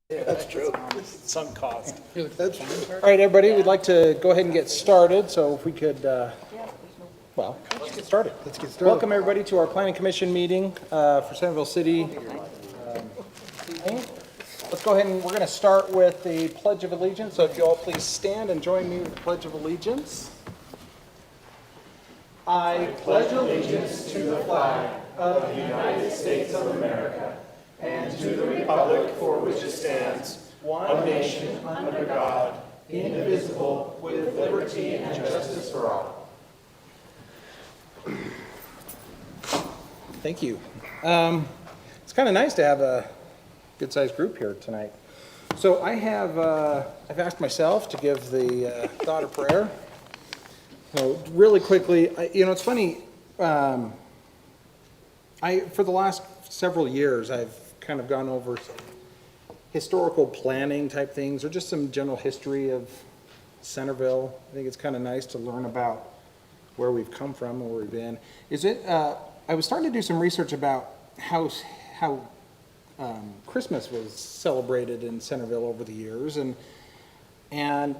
That's true. Sunk cost. That's true. All right, everybody, we'd like to go ahead and get started, so if we could, well, let's get started. Let's get started. Welcome, everybody, to our Planning Commission meeting for Centerville City. Let's go ahead and we're going to start with the Pledge of Allegiance, so if you all please stand and join me with the Pledge of Allegiance. I pledge allegiance to the flag of the United States of America and to the republic for which it stands, one nation, under God, indivisible, with liberty and justice for all. Thank you. It's kind of nice to have a good-sized group here tonight. So I've asked myself to give the thought of prayer. So really quickly, it's funny. For the last several years, I've kind of gone over some historical planning type things, or just some general history of Centerville. I think it's kind of nice to learn about where we've come from and where we've been. I was starting to do some research about how Christmas was celebrated in Centerville over the years, and I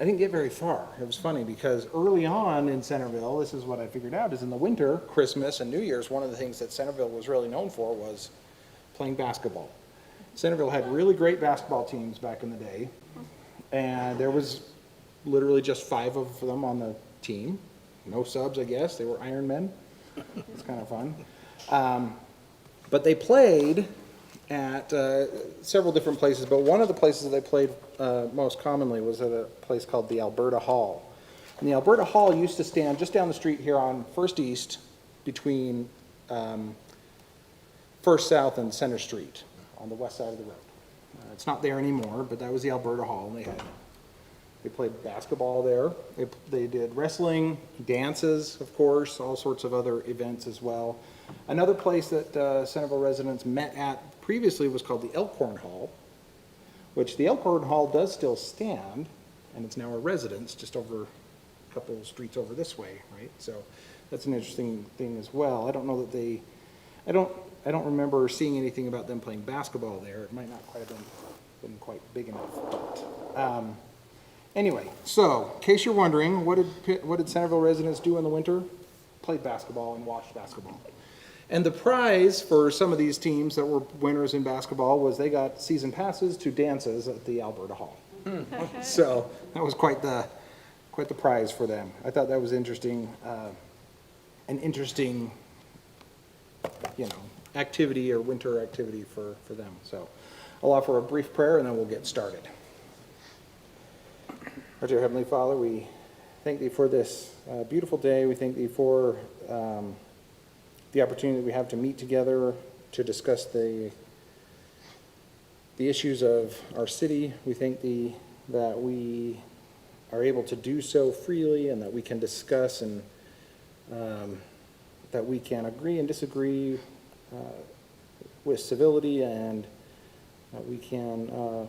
didn't get very far. It was funny because early on in Centerville, this is what I figured out, is in the winter, Christmas and New Year's, one of the things that Centerville was really known for was playing basketball. Centerville had really great basketball teams back in the day, and there was literally just 5 of them on the team. No subs, I guess. They were Iron Men. It's kind of fun. But they played at several different places, but one of the places that they played most commonly was at a place called the Alberta Hall. And the Alberta Hall used to stand just down the street here on First East between First South and Center Street on the west side of the road. It's not there anymore, but that was the Alberta Hall, and they played basketball there. They did wrestling, dances, of course, all sorts of other events as well. Another place that Centerville residents met at previously was called the Elkhorn Hall, which the Elkhorn Hall does still stand, and it's now a residence just over a couple of streets over this way, right? So that's an interesting thing as well. I don't know that I don't remember seeing anything about them playing basketball there. It might not quite have been quite big enough. But, anyway, so in case you're wondering, what did Centerville residents do in the winter? Played basketball and watched basketball. And the prize for some of these teams that were winners in basketball was they got season passes to dances at the Alberta Hall. So that was quite the prize for them. I thought that was interesting, an interesting, activity or winter activity for them. So I'll offer a brief prayer and then we'll get started. Our dear Heavenly Father, we thank Thee for this beautiful day. We thank Thee for the opportunity that we have to meet together to discuss the issues of our city. We thank Thee that we are able to do so freely and that we can discuss and that we can agree and disagree with civility, and that we can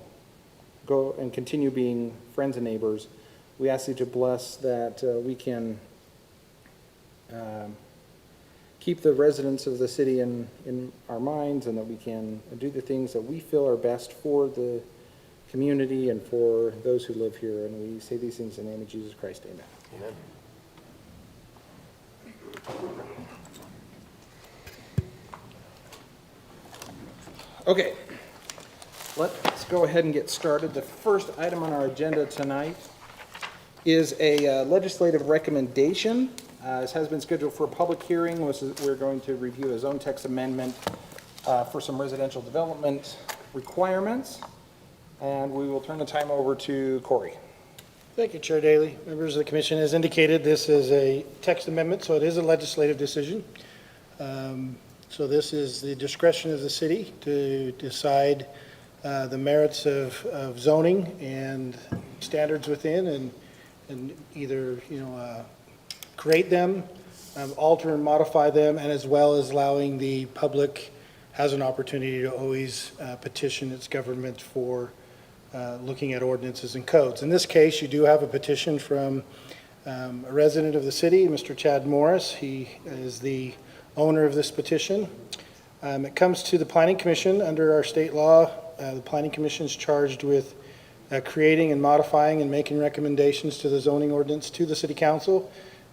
go and continue being friends and neighbors. We ask Thee to bless that we can keep the residents of the city in our minds, and that we can do the things that we feel are best for the community and for those who live here. And we say these things in the name of Jesus Christ. Amen. Amen. Okay, let's go ahead and get started. The first item on our agenda tonight is a legislative recommendation. This has been scheduled for a public hearing. We're going to review a zone text amendment for some residential development requirements, and we will turn the time over to Corey. Thank you, Chair Daley. Members of the Commission, as indicated, this is a text amendment, so it is a legislative decision. So this is the discretion of the city to decide the merits of zoning and standards within, and either create them, alter and modify them, and as well as allowing the public has an opportunity to always petition its government for looking at ordinances and codes. In this case, you do have a petition from a resident of the city, Mr. Chad Morris. He is the owner of this petition. It comes to the Planning Commission under our state law The Planning Commission is charged with creating and modifying and making recommendations to the zoning ordinance to the City Council.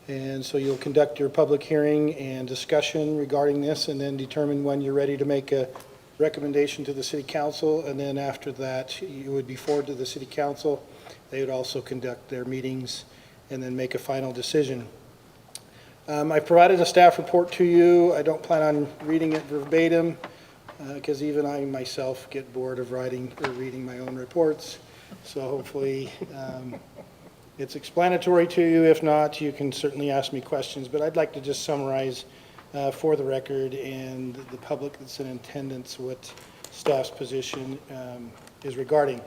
And so you'll conduct your public hearing and discussion regarding this, and then determine when you're ready to make a recommendation to the City Council. And then after that, you would be forwarded to the City Council. They would also conduct their meetings and then make a final decision. I've provided a staff report to you. I don't plan on reading it verbatim, because even I myself get bored of writing or reading my own reports. So hopefully it's explanatory to you. If not, you can certainly ask me questions. But I'd like to just summarize for the record and the public that's in attendance what staff's position is regarding.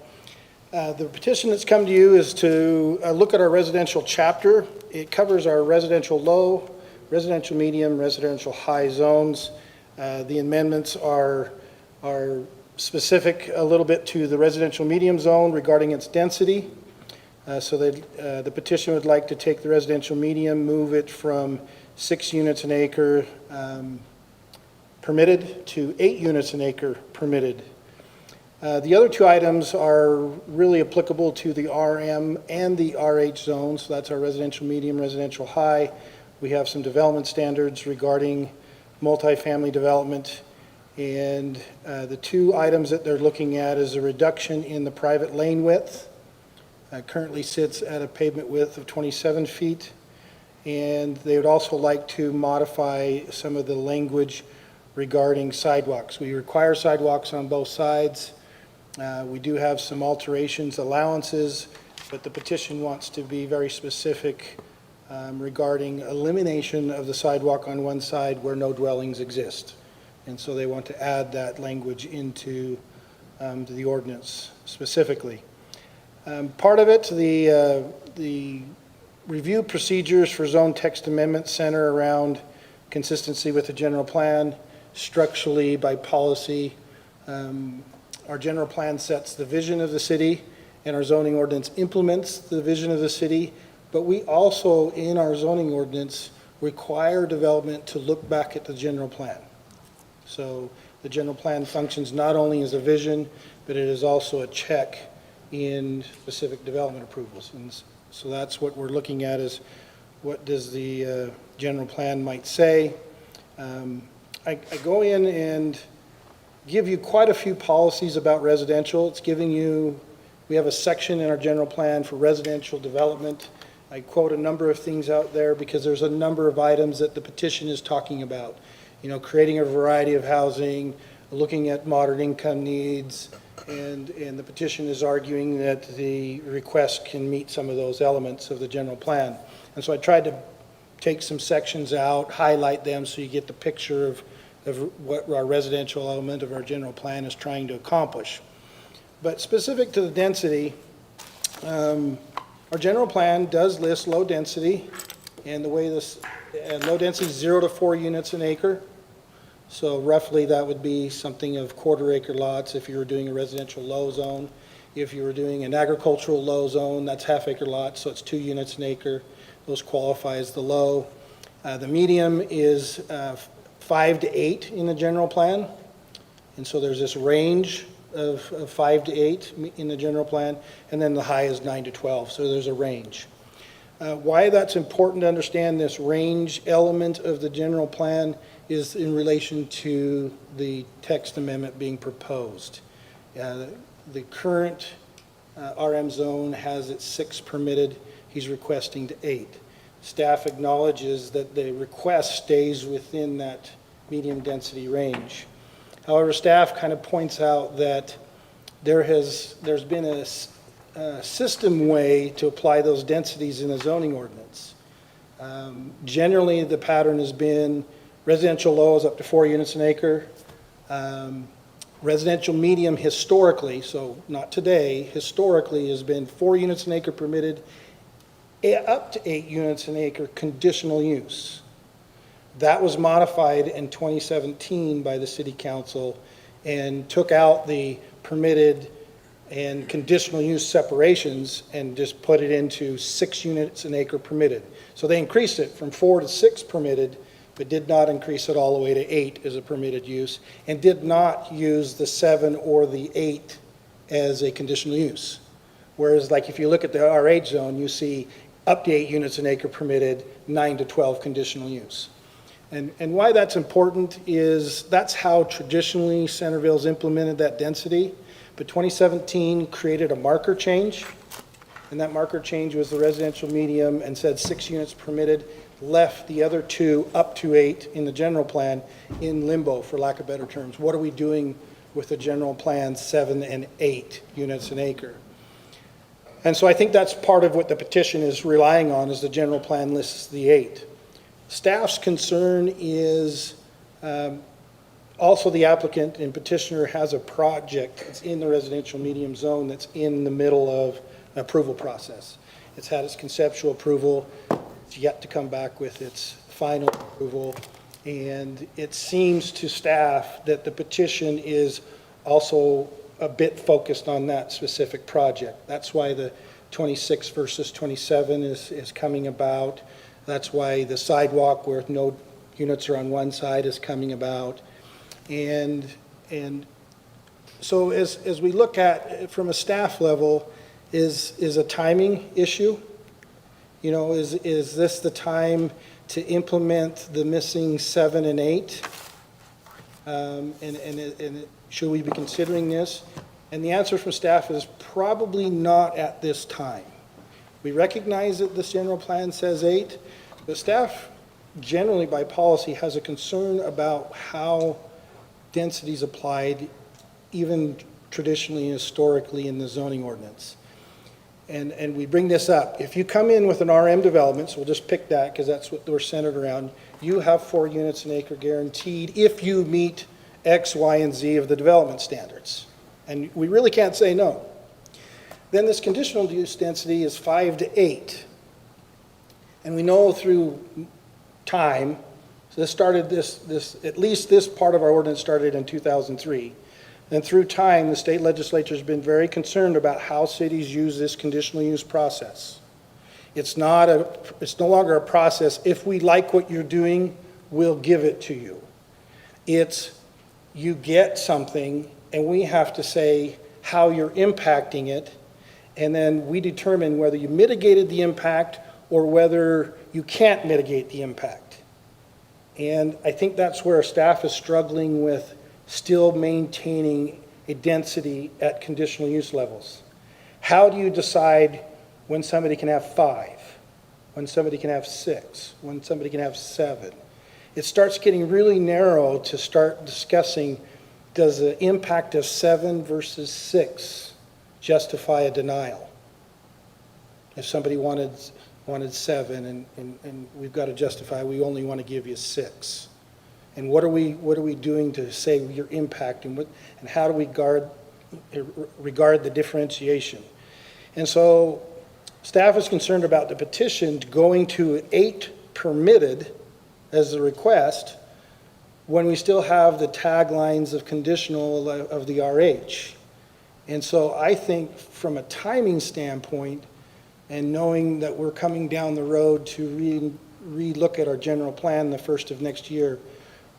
The petition that's come to you is to look at our residential chapter. It covers our residential low, residential medium, residential high zones. The amendments are specific a little bit to the residential medium zone regarding its density. So that the petition would like to take the residential medium, move it from 6 units an acre permitted to 8 units an acre permitted. The other two items are really applicable to the RM and the RH zones. So that's our residential medium, residential high. We have some development standards regarding multifamily development. And the two items that they're looking at is a reduction in the private lane width. Currently sits at a pavement width of 27 feet. And they would also like to modify some of the language regarding sidewalks. We require sidewalks on both sides. We do have some alterations, allowances, but the petition wants to be very specific regarding elimination of the sidewalk on one side where no dwellings exist. And so they want to add that language into the ordinance specifically. Part of it, the review procedures for zone text amendments center around consistency with the general plan, structurally by policy. Our general plan sets the vision of the city, and our zoning ordinance implements the vision of the city. But we also, in our zoning ordinance, require development to look back at the general plan. So the general plan functions not only as a vision, but it is also a check in specific development approvals. And so that's what we're looking at, is what does the general plan might say. I go in and give you quite a few policies about residential. It's giving you, we have a section in our general plan for residential development. I quote a number of things out there because there's a number of items that the petition is talking about. You know, creating a variety of housing, looking at moderate income needs, and the petition is arguing that the request can meet some of those elements of the general plan. And so I tried to take some sections out, highlight them so you get the picture of what our residential element of our general plan is trying to accomplish. But specific to the density, our general plan does list low density, and the way this, low density is 0 to 4 units an acre. So roughly that would be something of quarter-acre lots if you were doing a residential low zone. If you were doing an agricultural low zone, that's half-acre lots, so it's 2 units an acre. Those qualify as the low. The medium is 5 to 8 in the general plan. And so there's this range of 5 to 8 in the general plan, and then the high is 9 to 12, so there's a range. Why that's important to understand this range element of the general plan is in relation to the text amendment being proposed. The current RM zone has its 6 permitted. He's requesting to 8. Staff acknowledges that the request stays within that medium density range. However, staff kind of points out that there's been a system way to apply those densities in a zoning ordinance. Generally, the pattern has been residential low is up to 4 units an acre. Residential medium historically, so not today, historically has been 4 units an acre permitted, up to 8 units an acre conditional use. That was modified in 2017 by the City Council and took out the permitted and conditional use separations and just put it into 6 units an acre permitted. So they increased it from 4 to 6 permitted, but did not increase it all the way to 8 as a permitted use, and did not use the 7 or the 8 as a conditional use. Whereas like if you look at the R8 zone, you see up to 8 units an acre permitted, 9 to 12 conditional use. And why that's important is that's how traditionally Centerville's implemented that density. But 2017 created a marker change, and that marker change was the residential medium and said 6 units permitted, left the other 2 up to 8 in the general plan in limbo, for lack of better terms. What are we doing with the general plan 7 and 8 units an acre? And so I think that's part of what the petition is relying on, is the general plan lists the 8. Staff's concern is also the applicant and petitioner has a project that's in the residential medium zone that's in the middle of an approval process. It's had its conceptual approval, it's yet to come back with its final approval, and it seems to staff that the petition is also a bit focused on that specific project. That's why the 26 versus 27 is coming about. That's why the sidewalk where no units are on one side is coming about. And so as we look at, from a staff level, is a timing issue. You know, is this the time to implement the missing 7 and 8? And should we be considering this? And the answer from staff is probably not at this time. We recognize that this general plan says 8, but staff generally by policy has a concern about how density is applied, even traditionally and historically in the zoning ordinance. And we bring this up. If you come in with an RM development, so we'll just pick that because that's what we're centered around, you have 4 units an acre guaranteed if you meet X, Y, and Z of the development standards. And we really can't say no. Then this conditional use density is 5 to 8. And we know through time, so this started at least this part of our ordinance started in 2003. And through time, the state legislature has been very concerned about how cities use this conditional use process. It's no longer a process, if we like what you're doing, we'll give it to you. It's you get something and we have to say how you're impacting it, and then we determine whether you mitigated the impact or whether you can't mitigate the impact. And I think that's where staff is struggling with still maintaining a density at conditional use levels. How do you decide when somebody can have 5, when somebody can have 6, when somebody can have 7? It starts getting really narrow to start discussing, does the impact of 7 versus 6 justify a denial? If somebody wanted 7 and we've got to justify, we only want to give you 6. And what are we doing to say your impact, and how do we regard the differentiation? And so staff is concerned about the petition going to 8 permitted as the request when we still have the taglines of conditional of the RH. And so I think from a timing standpoint, and knowing that we're coming down the road to re-look at our general plan the first of next year,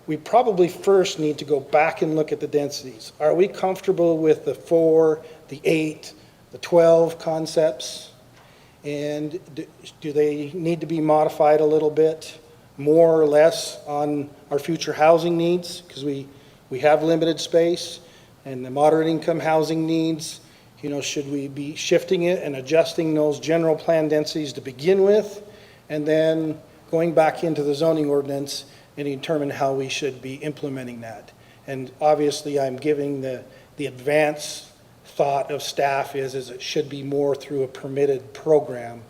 we probably first need to go back and look at the densities. Are we comfortable with the 4, the 8, the 12 concepts? And do they need to be modified a little bit, more or less, on our future housing needs? Because we have limited space, and the moderate income housing needs, you know, should we be shifting it and adjusting those general plan densities to begin with, and then going back into the zoning ordinance and determine how we should be implementing that? And obviously I'm giving the advance thought of staff is it should be more through a permitted program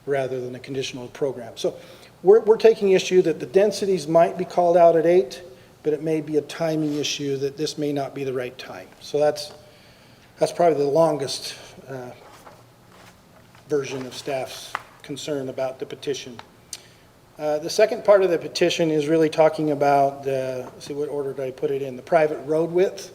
rather than a conditional program. So we're taking issue that the densities might be called out at 8, but it may be a timing issue that this may not be the right time. So that's probably the longest version of staff's concern about the petition. The second part of the petition is really talking about let's see, what order did I put it in? The private road width.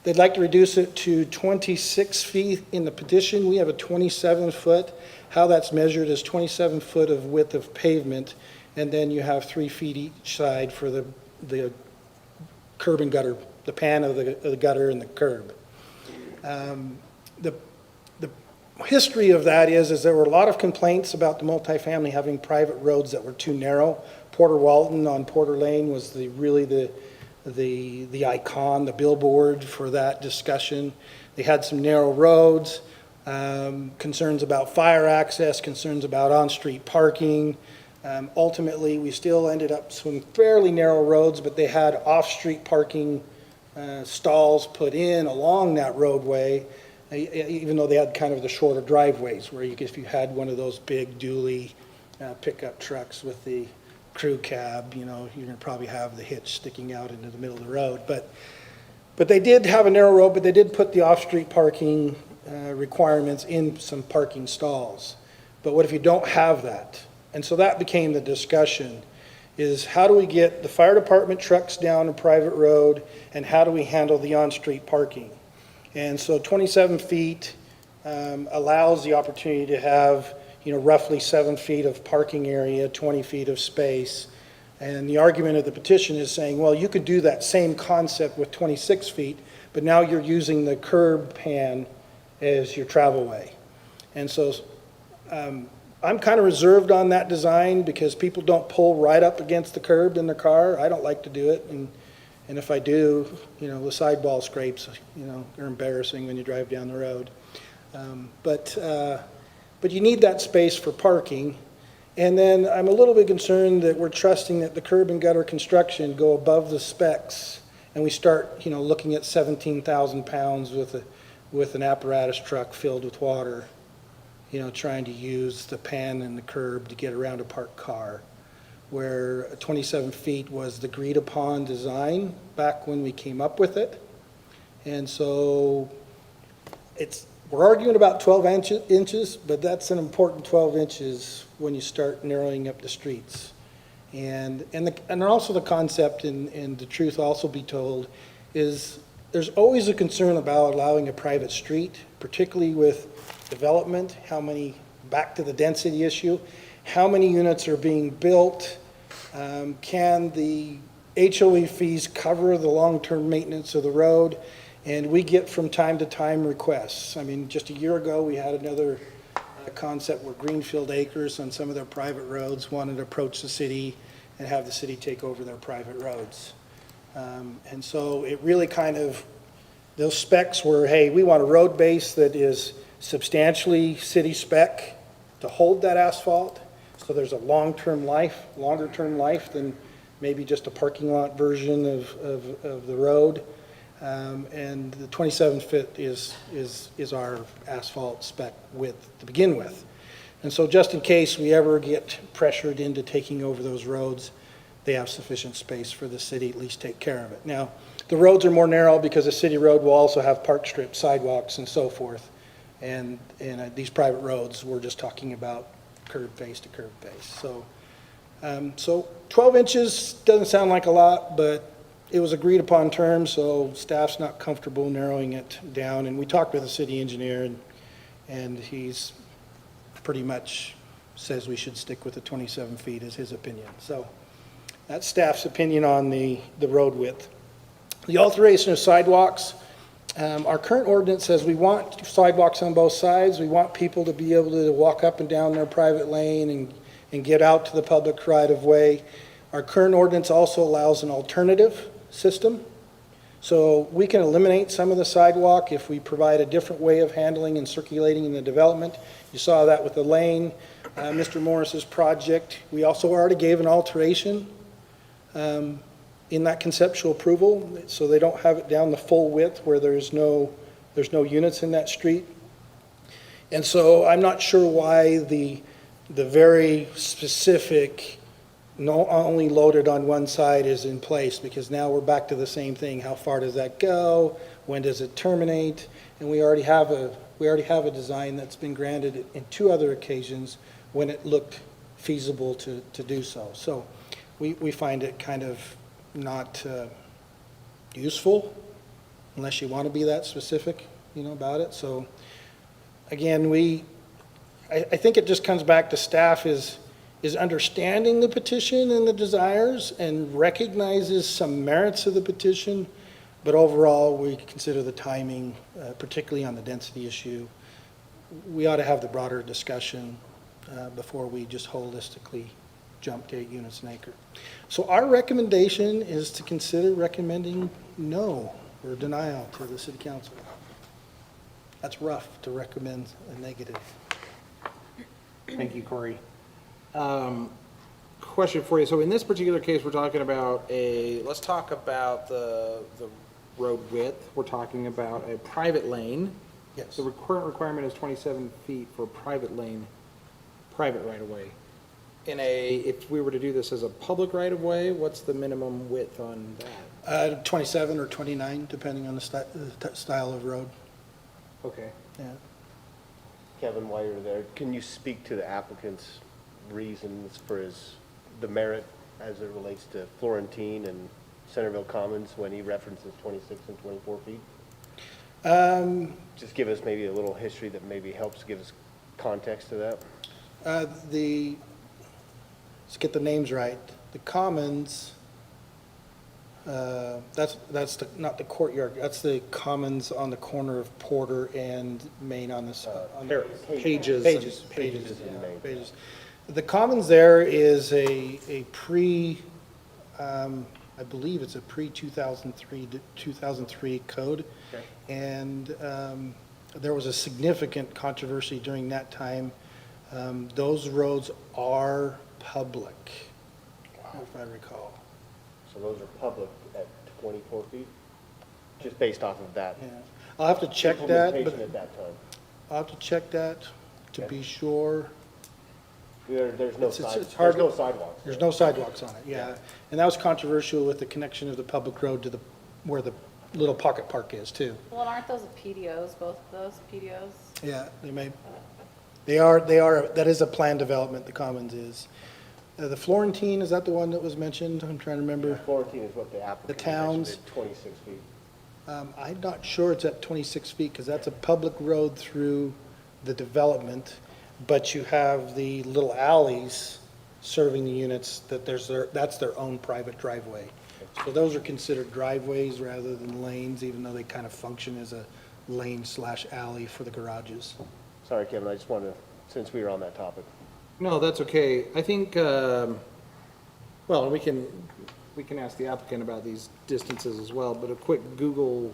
They'd like to reduce it to 26 feet in the petition. We have a 27 foot. How that's measured is 27 foot of width of pavement, and then you have 3 feet each side for the curb and gutter, the pan of the gutter and the curb. The history of that is there were a lot of complaints about the multifamily having private roads that were too narrow. Porter Walton on Porter Lane was really the icon, the billboard for that discussion. They had some narrow roads, concerns about fire access, concerns about on-street parking. Ultimately, we still ended up some fairly narrow roads, but they had off-street parking stalls put in along that roadway, even though they had kind of the shorter driveways where if you had one of those big dually pickup trucks with the crew cab, you're going to probably have the hitch sticking out into the middle of the road. But they did have a narrow road, but they did put the off-street parking requirements in some parking stalls. But what if you don't have that? And so that became the discussion, is how do we get the fire department trucks down a private road, and how do we handle the on-street parking? And so 27 feet allows the opportunity to have, roughly 7 feet of parking area, 20 feet of space. And the argument of the petition is saying, well, you could do that same concept with 26 feet, but now you're using the curb pan as your travelway. And so I'm kind of reserved on that design because people don't pull right up against the curb in their car. I don't like to do it. And if I do, the sidewall scrapes, are embarrassing when you drive down the road. But you need that space for parking. And then I'm a little bit concerned that we're trusting that the curb and gutter construction go above the specs, and we start, looking at 17,000 pounds with an apparatus truck filled with water, trying to use the pan and the curb to get around a parked car, where 27 feet was the agreed upon design back when we came up with it. And so we're arguing about 12 inches, but that's an important 12 inches when you start narrowing up the streets. And also the concept, and the truth also be told, is there's always a concern about allowing a private street, particularly with development, back to the density issue, how many units are being built, can the HOA fees cover the long-term maintenance of the road? And we get from time to time requests. I mean, just a year ago, we had another concept where Greenfield Acres on some of their private roads wanted to approach the city and have the city take over their private roads. And so it really those specs were, hey, we want a road base that is substantially city spec to hold that asphalt, so there's a longer-term life than maybe just a parking lot version of the road. And the 27 foot is our asphalt spec width to begin with. And so just in case we ever get pressured into taking over those roads, they have sufficient space for the city at least take care of it. Now, the roads are more narrow because a city road will also have park strips, sidewalks, and so forth. And these private roads, we're just talking about curb face to curb face. So 12 inches doesn't sound like a lot, but it was agreed upon terms, so staff's not comfortable narrowing it down. And we talked with the city engineer, and he's pretty much says we should stick with the 27 feet is his opinion. So that's staff's opinion on the road width. The alteration of sidewalks, our current ordinance says we want sidewalks on both sides. We want people to be able to walk up and down their private lane and get out to the public right of way. Our current ordinance also allows an alternative system. So we can eliminate some of the sidewalk if we provide a different way of handling and circulating in the development. You saw that with the lane, Mr. Morris's project. We also already gave an alteration in that conceptual approval, so they don't have it down the full width where there's no units in that street. And so I'm not sure why the very specific only loaded on one side is in place, because now we're back to the same thing. How far does that go? When does it terminate? And we already have a design that's been granted in 2 other occasions when it looked feasible to do so. So we find it kind of not useful unless you want to be that specific, about it. So again, I think it just comes back to staff is is understanding the petition and the desires and recognizes some merits of the petition, but overall, we consider the timing, particularly on the density issue, we ought to have the broader discussion before we just holistically jump to 8 units an acre. So our recommendation is to consider recommending no or denial to the city council. That's rough to recommend a negative. Thank you, Corey. Question for you. So in this particular case, we're talking about let's talk about the road width. We're talking about a private lane. Yes. The current requirement is 27 feet for a private lane, private right-of-way. If we were to do this as a public right-of-way, what's the minimum width on that? 27 or 29, depending on the style of road. Okay. Yeah. Kevin, while you're there, can you speak to the applicant's reasons for the merit as it relates to Florentine and Centerville Commons when he references 26 and 24 feet? Just give us maybe a little history that maybe helps give us context to that. Let's get the names right. The Commons, that's not the courtyard, that's the Commons on the corner of Porter and Main on this. Pages. Pages. and Main. Pages. The Commons there is a I believe it's a pre-2003 code. Okay. And there was a significant controversy during that time. Those roads are public, if I recall. So those are public at 24 feet? Just based off of that Yeah. I'll have to check that, implementation but at that time? I'll have to check that to be sure. There's no It's there's hard- no sidewalks. There's no sidewalks on it, yeah. And that was controversial with the connection of the public road to where the little pocket park is too. Well, and aren't those PDOs, both of those PDOs? Yeah, they are, that is a planned development, the Commons is. The Florentine, is that the one that was mentioned? I'm trying to remember. Florentine is what the applicant towns. mentioned at 26 feet. I'm not sure it's at 26 feet, because that's a public road through the development, but you have the little alleys serving the units that's their own private driveway. So those are considered driveways rather than lanes, even though they kind of function as a lane/alley for the garages. Sorry, Kevin, I just wanted to, since we were on that topic. No, that's okay. I think, well, we can ask the applicant about these distances as well, but a quick Google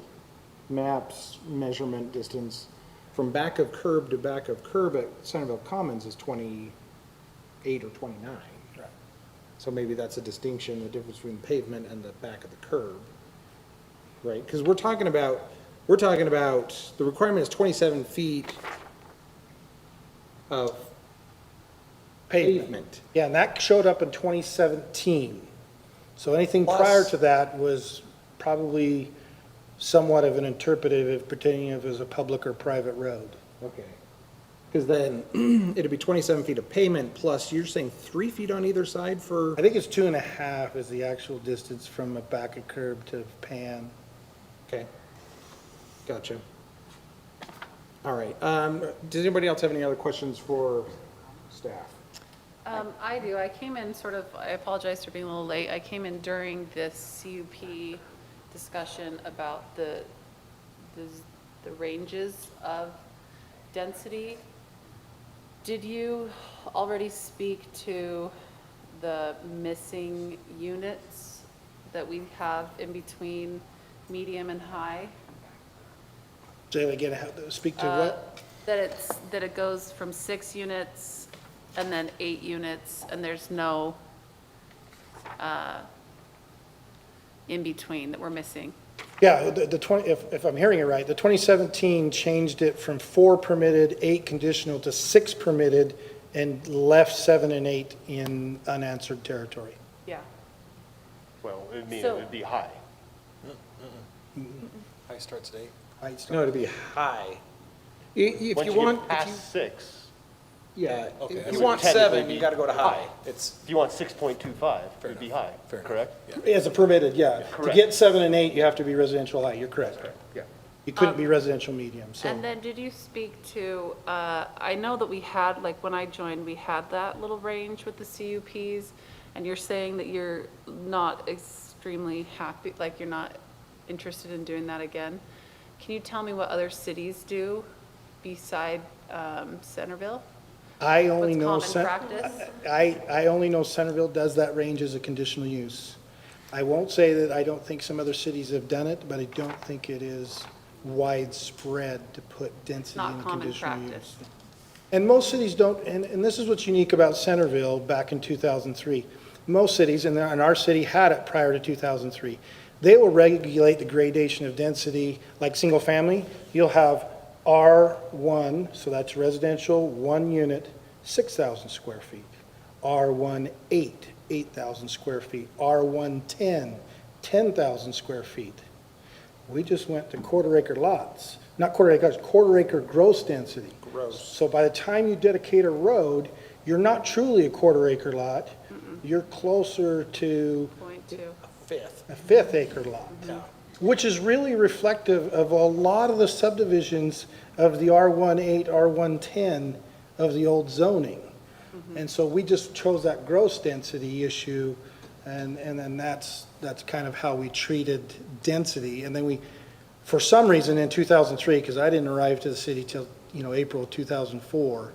Maps measurement distance from back of curb to back of curb at Centerville Commons is 28 or 29. Right. So maybe that's a distinction, the difference between pavement and the back of the curb, right? Because we're talking about, the requirement is 27 feet of pavement. Yeah, and that showed up in 2017. So anything Plus- prior to that was probably somewhat of an interpretive pertaining if it was a public or private road. Okay. Because then it'd be 27 feet of pavement plus, you're saying 3 feet on either side for, I think it's 2.5 is the actual distance from a back of curb to pan. okay. Gotcha. All right. Does anybody else have any other questions for staff? I do. I came in I apologize for being a little late. I came in during this CUP discussion about the ranges of density. Did you already speak to the missing units that we have in between medium and high? Say that again, speak to what? That it goes from 6 units and then 8 units, and there's no in between that we're missing. Yeah, the 20, if I'm hearing it right, the 2017 changed it from 4 permitted, 8 conditional to 6 permitted and left 7 and 8 in unanswered territory. Yeah. Well, it'd be, So- it'd be high. High starts at 8. No, it'd be high. If Once you you want, get past 6, yeah, Okay, if that's you want technically 7, you gotta go to high. It's, if you want 6.25, it'd be high, Fair enough. correct? As a permitted, yeah. To Correct. get 7 and 8, you have to be residential high, you're correct. Yeah. It couldn't be residential medium, so. And then did you speak to, I know that we had, like, when I joined, we had that little range with the CUPs, and you're saying that you're not extremely happy, like, you're not interested in doing that again. Can you tell me what other cities do beside Centerville? I only know. What's common practice? I only know Centerville does that range as a conditional use. I won't say that I don't think some other cities have done it, but I don't think it is widespread to put density Not in a common conditional practice. use. And most cities don't, and this is what's unique about Centerville back in 2003. Most cities, and our city had it prior to 2003, they will regulate the gradation of density, like single family. You'll have R1, so that's residential, 1 unit, 6,000 square feet. R18, 8,000 square feet. R110, 10,000 square feet. We just went to quarter acre lots, not quarter acre, quarter acre gross density. Gross. So by the time you dedicate a road, you're not truly a quarter acre lot. You're closer to .2. Fifth. a fifth acre lot, which is really reflective of a lot of the subdivisions of the R18, R110 of the old zoning. And so we just chose that gross density issue, and then that's kind of how we treated density. And then we, for some reason in 2003, because I didn't arrive to the city till, April of 2004,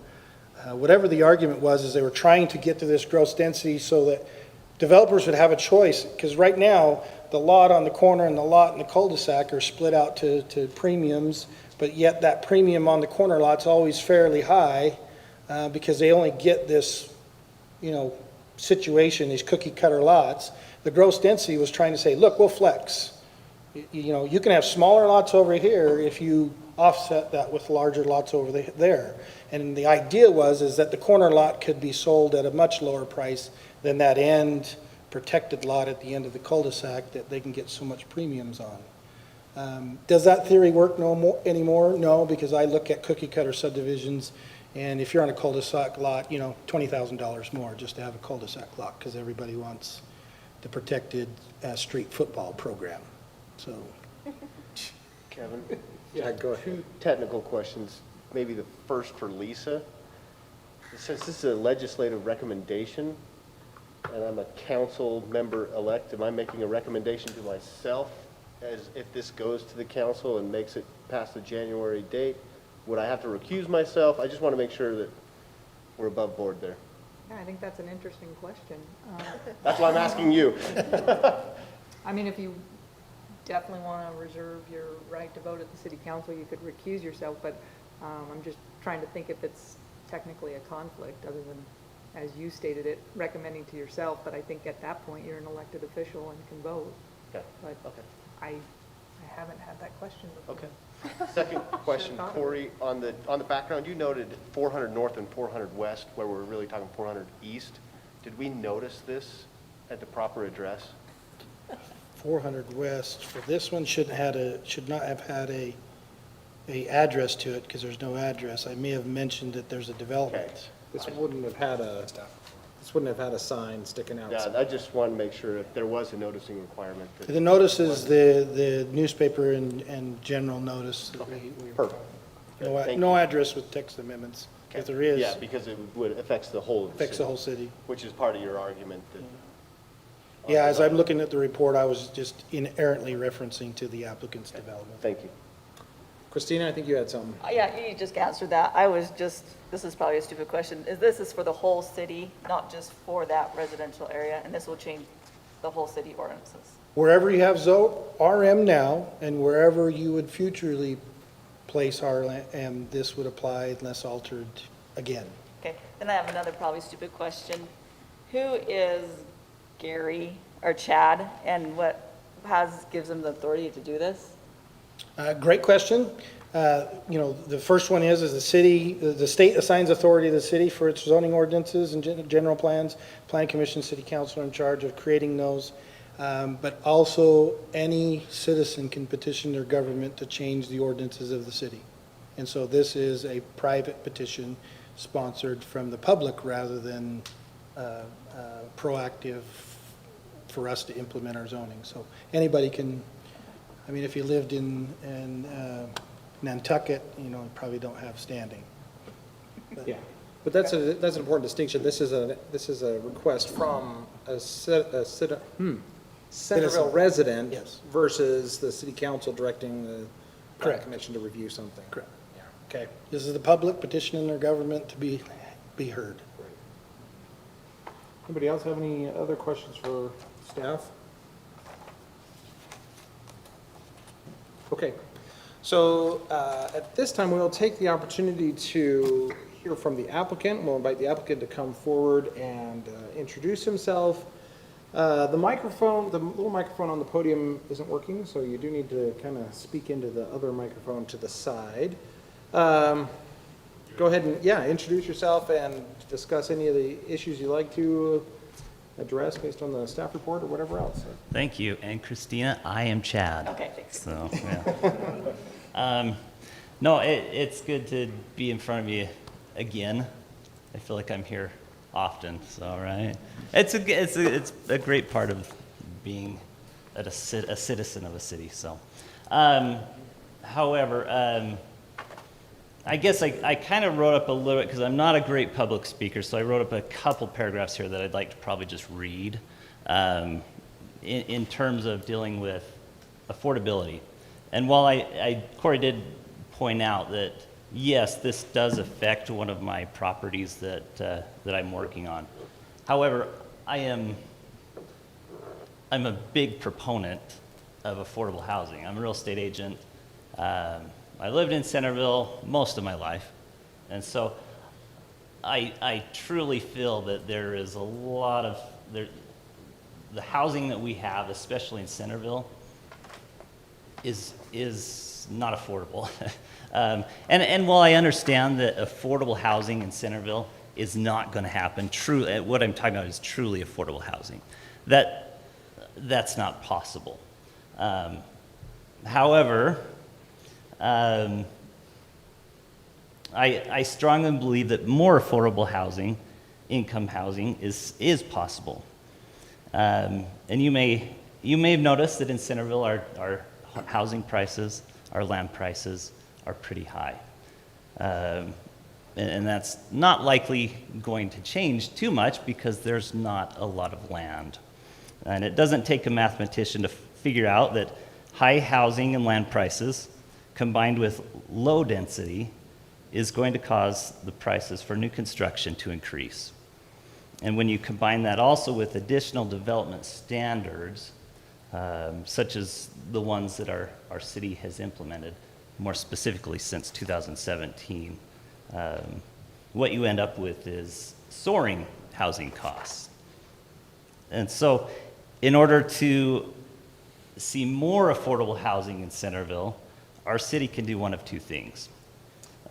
whatever the argument was, is they were trying to get to this gross density so that developers would have a choice, because right now, the lot on the corner and the lot in the cul-de-sac are split out to premiums, but yet that premium on the corner lot's always fairly high, because they only get this, situation, these cookie cutter lots. The gross density was trying to say, look, we'll flex. You can have smaller lots over here if you offset that with larger lots over there. And the idea is that the corner lot could be sold at a much lower price than that end protected lot at the end of the cul-de-sac that they can get so much premiums on. Does that theory work anymore? No, because I look at cookie cutter subdivisions, and if you're on a cul-de-sac lot, $20,000 more just to have a cul-de-sac lot, because everybody wants the protected street football program. So, Kevin? Yeah, go ahead. Two technical questions, maybe the first for Lisa. Since this is a legislative recommendation, and I'm a council member-elect, am I making a recommendation to myself as if this goes to the council and makes it past the January date? Would I have to recuse myself? I just want to make sure that we're above board there. Yeah, I think that's an interesting question. That's why I'm asking you. I mean, if you definitely want to reserve your right to vote at the city council, you could recuse yourself, but I'm just trying to think if it's technically a conflict, other than, as you stated it, recommending to yourself, but I think at that point, you're an elected official and can vote. Okay. But Okay. I haven't had that question before. Okay. Second question, thought of it. Corey, on the background, you noted 400 north and 400 west, where we're really talking 400 east. Did we notice this at the proper address? 400 West, for this one, should not have had a address to it, because there's no address. I may have mentioned that there's a development. This wouldn't have had a sign sticking out. Yeah, I just want to make sure if there was a noticing requirement. that- The notice is the newspaper and general notice. That we Perfect. No, Thank no you. address with text amendments. If there is, Yeah, because it would, affects the whole of the city. affects the whole city. Which is part of your argument that. Yeah, as I'm looking at the report, I was just inherently referencing to the applicant's development. Thank you. Christina, I think you had something. Yeah, you just answered that. This is probably a stupid question. This is for the whole city, not just for that residential area, and this will change the whole city ordinances. Wherever you have RM now, and wherever you would futurely place RM, this would apply unless altered again. Okay, then I have another probably stupid question. Who is Gary or Chad, and what gives them the authority to do this? Great question. The first one is the state assigns authority to the city for its zoning ordinances and general plans. Planning Commission, City Council are in charge of creating those. But also, any citizen can petition their government to change the ordinances of the city. And so this is a private petition sponsored from the public rather than proactive for us to implement our zoning. So anybody can I mean, if you lived in Nantucket, you know, you probably don't have standing. Yeah, but that's an important distinction. This is a request from a Centerville resident Yes. versus the city council directing the Correct. commission to review something. Correct. Okay, this is the public petitioning their government to be heard. Anybody else have any other questions for staff? Okay, so at this time, we'll take the opportunity to hear from the applicant. We'll invite the applicant to come forward and introduce himself. The little microphone on the podium isn't working, so you do need to kind of speak into the other microphone to the side. Go ahead and, introduce yourself and discuss any of the issues you'd like to address based on the staff report or whatever else. Thank you. And Christina, I am Chad. Okay, thanks. So, yeah. No, it's good to be in front of you again. I feel like I'm here often, so, right? It's a great part of being a citizen of a city, so. However, I guess I kind of wrote up a little bit, because I'm not a great public speaker, so I wrote up a couple paragraphs here that I'd like to probably just read in terms of dealing with affordability. And while Corey did point out that, yes, this does affect one of my properties that I'm working on. However, I'm a big proponent of affordable housing. I'm a real estate agent. I lived in Centerville most of my life, and so I truly feel that there is a lot of the housing that we have, especially in Centerville, is not affordable. And while I understand that affordable housing in Centerville is not going to happen, what I'm talking about is truly affordable housing. That's not possible. However, I strongly believe that more affordable housing, income housing, is possible. And you may have noticed that in Centerville, our housing prices, our land prices are pretty high. And that's not likely going to change too much because there's not a lot of land. And it doesn't take a mathematician to figure out that high housing and land prices combined with low density is going to cause the prices for new construction to increase. And when you combine that also with additional development standards, such as the ones that our city has implemented, more specifically since 2017, what you end up with is soaring housing costs. And so in order to see more affordable housing in Centerville, our city can do one of two things.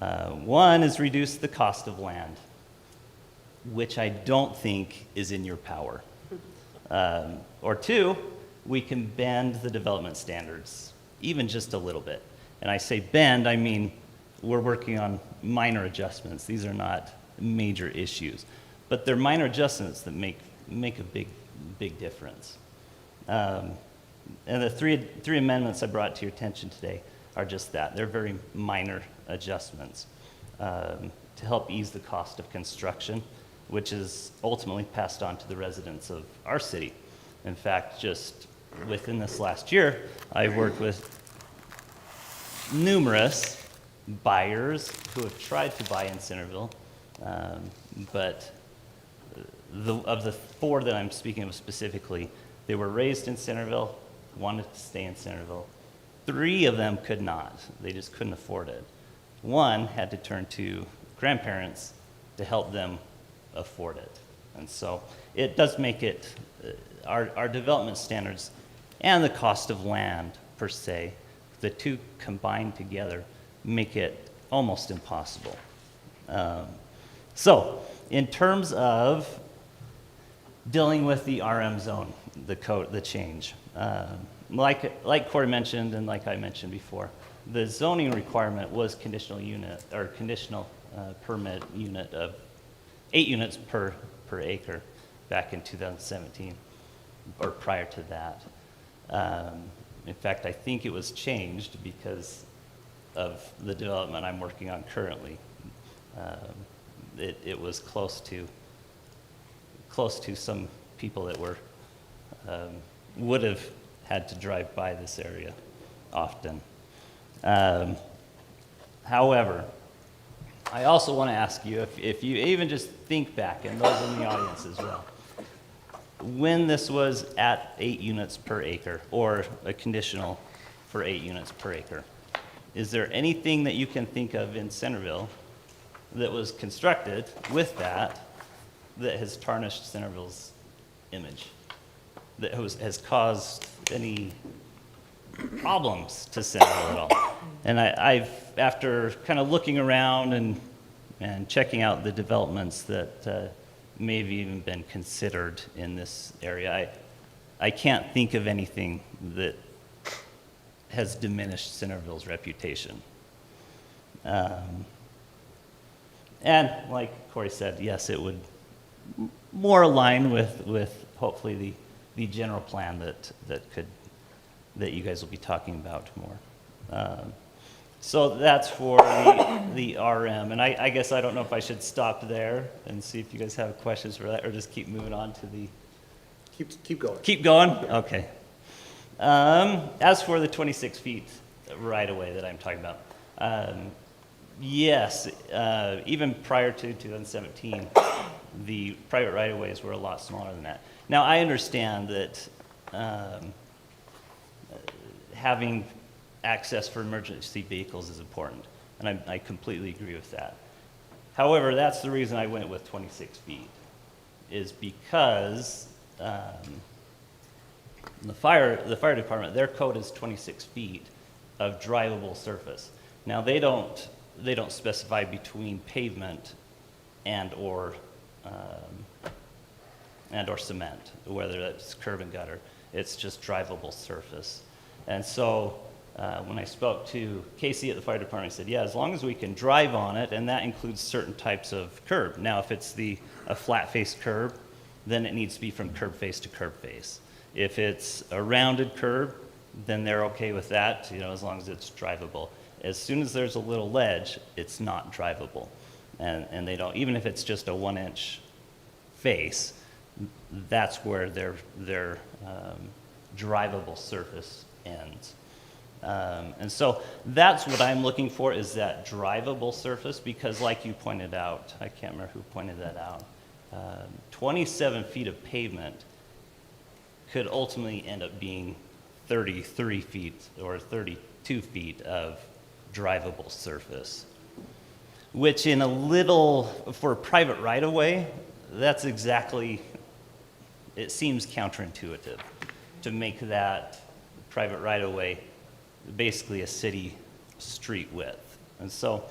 One is reduce the cost of land, which I don't think is in your power. Or two, we can bend the development standards, even just a little bit. And I say bend, I mean we're working on minor adjustments. These are not major issues, but they're minor adjustments that make a big difference. And the three amendments I brought to your attention today are just that. They're very minor adjustments to help ease the cost of construction, which is ultimately passed on to the residents of our city. In fact, just within this last year, I've worked with numerous buyers who have tried to buy in Centerville, but of the four that I'm speaking of specifically, they were raised in Centerville, wanted to stay in Centerville. 3 of them could not. They just couldn't afford it. 1 had to turn to grandparents to help them afford it. And so it does make it, our development standards and the cost of land per se, the two combined together make it almost impossible. So in terms of dealing with the RM zone, the change, like Corey mentioned and like I mentioned before, the zoning requirement was conditional permit unit of 8 units per acre back in 2017 or prior to that. In fact, I think it was changed because of the development I'm working on currently. It was close to some people that were, would have had to drive by this area often. However, I also want to ask you, if you even just think back, and those in the audience as well, when this was at 8 units per acre, or a conditional for 8 units per acre, is there anything that you can think of in Centerville that was constructed with that has tarnished Centerville's image, that has caused any problems to Centerville at all? And I've, after kind of looking around and checking out the developments that may have even been considered in this area, I can't think of anything that has diminished Centerville's reputation. And like Corey said, yes, it would more align with hopefully the general plan that you guys will be talking about more. So that's for the RM, and I guess I don't know if I should stop there and see if you guys have questions for that, or just keep moving on to the. Keep going. Keep going? Okay. As for the 26 feet right away that I'm talking about, yes, even prior to 2017, the private right-of-ways were a lot smaller than that. Now, I understand that having access for emergency vehicles is important, and I completely agree with that. However, that's the reason I went with 26 feet, is because the fire department, their code is 26 feet of drivable surface. Now, they don't specify between pavement and or cement, whether that's curb and gutter. It's just drivable surface. And so when I spoke to Casey at the fire department, he said, yeah, as long as we can drive on it, and that includes certain types of curb. Now, if it's a flat face curb, then it needs to be from curb face to curb face. If it's a rounded curb, then they're okay with that, as long as it's drivable. As soon as there's a little ledge, it's not drivable. And they don't, even if it's just a 1-inch face, that's where their drivable surface ends. And so that's what I'm looking for, is that drivable surface, because like you pointed out, I can't remember who pointed that out, 27 feet of pavement could ultimately end up being 33 feet or 32 feet of drivable surface, which for a private right-of-way, that's exactly, it seems counterintuitive to make that private right-of-way basically a city street width. And so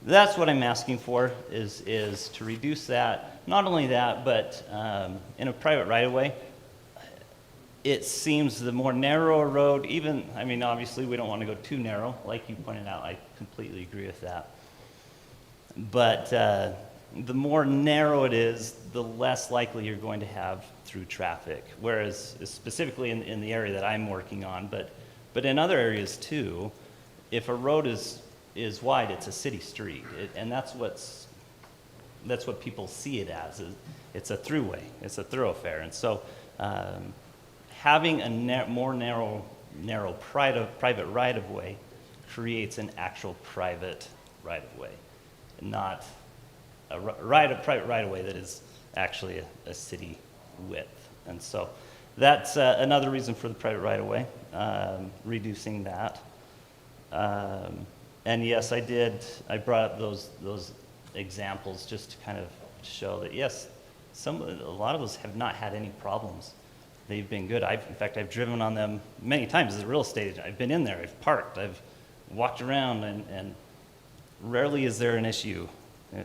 that's what I'm asking for, is to reduce that. Not only that, but in a private right-of-way, it seems the more narrow a road, obviously we don't want to go too narrow, like you pointed out. I completely agree with that. But the more narrow it is, the less likely you're going to have through traffic. Whereas specifically in the area that I'm working on, but in other areas too, if a road is wide, it's a city street, and that's what people see it as. It's a throughway, it's a thoroughfare, and so having a more narrow private right-of-way creates an actual private right-of-way, not a private right-of-way that is actually a city width. And so that's another reason for the private right-of-way, reducing that. And yes, I brought up those examples just to kind of show that, yes, a lot of those have not had any problems. They've been good. In fact, I've driven on them many times as a real estate agent. I've been in there, I've parked, I've walked around, and rarely is there an issue.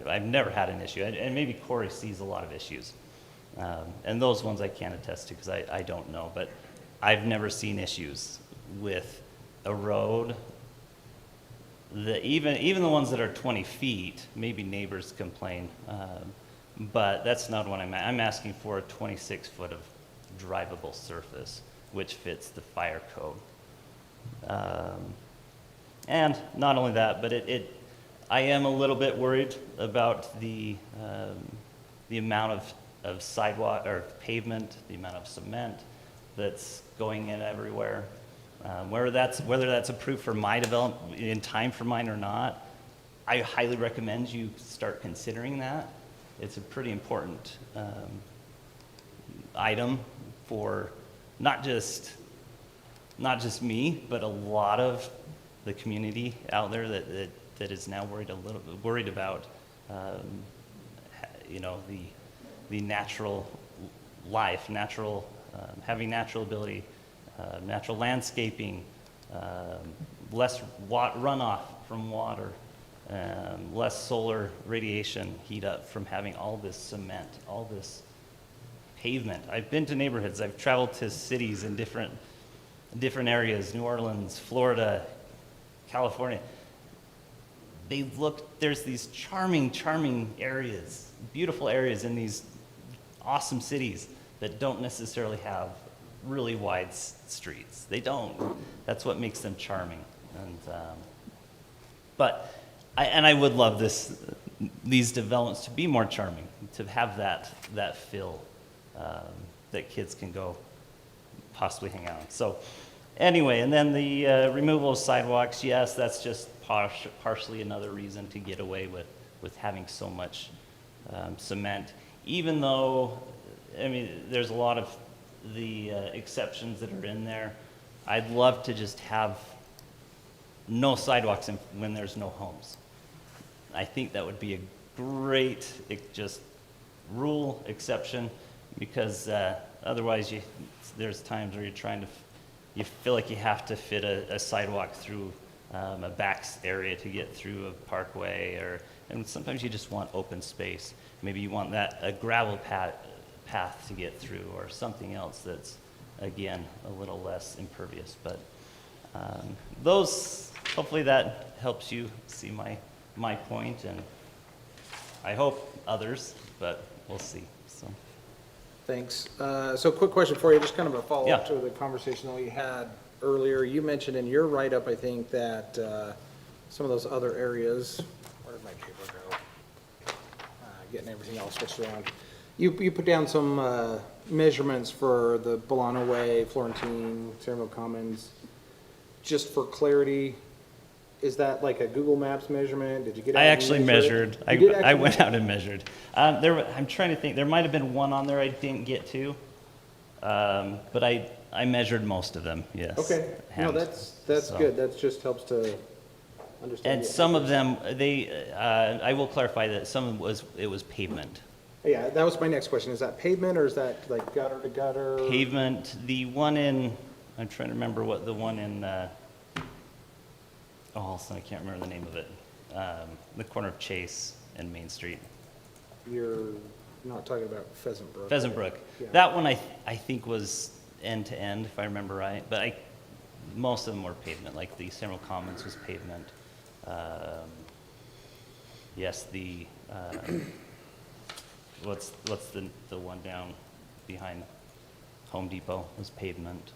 I've never had an issue, and maybe Corey sees a lot of issues. And those ones I can't attest to because I don't know, but I've never seen issues with a road that even the ones that are 20 feet, maybe neighbors complain, but that's not what I'm asking for, a 26 foot of drivable surface, which fits the fire code. And not only that, but I am a little bit worried about the amount of sidewalk or pavement, the amount of cement that's going in everywhere. Whether that's approved for my development, in time for mine or not, I highly recommend you start considering that. It's a pretty important item for not just me, but a lot of the community out there that is now worried about, the natural life, having natural ability, natural landscaping, less runoff from water, less solar radiation heat up from having all this cement, all this pavement. I've been to neighborhoods, I've traveled to cities in different areas, New Orleans, Florida, California. There's these charming areas, beautiful areas in these awesome cities that don't necessarily have really wide streets. They don't. That's what makes them charming. And I would love these developments to be more charming, to have that feel that kids can go possibly hang out. So anyway, and then the removal of sidewalks, yes, that's just partially another reason to get away with having so much cement, even though, I mean, there's a lot of the exceptions that are in there. I'd love to just have no sidewalks when there's no homes. I think that would be a great just rule exception, because otherwise there's times where you feel like you have to fit a sidewalk through a back area to get through a parkway, and sometimes you just want open space. Maybe you want a gravel path to get through, or something else that's, again, a little less impervious. But hopefully that helps you see my point, and I hope others, but we'll see. So. Thanks. So quick question for you, just kind of a follow-up Yeah. to the conversation that we had earlier. You mentioned in your write-up, I think, that some of those other areas, where did my paper go? Getting everything else switched around. You put down some measurements for the Bolano Way, Florentine, Centerville Commons. Just for clarity, is that like a Google Maps measurement? Did you get out I and actually measure it? measured. You did I actually went out and measured. I'm trying to think. There might have been one on there I didn't get to, but I measured most of them. Yes. Okay, no, hand. that's So. good, that just helps to understand. And the some of efforts. them, I will clarify that some of it was pavement. Yeah, that was my next question, is that pavement, or is that like gutter to gutter? Pavement. The one I'm trying to remember what the one in. I can't remember the name of it. The corner of Chase and Main Street. You're not talking about Pheasant Brook? Pheasant Brook. Yeah. That one I think was end to end, if I remember right. But most of them were pavement. Like the Centerville Commons was pavement. Yes, the what's the one down behind Home Depot was pavement.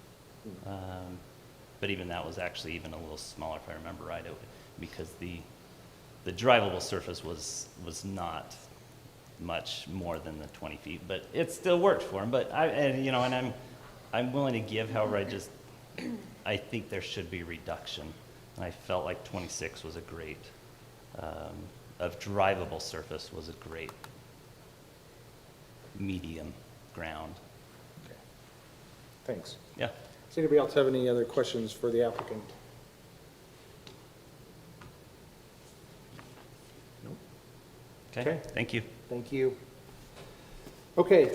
But even that was actually even a little smaller, if I remember right, because the drivable surface was not much more than the 20 feet, but it still worked for him. But I'm willing to give. However, I think there should be reduction, and I felt like 26 was a great of drivable surface was a great medium ground. Okay. Thanks. Yeah. Does anybody else have any other questions for the applicant? Okay. Thank you. Thank you. Okay,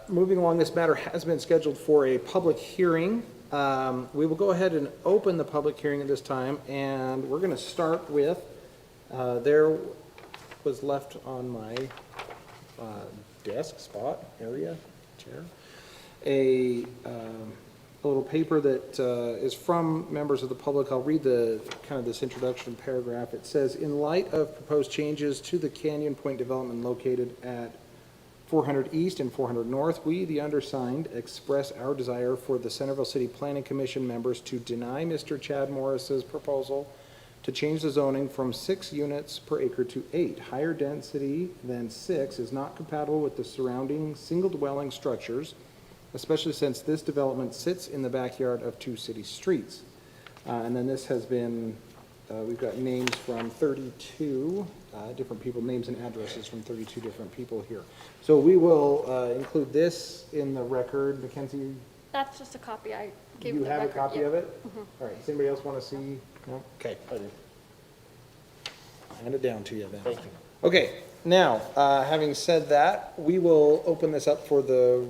moving along, this matter has been scheduled for a public hearing. We will go ahead and open the public hearing at this time, and we're going to start with, there was left on my desk spot area, chair, a little paper that is from members of the public. I'll read this introduction paragraph. It says, in light of proposed changes to the Canyon Point development located at 400 East and 400 North, we, the undersigned, express our desire for the Centerville City Planning Commission members to deny Mr. Chad Morris's proposal to change the zoning from 6 units per acre to 8. Higher density than 6 is not compatible with the surrounding single-dwelling structures, especially since this development sits in the backyard of 2 city streets. And then this has been, we've got names from 32 different people, names and addresses from 32 different people here. So we will include this in the record. Mackenzie, That's just a copy I gave you the have a record, copy yeah. of it? All right, does anybody else want to see? No? Okay. Hand it down to you then. Thank you. Okay, now, having said that, we will open this up for the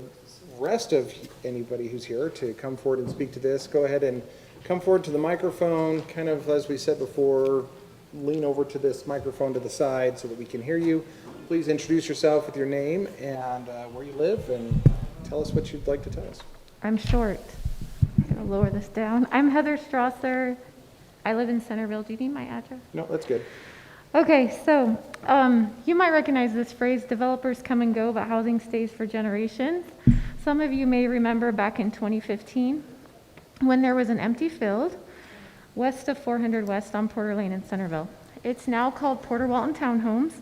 rest of anybody who's here to come forward and speak to this. Go ahead and come forward to the microphone, kind of as we said before, lean over to this microphone to the side so that we can hear you. Please introduce yourself with your name and where you live, and tell us what you'd like to tell us. I'm short. I'm gonna lower this down. I'm Heather Strasser. I live in Centerville. Do you need my address? No, that's good. Okay, so you might recognize this phrase, developers come and go, but housing stays for generations. Some of you may remember back in 2015 when there was an empty field west of 400 West on Porter Lane in Centerville. It's now called Porter Walton Townhomes,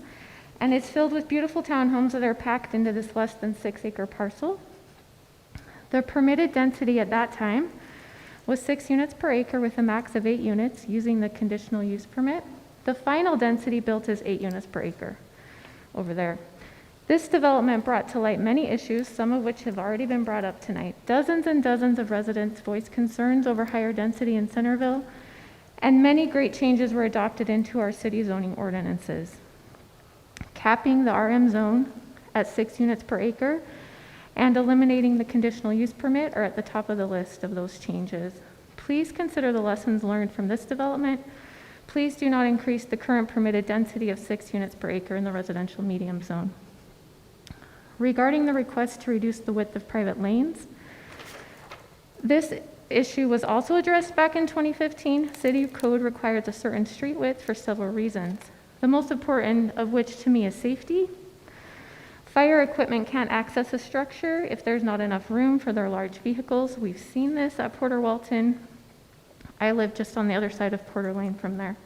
and it's filled with beautiful townhomes that are packed into this less than 6-acre parcel. The permitted density at that time was 6 units per acre with a max of 8 units using the conditional use permit. The final density built is 8 units per acre over there. This development brought to light many issues, some of which have already been brought up tonight. Dozens and dozens of residents voiced concerns over higher density in Centerville, and many great changes were adopted into our city zoning ordinances. Capping the RM zone at 6 units per acre and eliminating the conditional use permit are at the top of the list of those changes. Please consider the lessons learned from this development. Please do not increase the current permitted density of 6 units per acre in the residential medium zone. Regarding the request to reduce the width of private lanes, this issue was also addressed back in 2015. City code requires a certain street width for several reasons, the most important of which to me is safety. Fire equipment can't access a structure if there's not enough room for their large vehicles. We've seen this at Porter Walton. I live just on the other side of Porter Lane from there.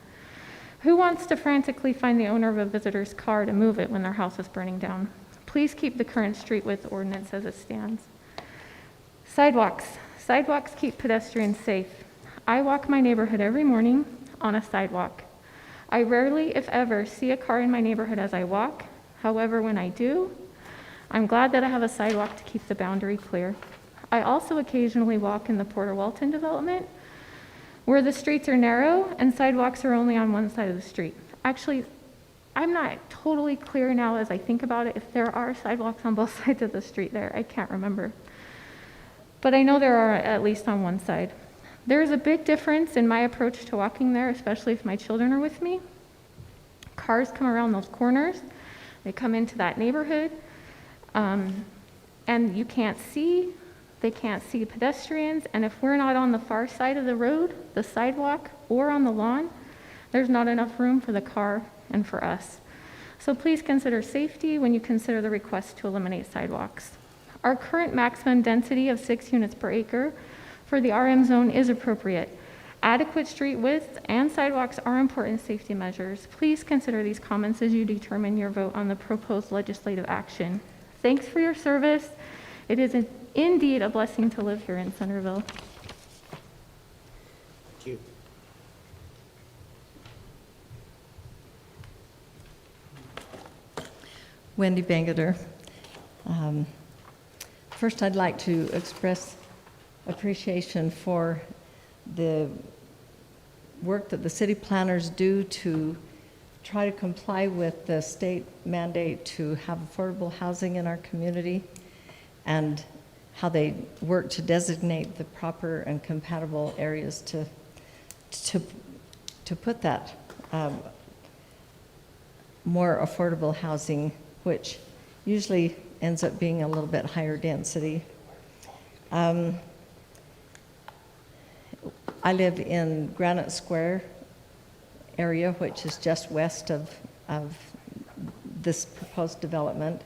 Who wants to frantically find the owner of a visitor's car to move it when their house is burning down? Please keep the current street width ordinance as it stands. Sidewalks. Sidewalks keep pedestrians safe. I walk my neighborhood every morning on a sidewalk. I rarely, if ever, see a car in my neighborhood as I walk. However, when I do, I'm glad that I have a sidewalk to keep the boundary clear. I also occasionally walk in the Porter Walton development, where the streets are narrow and sidewalks are only on one side of the street. Actually, I'm not totally clear now as I think about it if there are sidewalks on both sides of the street there. I can't remember. But I know there are at least on one side. There is a big difference in my approach to walking there, especially if my children are with me. Cars come around those corners. They come into that neighborhood, and you can't see. They can't see pedestrians, and if we're not on the far side of the road, the sidewalk, or on the lawn, there's not enough room for the car and for us. So please consider safety when you consider the request to eliminate sidewalks. Our current maximum density of 6 units per acre for the RM zone is appropriate. Adequate street width and sidewalks are important safety measures. Please consider these comments as you determine your vote on the proposed legislative action. Thanks for your service. It is indeed a blessing to live here in Centerville. Thank you. Wendy Bangeter. First, I'd like to express appreciation for the work that the city planners do to try to comply with the state mandate to have affordable housing in our community, and how they work to designate the proper and compatible areas to put that more affordable housing, which usually ends up being a little bit higher density. I live in Granite Square area, which is just west of this proposed development.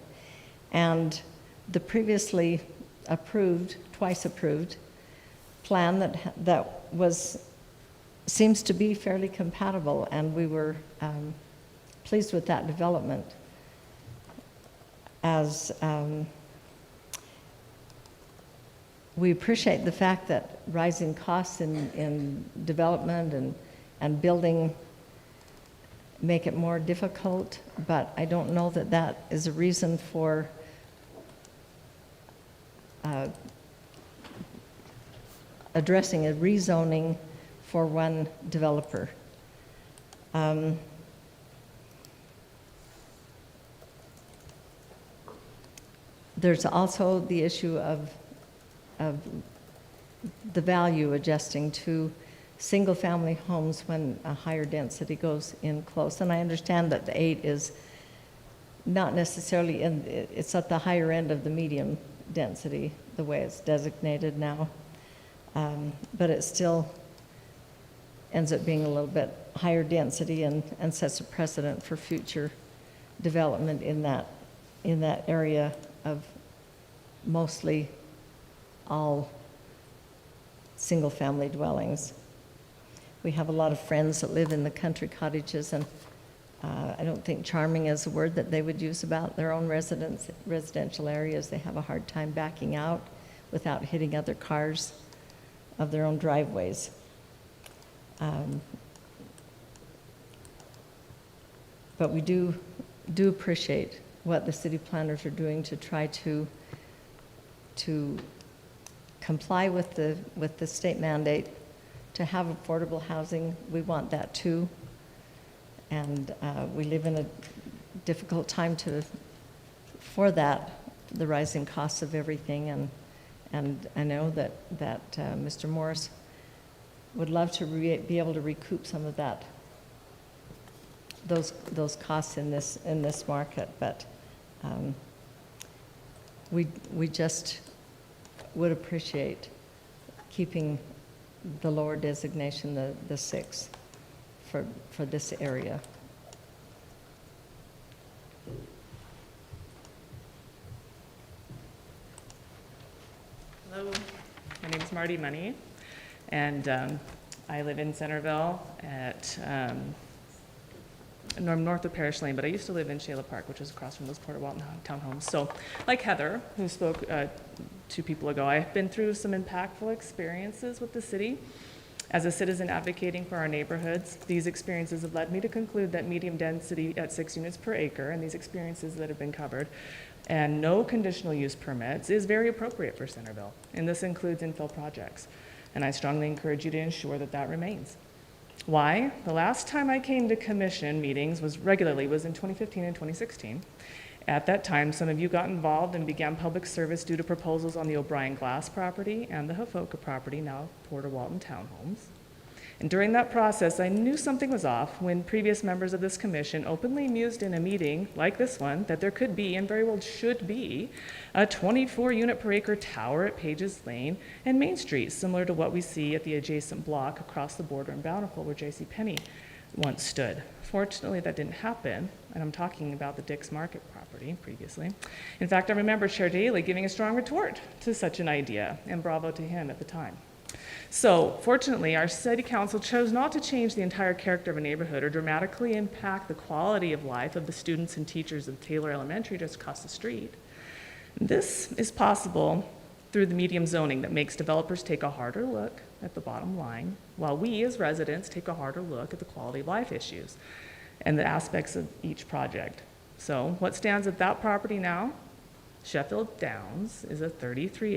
and the previously approved, twice approved, plan that seems to be fairly compatible, and we were pleased with that development. As we appreciate the fact that rising costs in development and building make it more difficult, but I don't know that that is a reason for addressing a rezoning for one developer. There's also the issue of the value adjusting to single-family homes when a higher density goes in close. And I understand that the 8 is not necessarily it's at the higher end of the medium density, the way it's designated now. But it still ends up being a little bit higher density and sets a precedent for future development in that area of mostly all single-family dwellings. We have a lot of friends that live in the country cottages, and I don't think charming is a word that they would use about their own residential areas. They have a hard time backing out without hitting other cars of their own driveways. But we do appreciate what the city planners are doing to try to comply with the state mandate to have affordable housing. We want that too. And we live in a difficult time for that, the rising costs of everything. And I know that Mr. Morris would love to be able to recoup some of those costs in this market. But we just would appreciate keeping the lower designation, the 6, for this area. Hello, my name is Marty Money, and I live in Centerville at north of Parish Lane, but I used to live in Shayla Park, which is across from those Port of Walton townhomes. So, like Heather, who spoke 2 people ago, I've been through some impactful experiences with the city. As a citizen advocating for our neighborhoods, these experiences have led me to conclude that medium density at 6 units per acre, and these experiences that have been covered, and no conditional use permits is very appropriate for Centerville, and this includes infill projects. And I strongly encourage you to ensure that that remains. Why? The last time I came to commission meetings was in 2015 and 2016. At that time, some of you got involved and began public service due to proposals on the O'Brien Glass property and the Hafoka property, now Port of Walton Townhomes. And during that process, I knew something was off when previous members of this commission openly mused in a meeting like this one that there could be, and very well should be, a 24-unit per acre tower at Pages Lane and Main Street, similar to what we see at the adjacent block across the border in Bountiful where JCPenney once stood. Fortunately, that didn't happen, and I'm talking about the Dick's Market property previously. In fact, I remember Chair Daly giving a strong retort to such an idea, and bravo to him at the time. So, fortunately, our city council chose not to change the entire character of a neighborhood or dramatically impact the quality of life of the students and teachers of Taylor Elementary just across the street. This is possible through the medium zoning that makes developers take a harder look at the bottom line, while we as residents take a harder look at the quality of life issues and the aspects of each project. So what stands at that property now? Sheffield Downs is a 33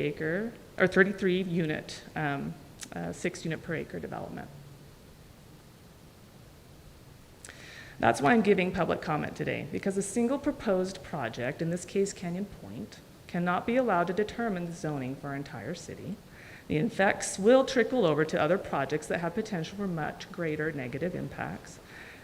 unit, 6 unit per acre development. That's why I'm giving public comment today, because a single proposed project, in this case Canyon Point, cannot be allowed to determine the zoning for our entire city. The effects will trickle over to other projects that have potential for much greater negative impacts.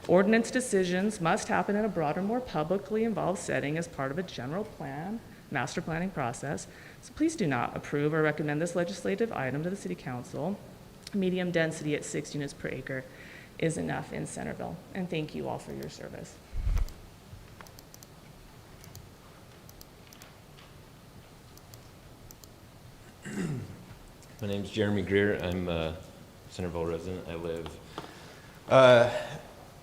Ordinance decisions must happen in a broader, more publicly involved setting as part of a general plan, master planning process. So please do not approve or recommend this legislative item to the City Council. Medium density at 6 units per acre is enough in Centerville. And thank you all for your service. My name's Jeremy Greer. I'm a Centerville resident. I live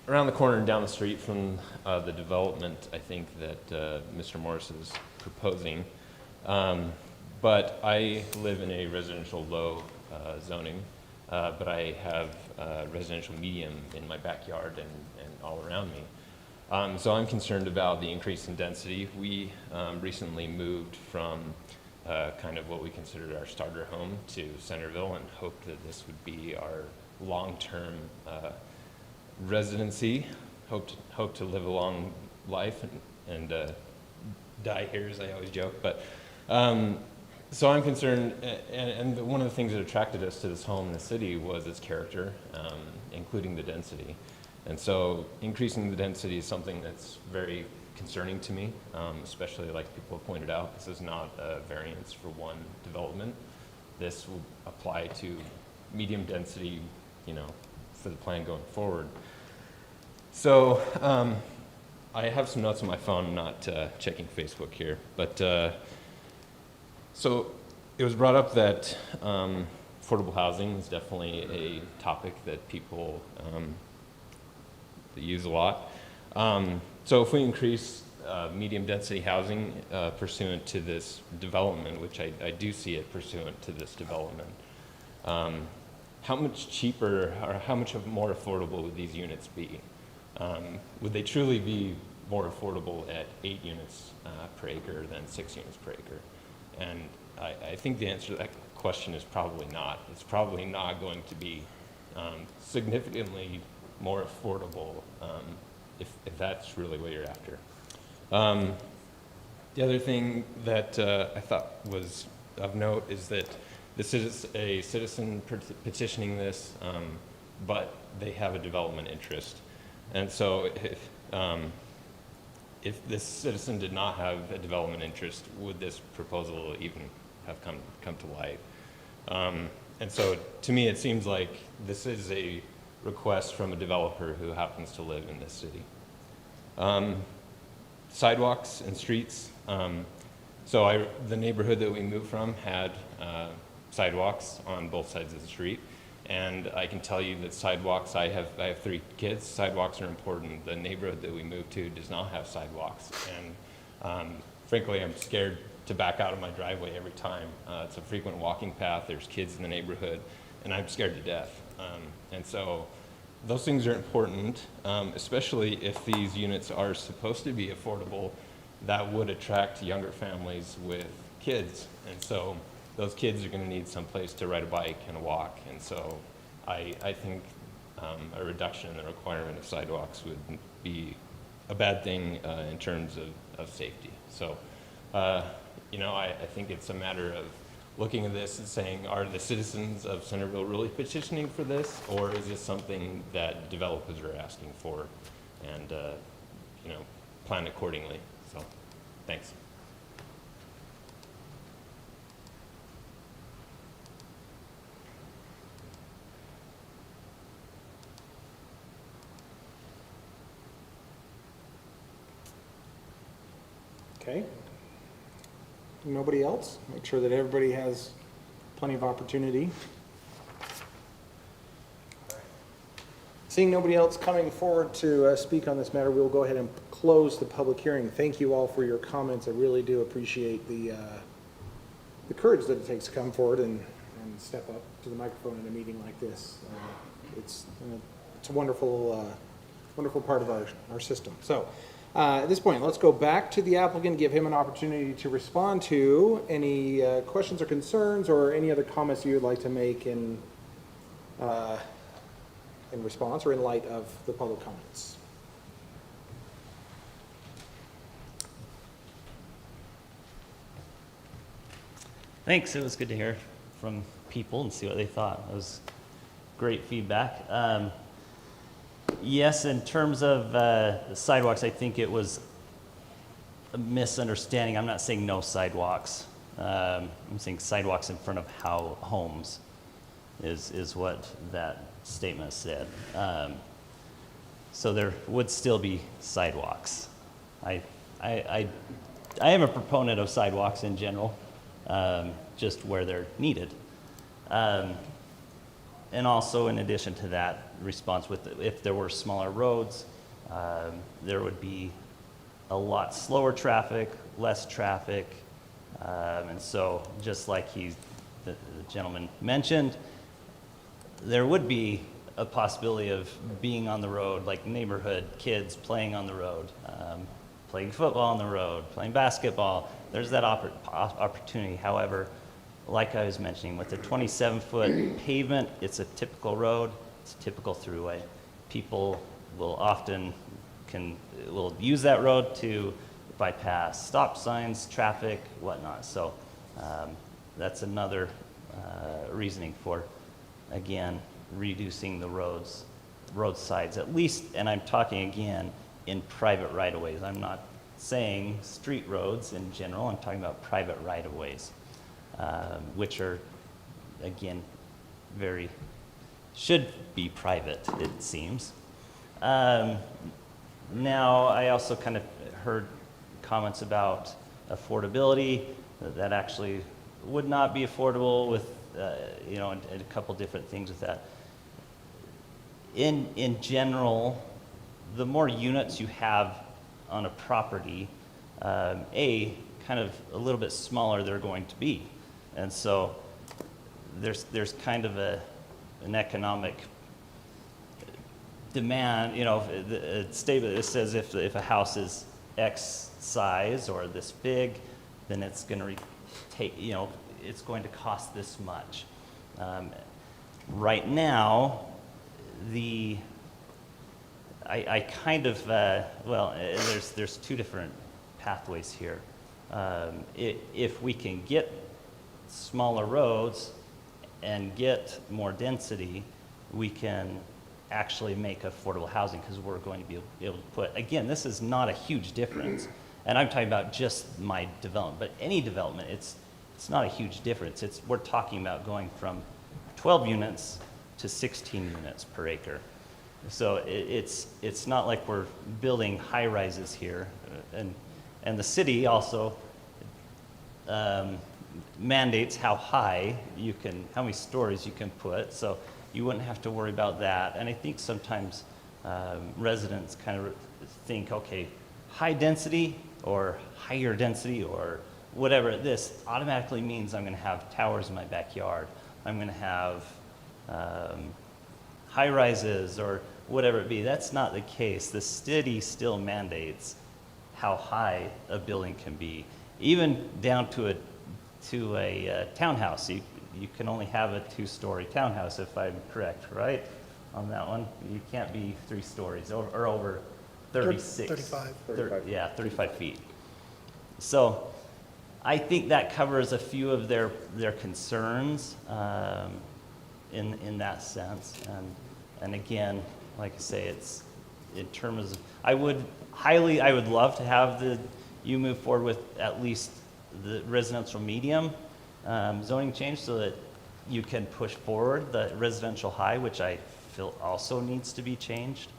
around the corner and down the street from the development, I think, that Mr. Morris is proposing. But I live in a residential low zoning, but I have residential medium in my backyard and all around me. So I'm concerned about the increase in density. We recently moved from kind of what we considered our starter home to Centerville and hoped that this would be our long-term residency. Hope to live a long life and die here, as I always joke. But so I'm concerned, and one of the things that attracted us to this home in the city was its character, including the density. And so increasing the density is something that's very concerning to me, especially like people have pointed out, this is not a variance for one development. This will apply to medium density, you know, for the plan going forward. So I have some notes on my phone. I'm not checking Facebook here, but so it was brought up that affordable housing is definitely a topic that people that use a lot. So if we increase medium density housing pursuant to this development, which I do see it pursuant to this development, how much cheaper or how much more affordable would these units be? Would they truly be more affordable at 8 units per acre than 6 units per acre? And I think the answer to that question is probably not. It's probably not going to be significantly more affordable if that's really what you're after. The other thing that I thought was of note is that this is a citizen petitioning this, but they have a development interest. And so if this citizen did not have a development interest, would this proposal even have come to light? And so to me, it seems like this is a request from a developer who happens to live in this city. Sidewalks and streets. So the neighborhood that we moved from had sidewalks on both sides of the street. And I can tell you that sidewalks, I have 3 kids, sidewalks are important. The neighborhood that we moved to does not have sidewalks. And frankly, I'm scared to back out of my driveway every time. It's a frequent walking path, there's kids in the neighborhood, and I'm scared to death. And so those things are important, especially if these units are supposed to be affordable. That would attract younger families with kids. And so those kids are going to need some place to ride a bike and walk. And so I think a reduction in the requirement of sidewalks would be a bad thing in terms of safety. So, you know, I think it's a matter of looking at this and saying, are the citizens of Centerville really petitioning for this, or is this something that developers are asking for, and you know, plan accordingly? So, thanks. Okay. Nobody else? Make sure that everybody has plenty of opportunity. Seeing nobody else coming forward to speak on this matter, we'll go ahead and close the public hearing. Thank you all for your comments. I really do appreciate the courage that it takes to come forward and step up to the microphone in a meeting like this. It's a wonderful, wonderful part of our system. So at this point, let's go back to the applicant, give him an opportunity to respond to any questions or concerns or any other comments you would like to make in response or in light of the public comments. Thanks. It was good to hear from people and see what they thought. It was great feedback. Yes, in terms of the sidewalks, I think it was a misunderstanding. I'm not saying no sidewalks. I'm saying sidewalks in front of homes is what that statement said. So there would still be sidewalks. I am a proponent of sidewalks in general, just where they're needed. And also, in addition to that response, if there were smaller roads, there would be a lot slower traffic, less traffic. And so, just like the gentleman mentioned, there would be a possibility of being on the road, like neighborhood kids playing on the road, playing football on the road, playing basketball. There's that opportunity. However, like I was mentioning, with the 27-foot pavement, it's a typical road, it's a typical throughway. People will often will use that road to bypass stop signs, traffic, whatnot. So that's another reasoning for, again, reducing the road sides, at least, and I'm talking again in private right-of-ways. I'm not saying street roads in general, I'm talking about private right-of-ways, which are, again, should be private, it seems. Now, I also kind of heard comments about affordability, that actually would not be affordable with, and a couple different things with that. In general, the more units you have on a property, kind of a little bit smaller they're going to be. And so there's kind of an economic demand, it says if a house is X size or this big, then it's going to take, it's going to cost this much. Right now, I kind of, there's two different pathways here. If we can get smaller roads and get more density, we can actually make affordable housing, because we're going to be able to put, again, this is not a huge difference, and I'm talking about just my development, but any development, it's not a huge difference. We're talking about going from 12 units to 16 units per acre. So it's not like we're building high rises here, and the city also mandates how many stories you can put, so you wouldn't have to worry about that. And I think sometimes residents kind of think, okay, high density or higher density or whatever, this automatically means I'm going to have towers in my backyard. I'm going to have high rises or whatever it be. That's not the case. The city still mandates how high a building can be, even down to a townhouse. You can only have a 2-story townhouse, if I'm correct, right? On that one, you can't be 3 stories or over 36. 35. 35 feet. So I think that covers a few of their concerns in that sense. And again, like I say, it's in terms of, I would love to have you move forward with at least the residential medium zoning change, so that you can push forward the residential high, which I feel also needs to be changed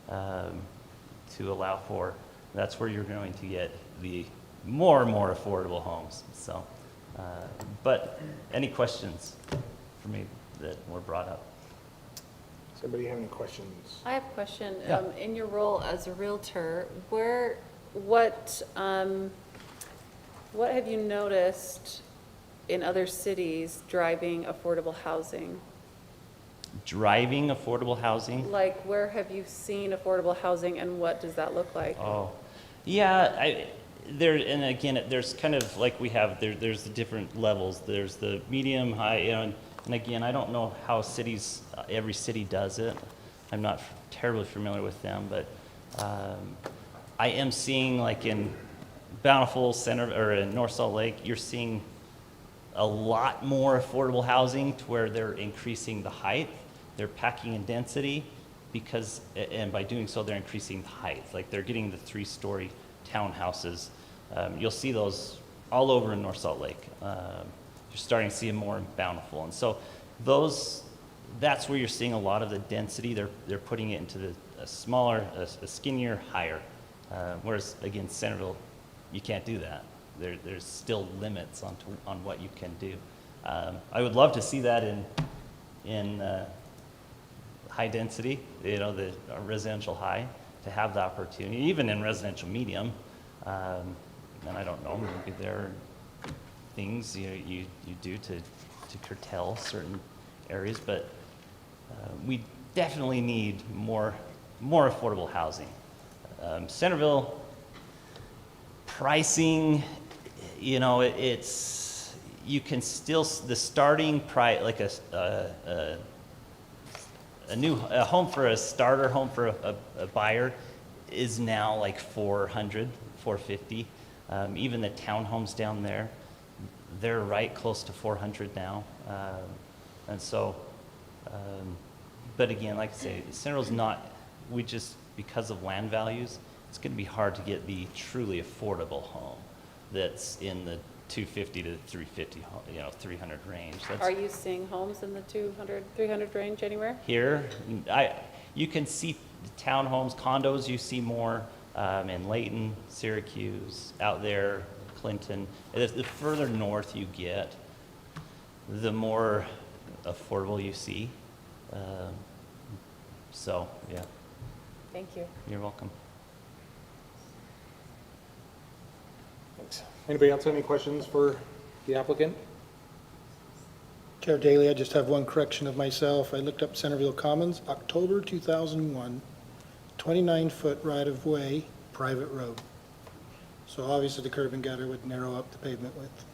to allow for, that's where you're going to get the more and more affordable homes. So, but any questions for me that were brought up? Does anybody have any questions? I have a question. Yeah. In your role as a realtor, what have you noticed in other cities driving affordable housing? Driving affordable housing? Like, where have you seen affordable housing, and what does that look like? Oh, yeah, and again, there's kind of like we have, there's the different levels. There's the medium, high, and again, I don't know how every city does it. I'm not terribly familiar with them, but I am seeing, like in Bountiful Center, or in North Salt Lake, you're seeing a lot more affordable housing to where they're increasing the height. They're packing in density and by doing so, they're increasing the height. Like they're getting the 3-story townhouses. You'll see those all over in North Salt Lake. You're starting to see them more in Bountiful. And so that's where you're seeing a lot of the density. They're putting it into a smaller, a skinnier, higher. Whereas again, Centerville, you can't do that. There's still limits on what you can do. I would love to see that in high density, the residential high, to have the opportunity, even in residential medium. And I don't know, maybe there are things you do to curtail certain areas, but we definitely need more affordable housing. Centerville pricing, it's, you can still, the starting price, like a home for a starter home for a buyer is now like $400, $450. Even the townhomes down there, they're right close to $400 now. And so, but again, like I say, Centerville's not, because of land values, it's going to be hard to get the truly affordable home that's in the 250 to 350, 300 range. Are you seeing homes in the 200, 300 range anywhere? Here, you can see townhomes, condos, you see more in Layton, Syracuse, out there, Clinton. The further north you get, the more affordable you see. So, yeah, Thank you. you're welcome. Thanks. Anybody else have any questions for the applicant? Chair Daly, I just have one correction of myself. I looked up Centerville Commons, October 2001, 29-foot right-of-way, private road. So obviously the curb and gutter would narrow up the pavement width.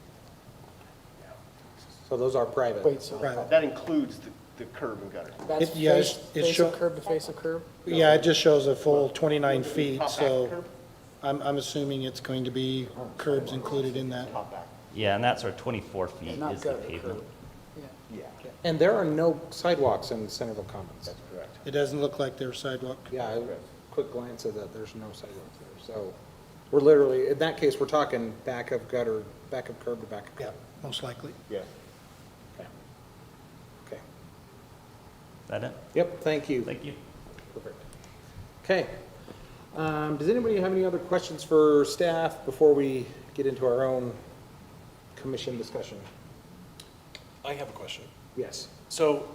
So those are private. Wait, so that includes the curb and gutter? It- yeah, it show- curb to face of curb? Yeah, it just shows a full 29 feet, Top back so curb? I'm assuming it's going to be curbs included in that. Top back. Yeah, and that's our 24 feet is the pavement. Yeah, And there are no sidewalks in Centerville Commons. that's correct. It doesn't look like there's sidewalk. Yeah, quick glance at that, there's no sidewalks there. So we're literally, in that case, we're talking back of gutter, back of curb to back of Yeah, curb. most likely. Yeah. Okay. Okay. Is that it? Yep, thank you. Thank you. Perfect. Okay. Does anybody have any other questions for staff before we get into our own commission discussion? I have a question. Yes. So,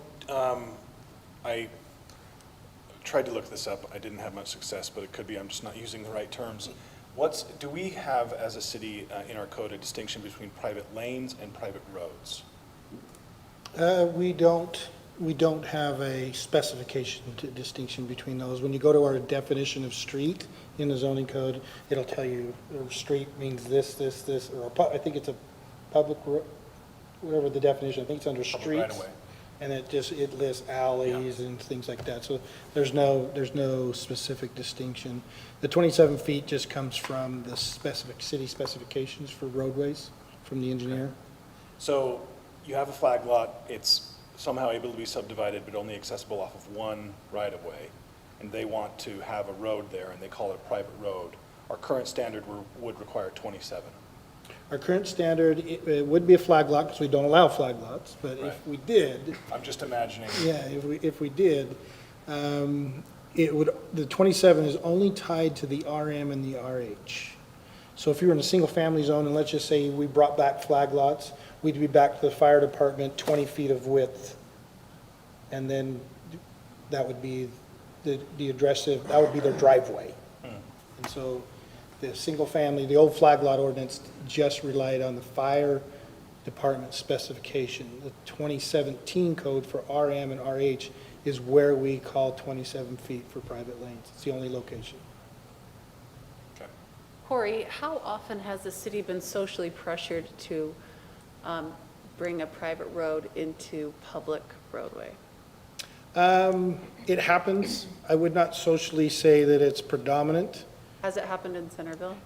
I tried to look this up. I didn't have much success, but it could be I'm just not using the right terms. Do we have, as a city, in our code, a distinction between private lanes and private roads? We don't have a specification to distinction between those. When you go to our definition of street in the zoning code, it'll tell you, street means this, or I think it's a public, whatever the definition, I think it's under Public streets. right-of-way. And it lists alleys and things like that. So there's no specific distinction. The 27 feet just comes from the city specifications for roadways from the engineer. So you have a flag lot, it's somehow able to be subdivided, but only accessible off of one right-of-way, and they want to have a road there, and they call it a private road. Our current standard would require 27. Our current standard, it would be a flag lot, because we don't allow flag lots, but Right. if we did, I'm just imagining. yeah, if we did, the 27 is only tied to the RM and the RH. So if you were in a single-family zone, and let's just say we brought back flag lots, we'd be back to the fire department, 20 feet of width. And then that would be the address, that would be their driveway. And so the single-family, the old flag lot ordinance just relied on the fire department specification. The 2017 code for RM and RH is where we call 27 feet for private lanes. It's the only location. Okay. Corey, how often has the city been socially pressured to bring a private road into public roadway? It happens. I would not socially say that it's predominant. Has it happened in Centerville?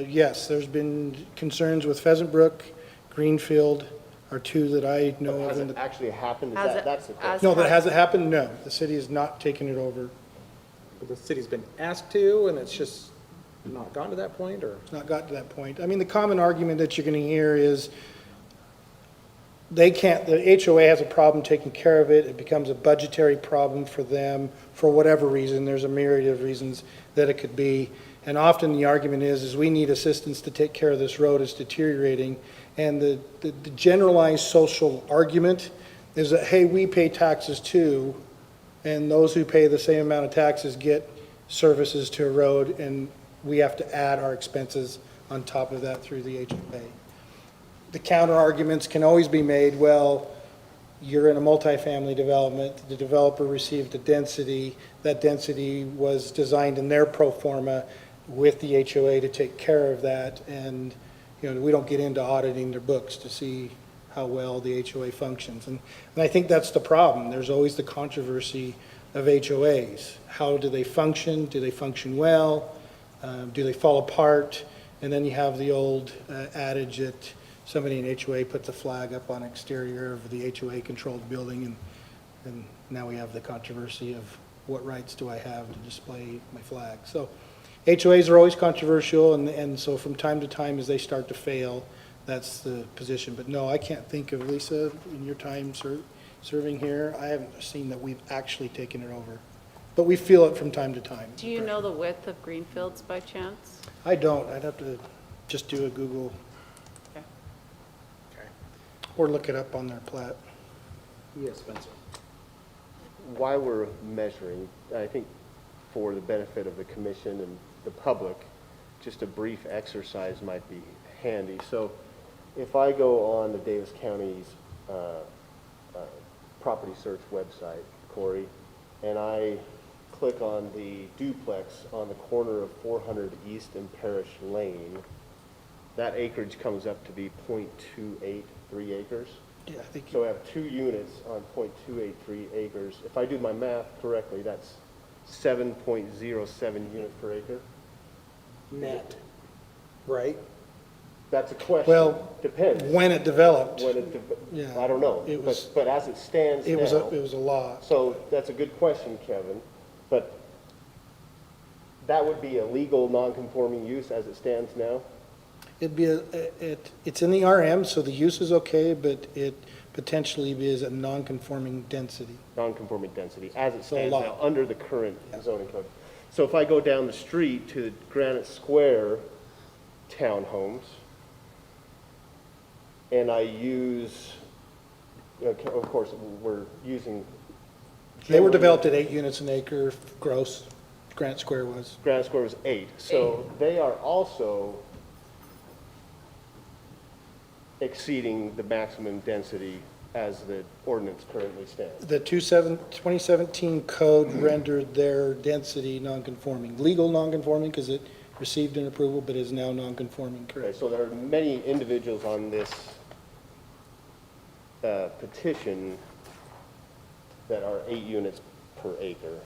Yes, there's been concerns with Pheasant Brook, Greenfield are two that I know of. Has in it the- actually happened? Has it- That's the as- question. No, that hasn't happened, no. The city has not taken it over. But the city's been asked to, and it's just not gotten to that point, or? It's not gotten to that point. I mean, the common argument that you're going to hear is they can't, the HOA has a problem taking care of it. It becomes a budgetary problem for them for whatever reason. There's a myriad of reasons that it could be. And often the argument is we need assistance to take care of this road, it's deteriorating. And the generalized social argument is that, hey, we pay taxes too, and those who pay the same amount of taxes get services to a road, and we have to add our expenses on top of that through the HOA. The counter arguments can always be made, well, you're in a multifamily development, the developer received a density, that density was designed in their pro forma with the HOA to take care of that, and, you know, we don't get into auditing their books to see how well the HOA functions. And I think that's the problem. There's always the controversy of HOAs. How do they function? Do they function well? Do they fall apart? And then you have the old adage that somebody in HOA puts a flag up on exterior of the HOA-controlled building, and now we have the controversy of what rights do I have to display my flag. So HOAs are always controversial, and so from time to time, as they start to fail, that's the position. But no, I can't think of, Lisa, in your time serving here, I haven't seen that we've actually taken it over. But we feel it from time to time. Do you know the width of Greenfields by chance? I don't. I'd have to just do a Google. Okay. Or look it up on their plat. Yes, Spencer. While we're measuring, I think for the benefit of the commission and the public, just a brief exercise might be handy. So if I go on the Davis County's property search website, Corey, and I click on the duplex on the corner of 400 East and Parish Lane, that acreage comes up to be 0.283 acres. Yeah, I think. So I have 2 units on 0.283 acres. If I do my math correctly, that's 7.07 units per acre. Net, right? That's a question. Well, Depends. when it developed, When it, Yeah. I don't know. It was- But as it stands it now. was a law. So that's a good question, Kevin. But that would be a legal non-conforming use as it stands now? It'd be it's in the RM, so the use is okay, but it potentially is a non-conforming density. Non-conforming density as it So stands law. now, under the current zoning code. So if I go down the street to the Granite Square townhomes, and I use, okay, of course, we're using. They were developed at 8 units an acre gross, Grant Square was. Granite Square was 8. So they are also exceeding the maximum density as the ordinance currently stands. The 2017 code rendered their density non-conforming, legal non-conforming because it received an approval, but is now non-conforming, Okay, correct? so there are many individuals on this petition that are 8 units per acre,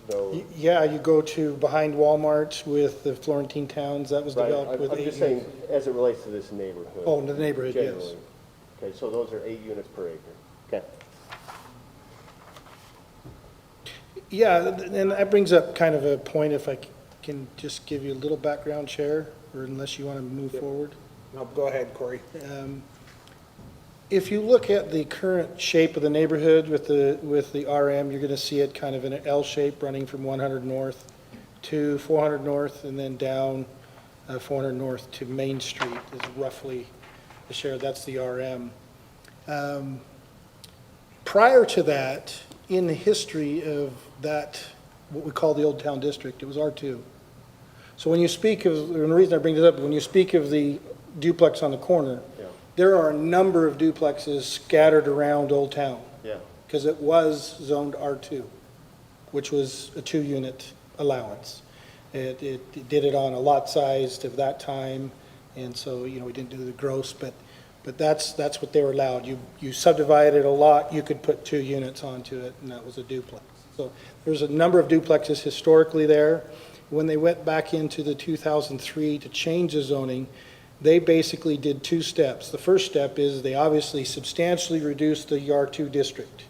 though. Yeah, you go to behind Walmart with the Florentine Towns, that was Right, developed with I'm 8 just units. saying, as it relates to this neighborhood. Oh, the neighborhood, yes. generally. Okay, so those are 8 units per acre. Okay. Yeah, and that brings up kind of a point, if I can just give you a little background, Chair, or unless you want to move forward. No, go ahead, Corey. If you look at the current shape of the neighborhood with the RM, you're going to see it kind of in an L shape running from 100 north to 400 north and then down 400 north to Main Street is roughly the share. That's the RM. Prior to that, in the history of that, what we call the Old Town District, it was R2. So when you speak of, and the reason I bring this up, when you speak of the duplex on the corner, Yeah, there are a number of duplexes scattered around Old Town yeah. because it was zoned R2, which was a 2-unit allowance. It did it on a lot size of that time, and so, you know, we didn't do the gross, but that's what they were allowed. You subdivided a lot, you could put 2 units onto it, and that was a duplex. So there's a number of duplexes historically there. When they went back into the 2003 to change the zoning, they basically did 2 steps. The first step is they obviously substantially reduced the R2 district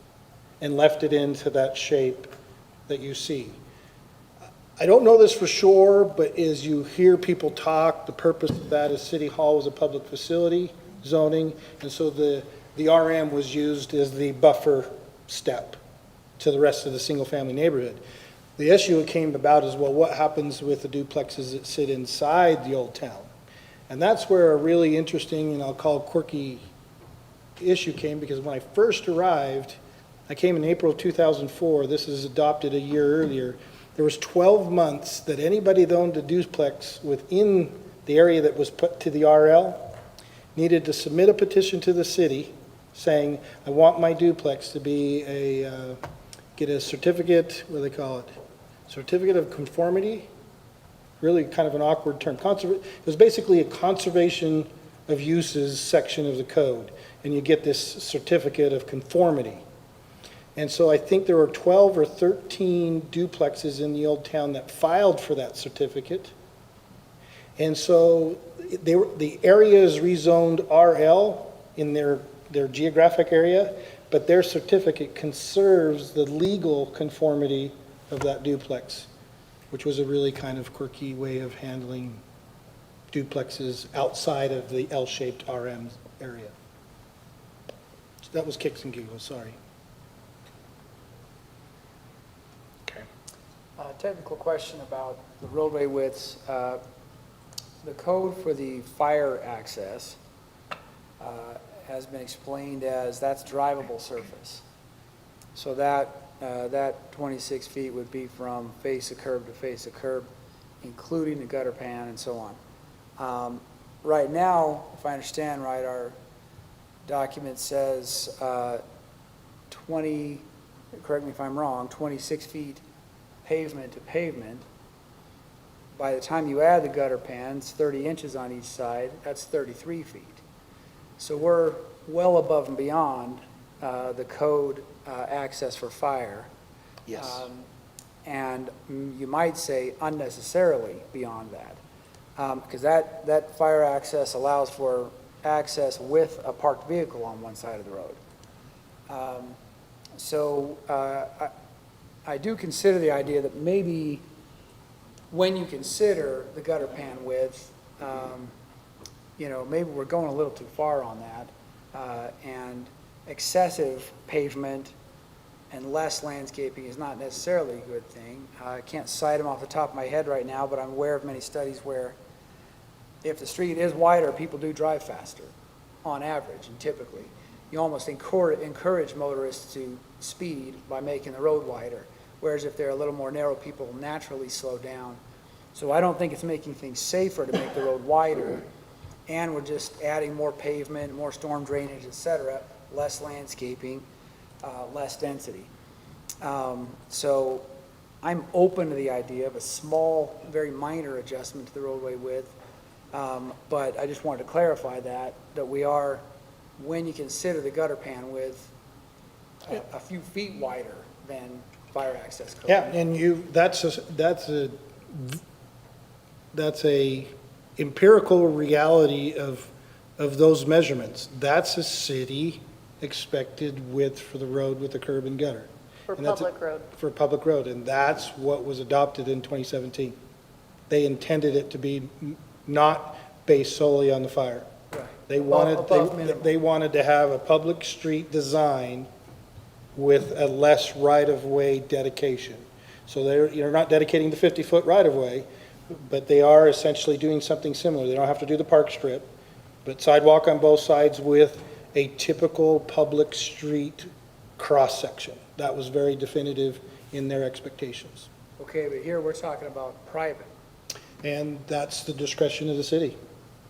and left it into that shape that you see. I don't know this for sure, but as you hear people talk, the purpose of that is City Hall was a public facility zoning, and so the RM was used as the buffer step to the rest of the single-family neighborhood. The issue that came about is, well, what happens with the duplexes that sit inside the old town? And that's where a really interesting, and I'll call quirky issue came, because when I first arrived, I came in April of 2004, this is adopted a year earlier, there was 12 months that anybody that owned a duplex within the area that was put to the RL needed to submit a petition to the city saying, I want my duplex to be get a certificate, what do they call it? Certificate of conformity? Really kind of an awkward term. It was basically a conservation of uses section of the code, and you get this certificate of conformity. And so I think there were 12 or 13 duplexes in the old town that filed for that certificate. And so the area is rezoned RL in their geographic area, but their certificate conserves the legal conformity of that duplex, which was a really kind of quirky way of handling duplexes outside of the L-shaped RM area. So that was kicks and giggles, sorry. Technical question about the roadway widths. The code for the fire access has been explained as that's drivable surface. So that 26 feet would be from face of curb to face of curb, including the gutter pan and so on. Right now, if I understand right, our document says 20, correct me if I'm wrong, 26 feet pavement to pavement. By the time you add the gutter pans, 30 inches on each side, that's 33 feet. So we're well above and beyond the code access for fire. Yes. And you might say unnecessarily beyond that. Because that fire access allows for access with a parked vehicle on one side of the road. So I do consider the idea that maybe when you consider the gutter pan width, maybe we're going a little too far on that. And excessive pavement and less landscaping is not necessarily a good thing. I can't cite them off the top of my head right now, but I'm aware of many studies where if the street is wider, people do drive faster on average and typically. You almost encourage motorists to speed by making the road wider. Whereas if they're a little more narrow, people naturally slow down. So I don't think it's making things safer to make the road wider, and we're just adding more pavement, more storm drainage, et cetera, less landscaping, less density. So I'm open to the idea of a small, very minor adjustment to the roadway width, but I just wanted to clarify that we are, when you consider the gutter pan width, a few feet wider than fire access code. Yeah, and that's a empirical reality of those measurements. That's a city expected width for the road with the curb and gutter. For And that's public road. For public road, and that's what was adopted in 2017. They intended it to be not based solely on the fire. Right. They Above minimum. they wanted to have a public street design with a less right-of-way dedication. So you're not dedicating the 50-foot right-of-way, but they are essentially doing something similar. They don't have to do the park strip, but sidewalk on both sides with a typical public street cross-section. That was very definitive in their expectations. Okay, but here we're talking about private. And that's the discretion of the city.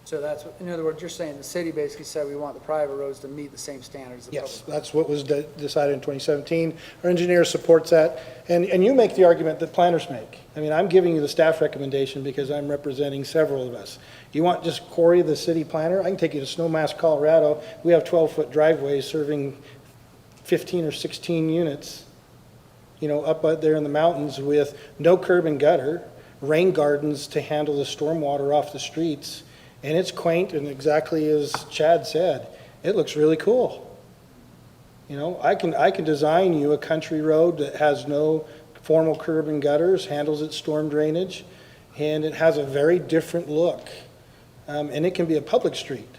So that's, in other words, you're saying the city basically said we want the private roads to meet the same standards as the Yes, public. that's what was decided in 2017. Our engineer supports that. And you make the argument that planners make. I mean, I'm giving you the staff recommendation because I'm representing several of us. You want just Corey, the city planner? I can take you to Snowmass, Colorado. We have 12-foot driveways serving 15 or 16 units, up there in the mountains with no curb and gutter, rain gardens to handle the stormwater off the streets. And it's quaint, and exactly as Chad said, it looks really cool. I can design you a country road that has no formal curb and gutters, handles its storm drainage, and it has a very different look. And it can be a public street.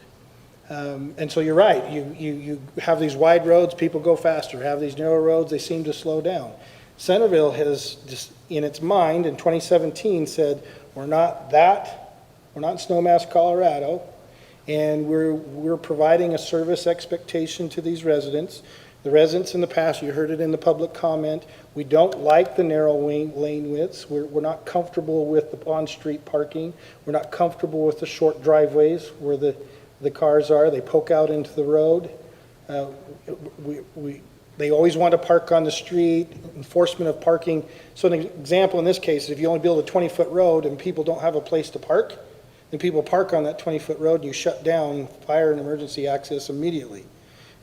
And so you're right, you have these wide roads, people go faster. Have these narrow roads, they seem to slow down. Centerville has just, in its mind, in 2017, said, we're not in Snowmass, Colorado, and we're providing a service expectation to these residents. The residents in the past, you heard it in the public comment, we don't like the narrow lane widths. We're not comfortable with the on-street parking. We're not comfortable with the short driveways where the cars are. They poke out into the road. They always want to park on the street, enforcement of parking. So an example in this case is if you only build a 20-foot road and people don't have a place to park, then people park on that 20-foot road and you shut down fire and emergency access immediately.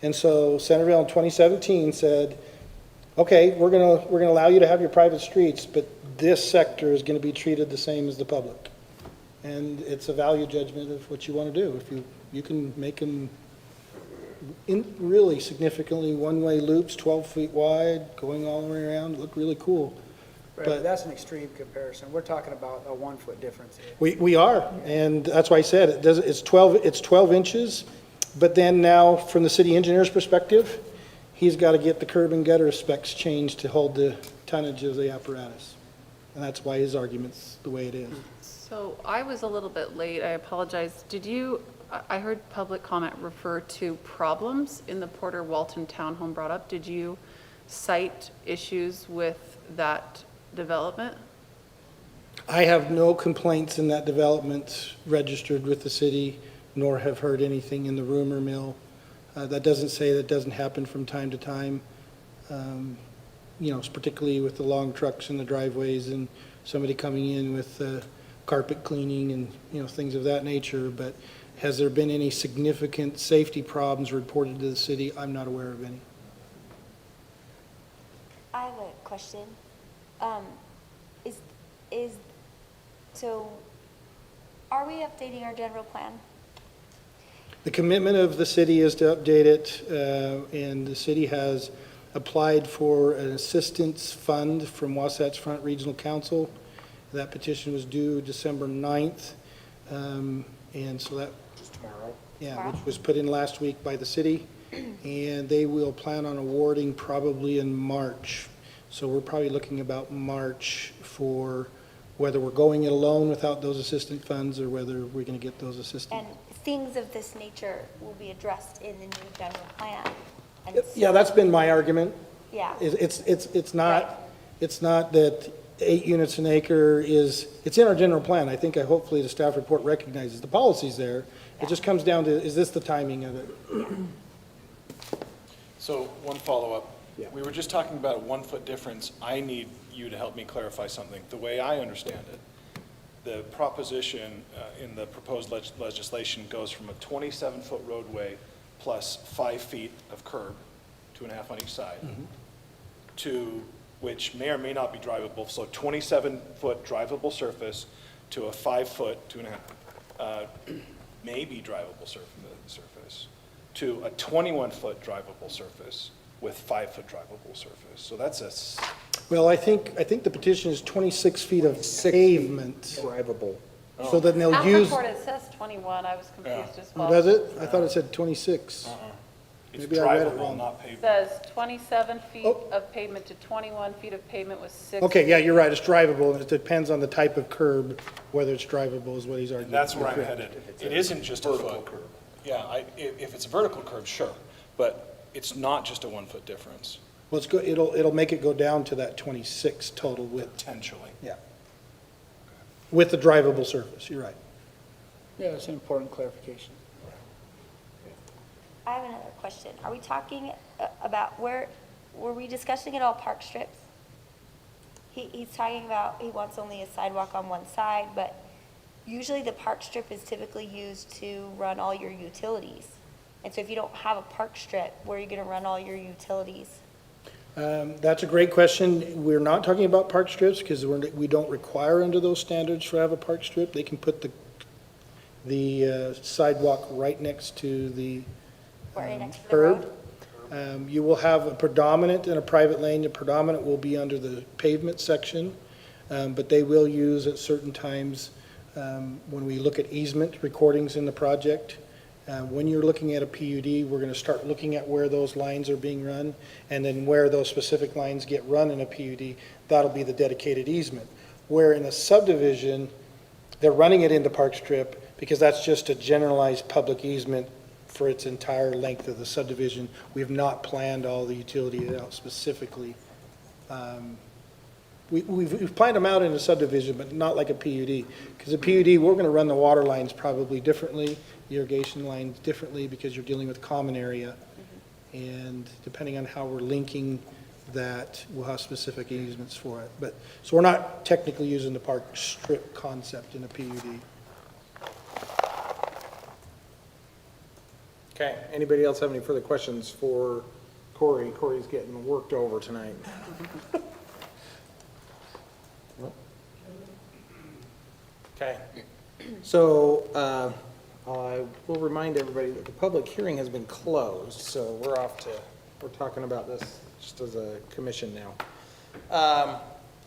And so Centerville in 2017 said, okay, we're gonna allow you to have your private streets, but this sector is gonna be treated the same as the public. And it's a value judgment of what you want to do. If you can make them in really significantly one-way loops, 12 feet wide, going all the way around, look really cool. Right, but that's an extreme comparison. We're talking about a 1 foot difference here. We are, and that's why I said it's 12 inches, but then now from the city engineer's perspective, he's got to get the curb and gutter specs changed to hold the tonnage of the apparatus. And that's why his argument's the way it is. So I was a little bit late, I apologize. I heard public comment refer to problems in the Porter Walton Townhome brought up. Did you cite issues with that development? I have no complaints in that development registered with the city, nor have heard anything in the rumor mill. That doesn't say that doesn't happen from time to time, particularly with the long trucks in the driveways and somebody coming in with carpet cleaning and, things of that nature. But has there been any significant safety problems reported to the city? I'm not aware of any. I have a question. So are we updating our general plan? The commitment of the city is to update it, and the city has applied for an assistance fund from Wasatch Front Regional Council. That petition was due December 9th, and so that Tomorrow. Yeah, which was put in last week by the city, and they will plan on awarding probably in March. So we're probably looking about March for whether we're going it alone without those assistance funds or whether we're going to get those assistance. And things of this nature will be addressed in the new general plan. And Yeah, that's been my argument. Yeah. It's not that 8 units an acre it's in our general plan. I think hopefully the staff report recognizes the policy's there. It just comes down to, is this the timing of it? So one follow-up. Yeah. We were just talking about a 1 foot difference. I need you to help me clarify something. The way I understand it, the proposition in the proposed legislation goes from a 27-foot roadway plus 5 feet of curb, 2.5 on each side, to which may or may not be drivable. So 27-foot drivable surface to a 5-foot, 2.5, maybe drivable surface, to a 21-foot drivable surface with 5-foot drivable surface. So that's Well, I think the petition is 26 feet of pavement. Drivable. So then they'll Staff use, report, it says 21, I was confused as well. does it? I thought it said 26. it's Maybe I read it drivable, wrong. not paved. It says 27 feet Oh. of pavement to 21 feet of pavement with 6. Okay, yeah, you're right, it's drivable, and it depends on the type of curb, whether it's drivable is what he's arguing. And that's where I'm Correct. headed. It isn't just a foot. Yeah, if it's a vertical curve, sure, but it's not just a 1 foot difference, Well, it'll make it go down to that 26 total width, potentially. yeah. With the drivable surface, you're right. Yeah, that's an important clarification. I have another question. Are we talking about were we discussing at all park strips? He's talking about he wants only a sidewalk on one side, but usually the park strip is typically used to run all your utilities. And so if you don't have a park strip, where are you going to run all your utilities? That's a great question. We're not talking about park strips because we don't require under those standards to have a park strip. They can put the sidewalk right next to the Right next to the curb. road? You will have a predominant in a private lane. The predominant will be under the pavement section, but they will use at certain times, when we look at easement recordings in the project, When you're looking at a PUD, we're going to start looking at where those lines are being run, and then where those specific lines get run in a PUD, that'll be the dedicated easement. Where in a subdivision, they're running it into Park Strip because that's just a generalized public easement for its entire length of the subdivision. We have not planned all the utilities out specifically. We've planned them out in a subdivision, but not like a PUD. Because a PUD, we're going to run the water lines probably differently, the irrigation lines differently, because you're dealing with common area. And depending on how we're linking that, we'll have specific easements for it. But, so we're not technically using the Park Strip concept in a PUD. Okay, anybody else have any further questions for Corey? Corey's getting worked over tonight. Okay, so I will remind everybody that the public hearing has been closed, so we're talking about this just as a commission now.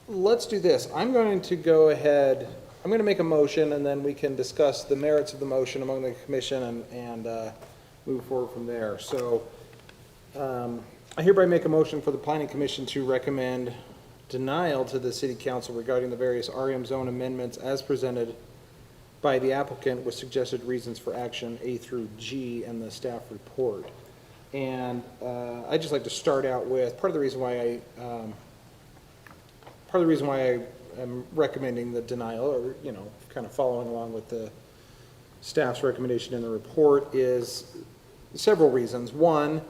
Let's do this. I'm going to go ahead, I'm going to make a motion, and then we can discuss the merits of the motion among the commission and move forward from there. So I hereby make a motion for the planning commission to recommend denial to the city council regarding the various RM zone amendments as presented by the applicant with suggested reasons for action A through G and the staff report. And I'd just like to start out with part of the reason why I am recommending the denial, or, you know, kind of following along with the staff's recommendation in the report, is several reasons. One,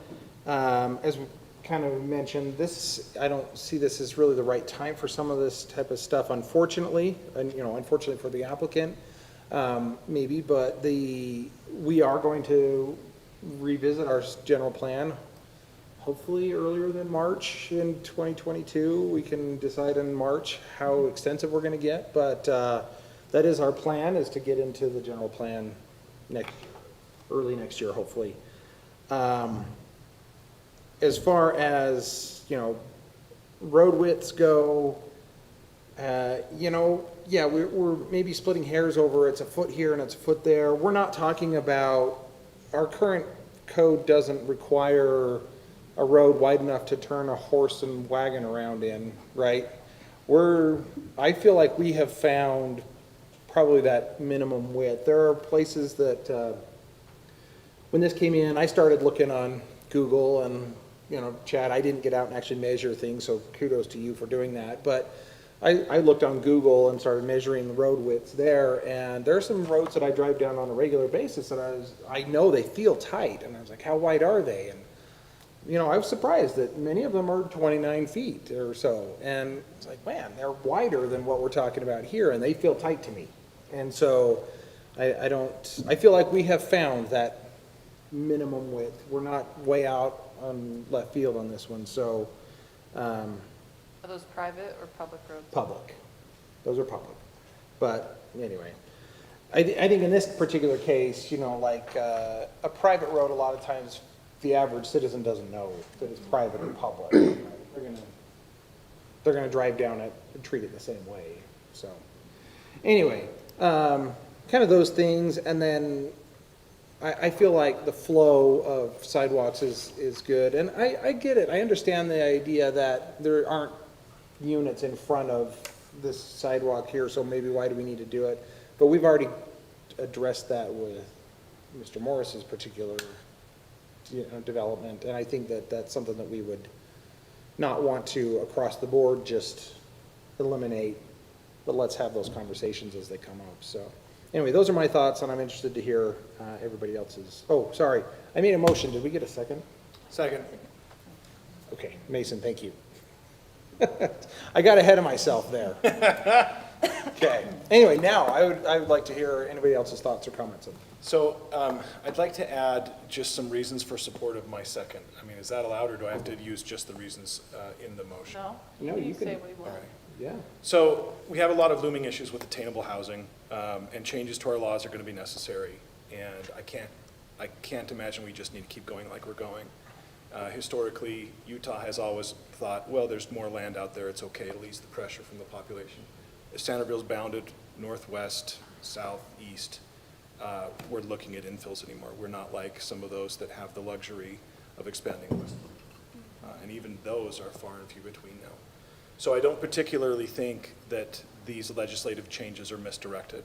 as we kind of mentioned, I don't see this as really the right time for some of this type of stuff, unfortunately, and, you know, unfortunately for the applicant, maybe, but we are going to revisit our general plan, hopefully earlier than March in 2022. We can decide in March how extensive we're going to get, but that is our plan, is to get into the general plan early next year, hopefully. As far as, you know, road widths go, you know, yeah, we're maybe splitting hairs over it's a foot here and it's a foot there. We're not talking about, our current code doesn't require a road wide enough to turn a horse and wagon around in, right? I feel like we have found probably that minimum width. There are places that, when this came in, I started looking on Google, and, you know, Chad, I didn't get out and actually measure things, so kudos to you for doing that. But I looked on Google and started measuring the road widths there, and there are some roads that I drive down on a regular basis that I know they feel tight, and I was like, how wide are they? And, you know, I was surprised that many of them are 29 feet or so, and it's like, man, they're wider than what we're talking about here, and they feel tight to me. And so I feel like we have found that minimum width. We're not way out on left field on this one, so. Are those private or public roads? Public. Those are public. But anyway, I think in this particular case, you know, like a private road, a lot of times the average citizen doesn't know that it's private or public. They're gonna drive down it and treat it the same way. So anyway, kind of those things, and then I feel like the flow of sidewalks is good, and I get it. I understand the idea that there aren't units in front of this sidewalk here, so maybe why do we need to do it? But we've already addressed that with Mr. Morris's particular, you know, development, and I think that that's something that we would not want to, across the board, just eliminate, but let's have those conversations as they come up. So anyway, those are my thoughts, and I'm interested to hear everybody else's. Oh, sorry, I made a motion. Did we get a second? Second. Okay, Mason, thank you. I got ahead of myself there. Okay. Anyway, now I would like to hear anybody else's thoughts or comments. So I'd like to add just some reasons for support of my second. I mean, is that allowed, or do I have to use just the reasons in the motion? No, you say can. what you want. All right. Yeah. So we have a lot of looming issues with attainable housing, and changes to our laws are going to be necessary. And I can't imagine we just need to keep going like we're going. Historically, Utah has always thought, well, there's more land out there, it's okay, it'll ease the pressure from the population. Centerville's bounded northwest, south, east. we're looking at infills anymore. We're not like some of those that have the luxury of expanding west. And even those are far and few between now. So I don't particularly think that these legislative changes are misdirected.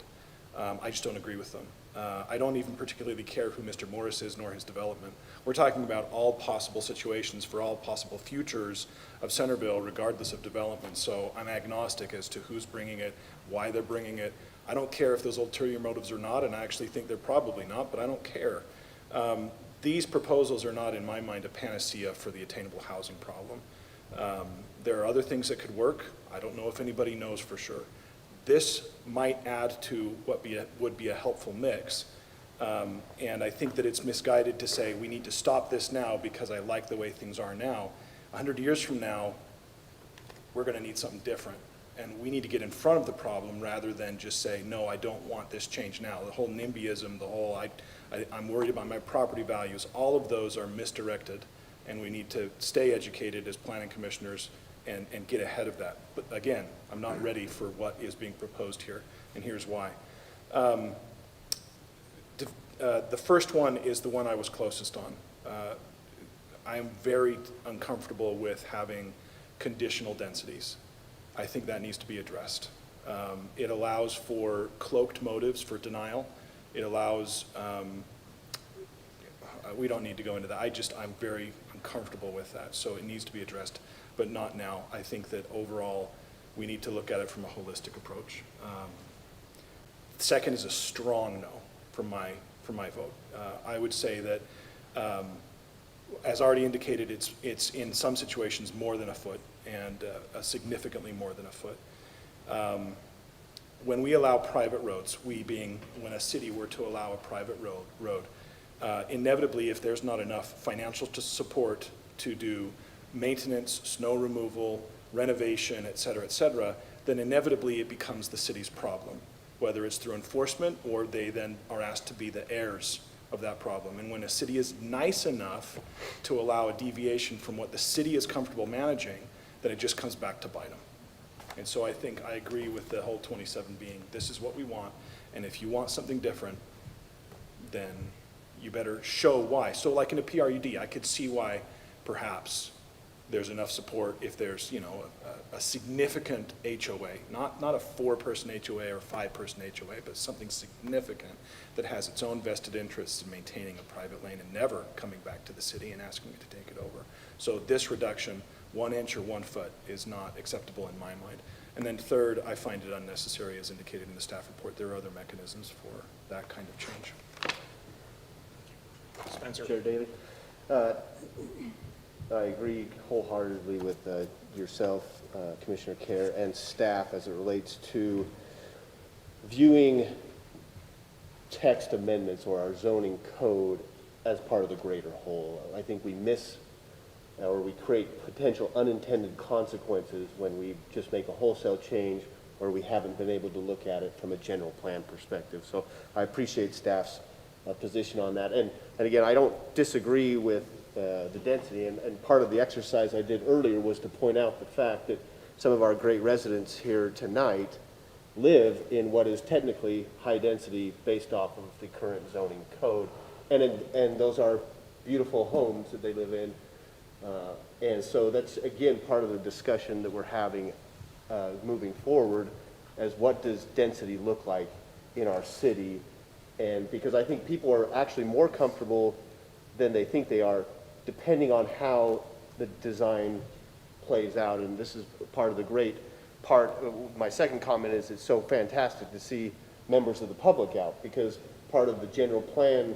I just don't agree with them. I don't even particularly care who Mr. Morris is nor his development. We're talking about all possible situations for all possible futures of Centerville regardless of development. So I'm agnostic as to who's bringing it, why they're bringing it. I don't care if those ulterior motives are not, and I actually think they're probably not, but I don't care. These proposals are not, in my mind, a panacea for the attainable housing problem. There are other things that could work. I don't know if anybody knows for sure. This might add to what would be a helpful mix. And I think that it's misguided to say we need to stop this now because I like the way things are now. 100 years from now, we're going to need something different. And we need to get in front of the problem rather than just say, no, I don't want this change now. The whole NIMBYism, the whole I'm worried about my property values, all of those are misdirected. And we need to stay educated as planning commissioners and get ahead of that. But again, I'm not ready for what is being proposed here, and here's why. The first one is the one I was closest on. I am very uncomfortable with having conditional densities. I think that needs to be addressed. It allows for cloaked motives for denial. It allows, we don't need to go into that. I'm very uncomfortable with that, so it needs to be addressed, but not now. I think that overall, we need to look at it from a holistic approach. Second is a strong no for my vote. I would say that, as already indicated, it's in some situations more than a foot and significantly more than a foot. When we allow private roads, when a city were to allow a private road, inevitably, if there's not enough financial support to do maintenance, snow removal, renovation, et cetera, then inevitably it becomes the city's problem, whether it's through enforcement or they then are asked to be the heirs of that problem. And when a city is nice enough to allow a deviation from what the city is comfortable managing, then it just comes back to bite them. And so I think I agree with the whole 27 being, this is what we want, and if you want something different, then you better show why. So like in a PRUD, I could see why perhaps there's enough support if there's, a significant HOA, not a 4-person HOA or 5-person HOA, but something significant that has its own vested interests in maintaining a private lane and never coming back to the city and asking it to take it over. So this reduction, 1 inch or 1 foot, is not acceptable in my mind. And then third, I find it unnecessary, as indicated in the staff report. There are other mechanisms for that kind of change. Spencer. Chair Daly. I agree wholeheartedly with yourself, Commissioner Kerr, and staff as it relates to viewing text amendments or our zoning code as part of the greater whole. I think we miss or we create potential unintended consequences when we just make a wholesale change or we haven't been able to look at it from a general plan perspective. So I appreciate staff's position on that. And again, I don't disagree with the density, and part of the exercise I did earlier was to point out the fact that some of our great residents here tonight live in what is technically high density based off of the current zoning code, and those are beautiful homes that they live in, and so that's again part of the discussion that we're having moving forward, as what does density look like in our city, and because I think people are actually more comfortable than they think they are, depending on how the design plays out. And this is part of the great part. My second comment is it's so fantastic to see members of the public out, because part of the general plan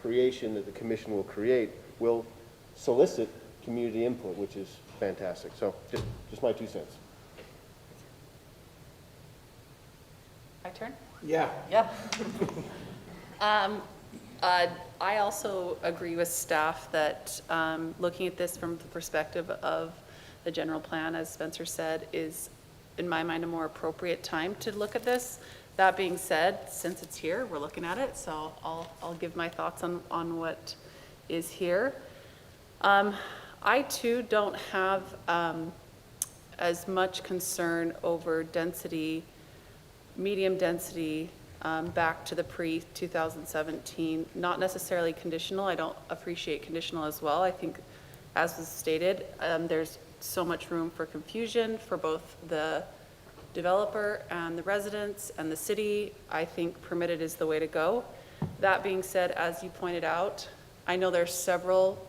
creation that the commission will create will solicit community input, which is fantastic. So just my 2 cents. My turn? Yeah. Yeah. I also agree with staff that looking at this from the perspective of the general plan, as Spencer said, is, in my mind, a more appropriate time to look at this. That being said, since it's here, we're looking at it, so I'll give my thoughts on what is here. I too don't have as much concern over density, medium density, back to the pre-2017, not necessarily conditional. I don't appreciate conditional as well. I think, as was stated, there's so much room for confusion for both the developer and the residents and the city. I think permitted is the way to go. That being said, as you pointed out, I know there's several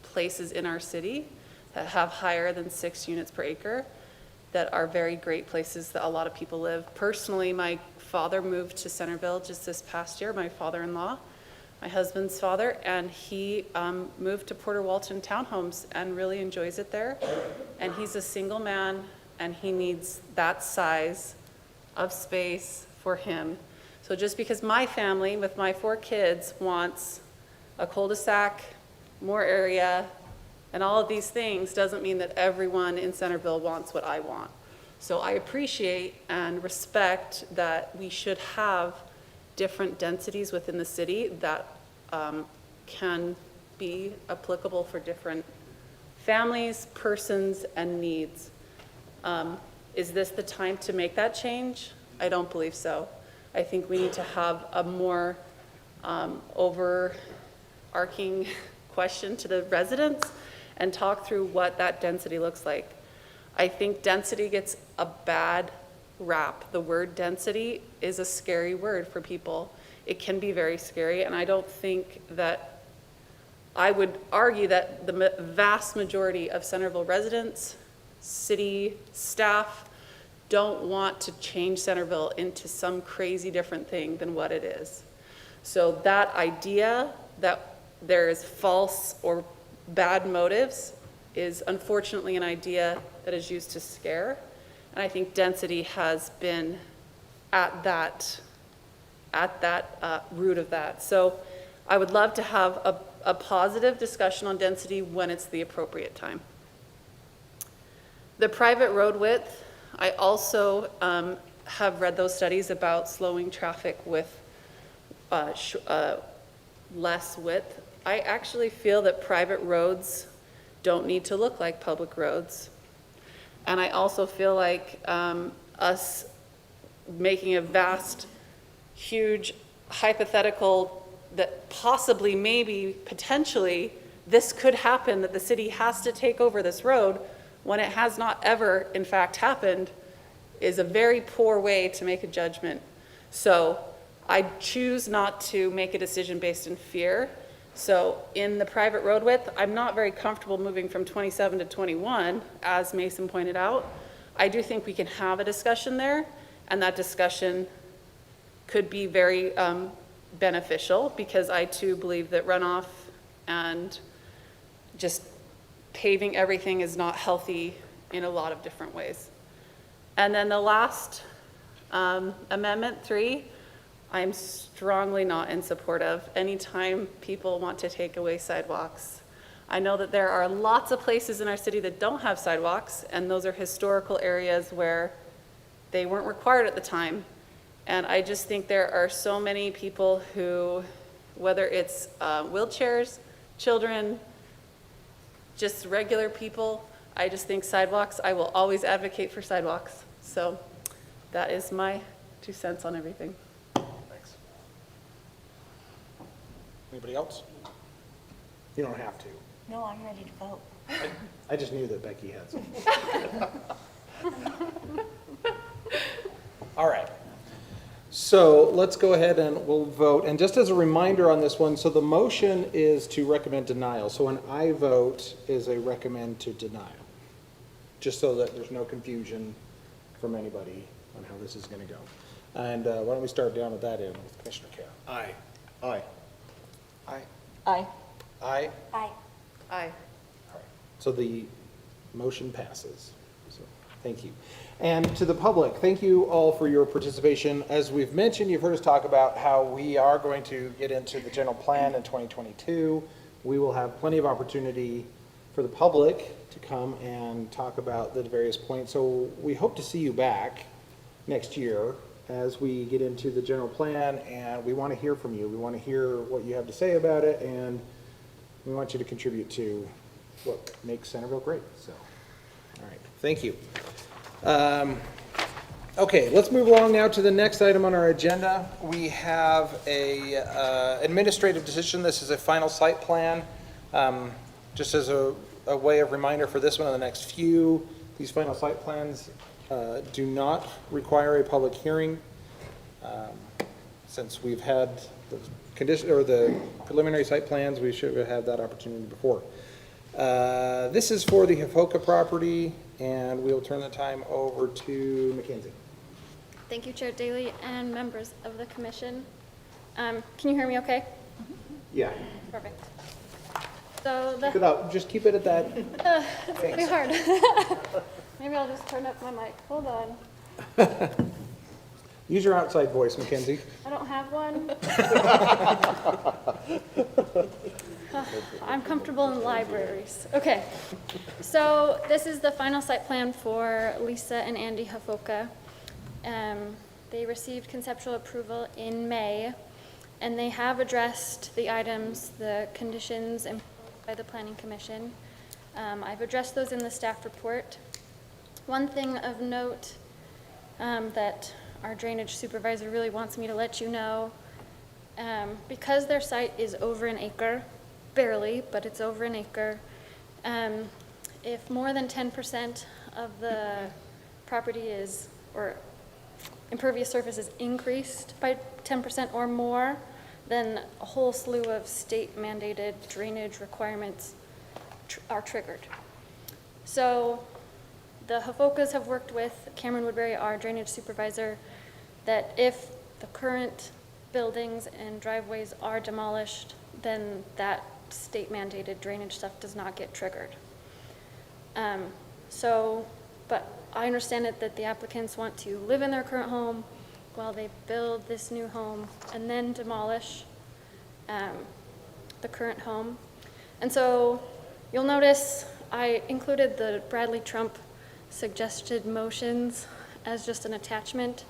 places in our city that have higher than 6 units per acre that are very great places that a lot of people live. Personally, my father moved to Centerville just this past year, my father-in-law, my husband's father, and he moved to Porter Walton Townhomes and really enjoys it there. And he's a single man, and he needs that size of space for him. So just because my family, with my 4 kids, wants a cul-de-sac, more area, and all of these things, doesn't mean that everyone in Centerville wants what I want. So I appreciate and respect that we should have different densities within the city that can be applicable for different families, persons, and needs. Is this the time to make that change? I don't believe so. I think we need to have a more overarching question to the residents and talk through what that density looks like. I think density gets a bad rap. The word density is a scary word for people. It can be very scary, and I don't think that, I would argue that the vast majority of Centerville residents, city staff, don't want to change Centerville into some crazy different thing than what it is. So that idea that there is false or bad motives is unfortunately an idea that is used to scare. And I think density has been at that root of that. So I would love to have a positive discussion on density when it's the appropriate time. The private road width, I also have read those studies about slowing traffic with less width. I actually feel that private roads don't need to look like public roads. And I also feel like us making a vast, huge hypothetical that possibly, maybe, potentially, this could happen, that the city has to take over this road when it has not ever, in fact, happened, is a very poor way to make a judgment. So I choose not to make a decision based in fear. So in the private road width, I'm not very comfortable moving from 27 to 21, as Mason pointed out. I do think we can have a discussion there, and that discussion could be very beneficial, because I too believe that runoff and just paving everything is not healthy in a lot of different ways. And then the last amendment 3, I'm strongly not in support of. Anytime people want to take away sidewalks. I know that there are lots of places in our city that don't have sidewalks, and those are historical areas where they weren't required at the time. And I just think there are so many people who, whether it's wheelchairs, children, just regular people, I just think sidewalks, I will always advocate for sidewalks. So that is my 2 cents on everything. Thanks. Anybody else? You don't have to. No, I'm ready to vote. I just knew that Becky had some. All right. So let's go ahead and we'll vote. And just as a reminder on this one, so the motion is to recommend denial. So an I vote is a recommend to denial. Just so that there's no confusion from anybody on how this is going to go. And why don't we start down at that end with Commissioner Care? Aye. Aye. Aye. Aye. Aye. Aye. Aye. So the motion passes. So, thank you. And to the public, thank you all for your participation. As we've mentioned, you've heard us talk about how we are going to get into the general plan in 2022. We will have plenty of opportunity for the public to come and talk about the various points. So we hope to see you back next year as we get into the general plan, and we want to hear from you. We want to hear what you have to say about it, and we want you to contribute to what makes Centerville great. So, all right, thank you. Okay, let's move along now to the next item on our agenda. We have a administrative decision. This is a final site plan. Just as a way of reminder for this one and the next few, these final site plans do not require a public hearing. Since we've had the condition, or the preliminary site plans, we should have had that opportunity before. This is for the Hafoka property, and we'll turn the time over to Mackenzie. Thank you, Chair Daly and members of the commission. Can you hear me okay? Yeah. Perfect. So Keep it up, just keep it at that. it's pretty hard. Maybe I'll just turn up my mic. Hold on. Use your outside voice, Mackenzie. I don't have one. I'm comfortable in libraries. Okay. So this is the final site plan for Lisa and Andy Hafoka. They received conceptual approval in May, and they have addressed the items, the conditions imposed by the Planning Commission. I've addressed those in the staff report. One thing of note that our drainage supervisor really wants me to let you know, because their site is over an acre, barely, but it's over an acre, if more than 10% of the property is, or impervious surface is increased by 10% or more, then a whole slew of state mandated drainage requirements are triggered. So the Hafokas have worked with Cameron Woodbury, our drainage supervisor, that if the current buildings and driveways are demolished, then that state mandated drainage stuff does not get triggered. But I understand that the applicants want to live in their current home while they build this new home and then demolish the current home. And so you'll notice I included the Bradley Trump suggested motions as just an attachment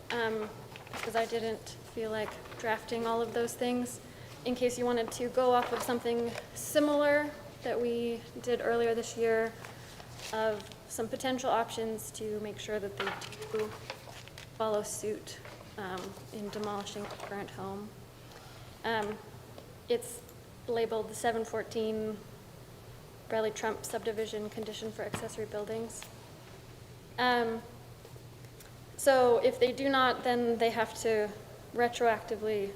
because I didn't feel like drafting all of those things. In case you wanted to go off of something similar that we did earlier this year of some potential options to make sure that they do follow suit in demolishing the current home. It's labeled the 714 Bradley Trump subdivision condition for accessory buildings. So if they do not, then they have to retroactively,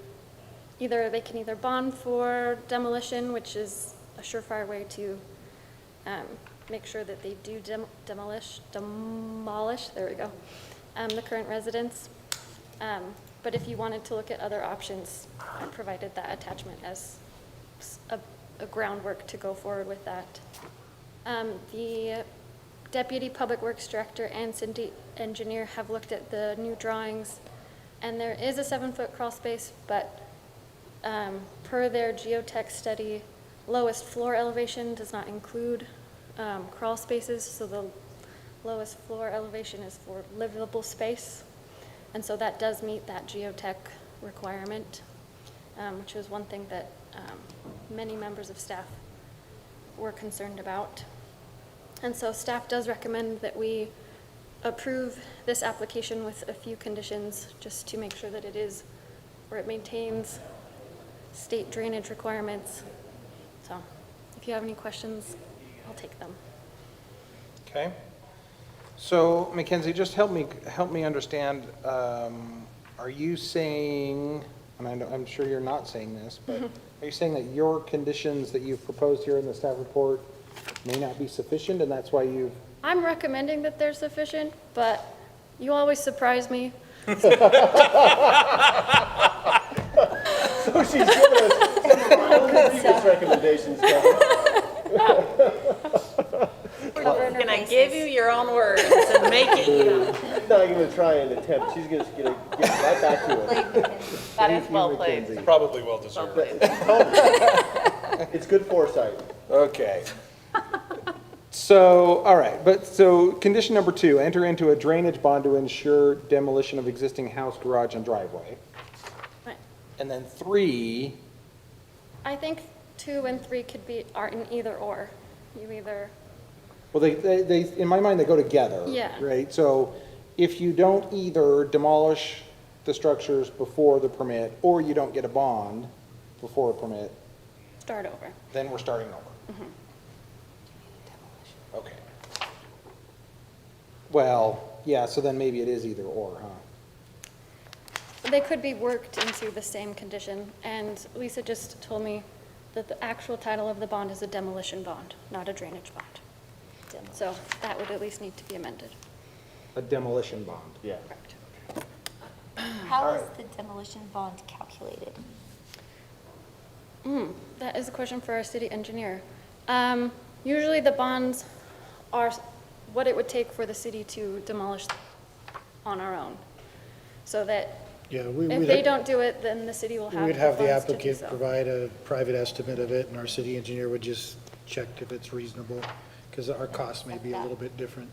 they can either bond for demolition, which is a surefire way to make sure that they do demolish, there we go, the current residence. But if you wanted to look at other options, I provided that attachment as a groundwork to go forward with that. The Deputy Public Works Director and City Engineer have looked at the new drawings, and there is a 7-foot crawl space, but per their geotech study, lowest floor elevation does not include crawl spaces, so the lowest floor elevation is for livable space. And so that does meet that geotech requirement, which was one thing that many members of staff were concerned about. And so staff does recommend that we approve this application with a few conditions just to make sure that it is, or it maintains state drainage requirements. So if you have any questions, I'll take them. Okay. So Mackenzie, just help me understand, are you saying, and I'm sure you're not saying this, but are you saying that your conditions that you've proposed here in the staff report may not be sufficient, and that's why you've... I'm recommending that they're sufficient, but you always surprise me. So she's given us some of our own previous recommendations, Kevin. Can I give you your own words and make it you? She's not even try and attempt. She's going to give it right back to us. That is well played. Mackenzie. Probably well deserved. It's good foresight. Okay. So, all right, so condition number 2, enter into a drainage bond to ensure demolition of existing house, garage, and driveway. Right. And then 3, I think 2 and 3 are in either or. You either, well, they in my mind, they go together. Yeah. Right? So if you don't either demolish the structures before the permit, or you don't get a bond before a permit, Start over. then we're starting over. Okay. Well, yeah, so then maybe it is either or, huh? They could be worked into the same condition, and Lisa just told me that the actual title of the bond is a demolition bond, not a drainage bond. So that would at least need to be amended. A demolition bond. Yeah. How is the demolition bond calculated? That is a question for our city engineer. Usually the bonds are what it would take for the city to demolish on our own. So that Yeah, if they don't do it, then the city will have we'd the have the funds to do applicant so. provide a private estimate of it, and our city engineer would just check if it's reasonable, because our costs may be a little bit different.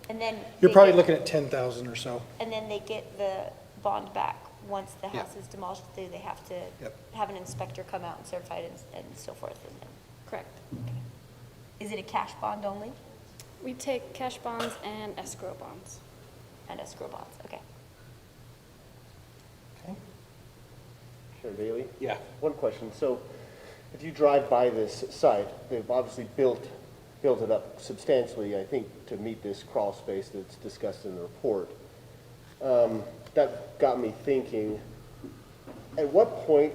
And then. You're they probably get- looking at 10,000 or so. And then they get the bond back once the Yeah. house is demolished. Do they have to Yep. have an inspector come out and certify it and so forth? And then, Correct. is it a cash bond only? We take cash bonds and escrow bonds. And escrow bonds, okay. Chair Bailey? Yeah. One question. So if you drive by this site, they've obviously built it up substantially, I think, to meet this crawl space that's discussed in the report. That got me thinking, at what point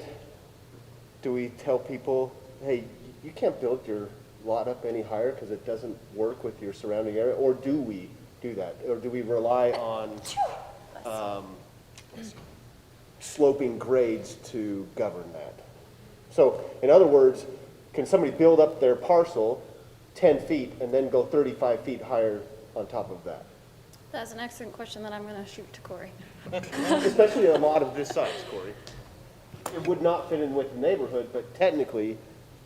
do we tell people, hey, you can't build your lot up any higher because it doesn't work with your surrounding area? Or do we do that? Or do we rely on sloping grades to govern that? So, in other words, can somebody build up their parcel 10 feet and then go 35 feet higher on top of that? That's an excellent question that I'm going to shoot to Corey. Especially a lot of this size, Corey. It would not fit in with the neighborhood, but technically,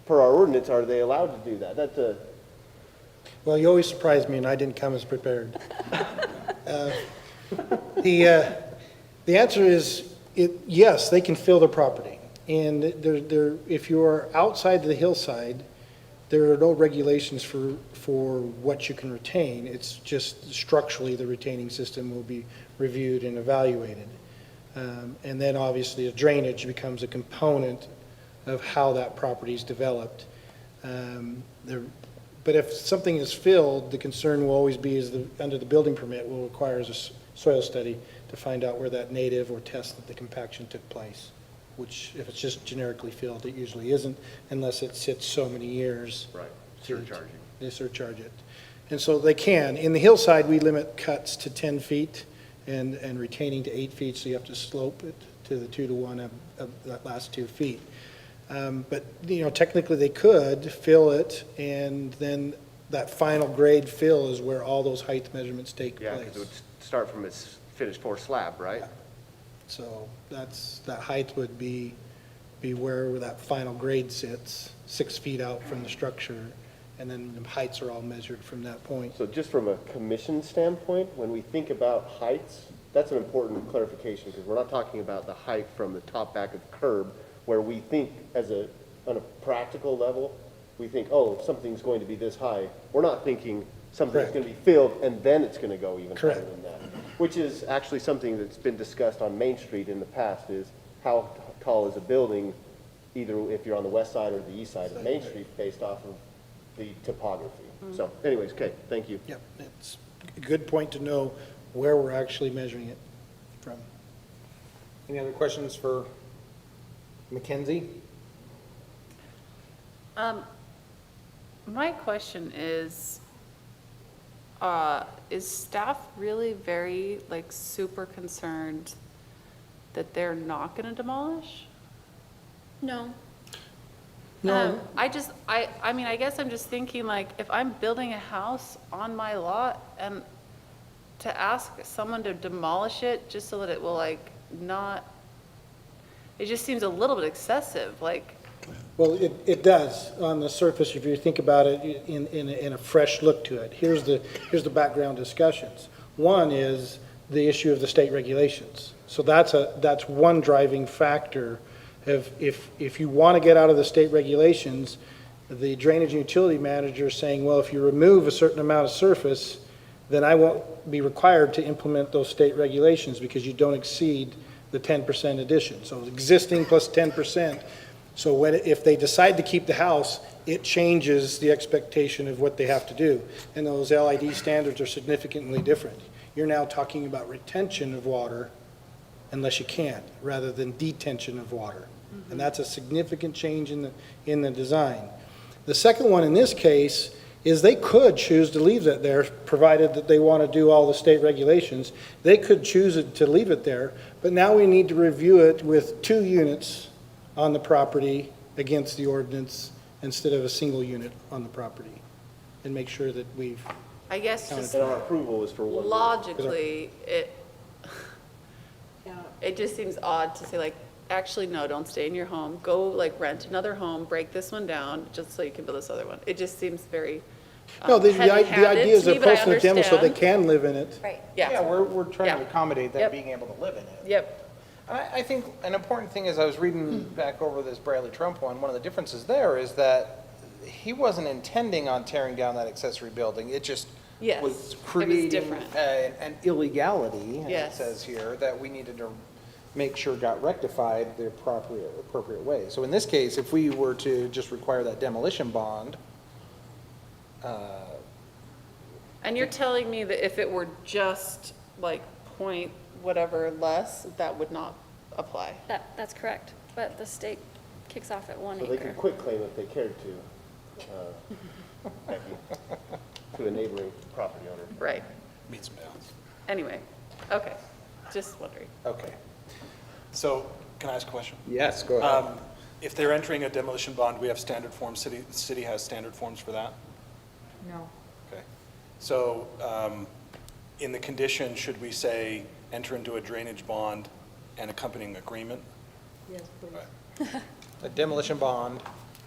per our ordinance, are they allowed to do that? That's a, Well, you always surprise me, and I didn't come as prepared. The answer is, yes, they can fill their property. And if you are outside the hillside, there are no regulations for what you can retain. It's just structurally, the retaining system will be reviewed and evaluated. And then obviously, a drainage becomes a component of how that property is developed. But if something is filled, the concern will always be is under the building permit will require a soil study to find out where that native or test that the compaction took place, which if it's just generically filled, it usually isn't unless it sits so many years. right, surcharging. They surcharge it. And so they can. In the hillside, we limit cuts to 10 feet and retaining to 8 feet, so you have to slope it to the 2 to 1 of that last 2 feet. But, technically they could fill it, and then that final grade fill is where all those height measurements take Yeah, because it place. would start from its finished floor slab, right? So that height would be where that final grade sits, 6 feet out from the structure, and then the heights are all measured from that point. So just from a commission standpoint, when we think about heights, that's an important clarification, because we're not talking about the height from the top back of the curb, where we think on a practical level, we think, oh, something's going to be this high. We're not thinking something's Correct. going to be filled and then it's going to go even higher Correct. than that. Which is actually something that's been discussed on Main Street in the past, is how tall is a building, either if you're on the west side or the east side of Main Street, based off of the topography. So anyways, okay, thank you. Yep, it's a good point to know where we're actually measuring it from. Any other questions for Mackenzie? My question is staff really very, super concerned that they're not gonna demolish? No. No. I mean, I guess I'm just thinking, if I'm building a house on my lot, and to ask someone to demolish it just so that it will, not, it just seems a little bit excessive, Well, it does on the surface, if you think about it in a fresh look to it. Here's the background discussions. One is the issue of the state regulations. So that's one driving factor. If you want to get out of the state regulations, the drainage and utility manager is saying, well, if you remove a certain amount of surface, then I won't be required to implement those state regulations because you don't exceed the 10% addition. So existing plus 10%. So if they decide to keep the house, it changes the expectation of what they have to do. And those LID standards are significantly different. You're now talking about retention of water unless you can't, rather than detention of water. And that's a significant change in the design. The second one in this case is they could choose to leave that there, provided that they want to do all the state regulations. They could choose to leave it there, but now we need to review it with 2 units on the property against the ordinance instead of a single unit on the property, and make sure that we've, I guess just And our approval is for one. logically, it just seems odd to say like, actually, no, don't stay in your home. Go like rent another home, break this one down, just so you can build this other one. It just seems very no, the heavy-handed idea is to me, they're but I posting the demo so they understand. can live in it. Right, Yeah, yeah, we're trying to Yeah. accommodate them Yep. being able to live in it. yep. I think an important thing as I was reading back over this Bradley Trump one of the differences there is that he wasn't intending on tearing down that accessory building. It just Yes, was it was creating different. an illegality, as it Yes. says here, that we needed to make sure got rectified the appropriate way. So in this case, if we were to just require that demolition bond, And you're telling me that if it were just like point whatever less, that would not apply? That's correct, but the state kicks off at 1 So acre. they could quit claim if they cared to, Becky, to a neighboring property owner. Right, Meets and bounds. anyway, okay, just wondering. okay. So, can I ask a question? Yes, go ahead. If they're entering a demolition bond, we have standard forms, the city has standard forms for that? No. Okay. So, in the condition, should we say, enter into a drainage bond and accompanying agreement? Yes, please. Right. A demolition bond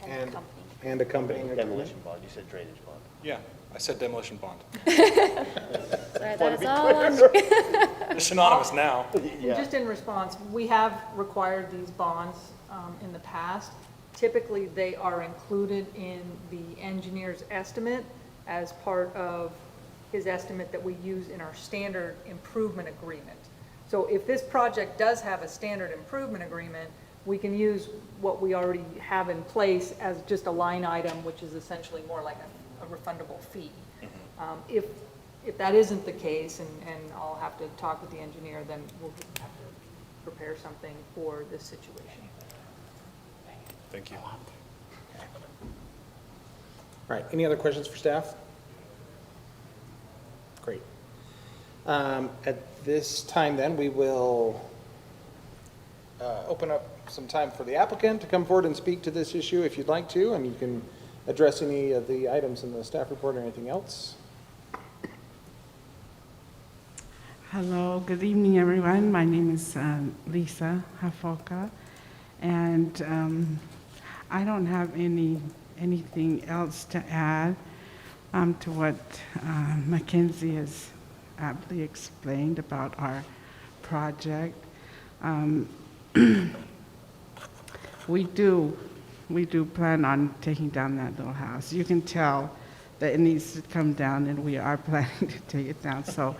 and accompanying agreement. Demolition bond, you said drainage bond. Yeah, I said demolition bond. Sorry, that is all on They're synonymous now. And just in response, we have required these bonds in the past. Typically, they are included in the engineer's estimate as part of his estimate that we use in our standard improvement agreement. So if this project does have a standard improvement agreement, we can use what we already have in place as just a line item, which is essentially more like a refundable fee. If that isn't the case, and I'll have to talk with the engineer, then we'll have to prepare something for this situation. Thank you. Right, any other questions for staff? Great. At this time then, we will open up some time for the applicant to come forward and speak to this issue if you'd like to, and you can address any of the items in the staff report or anything else. Hello, good evening, everyone. My name is Lisa Hafoka, and I don't have anything else to add to what Mackenzie has aptly explained about our project. We do plan on taking down that little house. You can tell that it needs to come down, and we are planning to take it down. So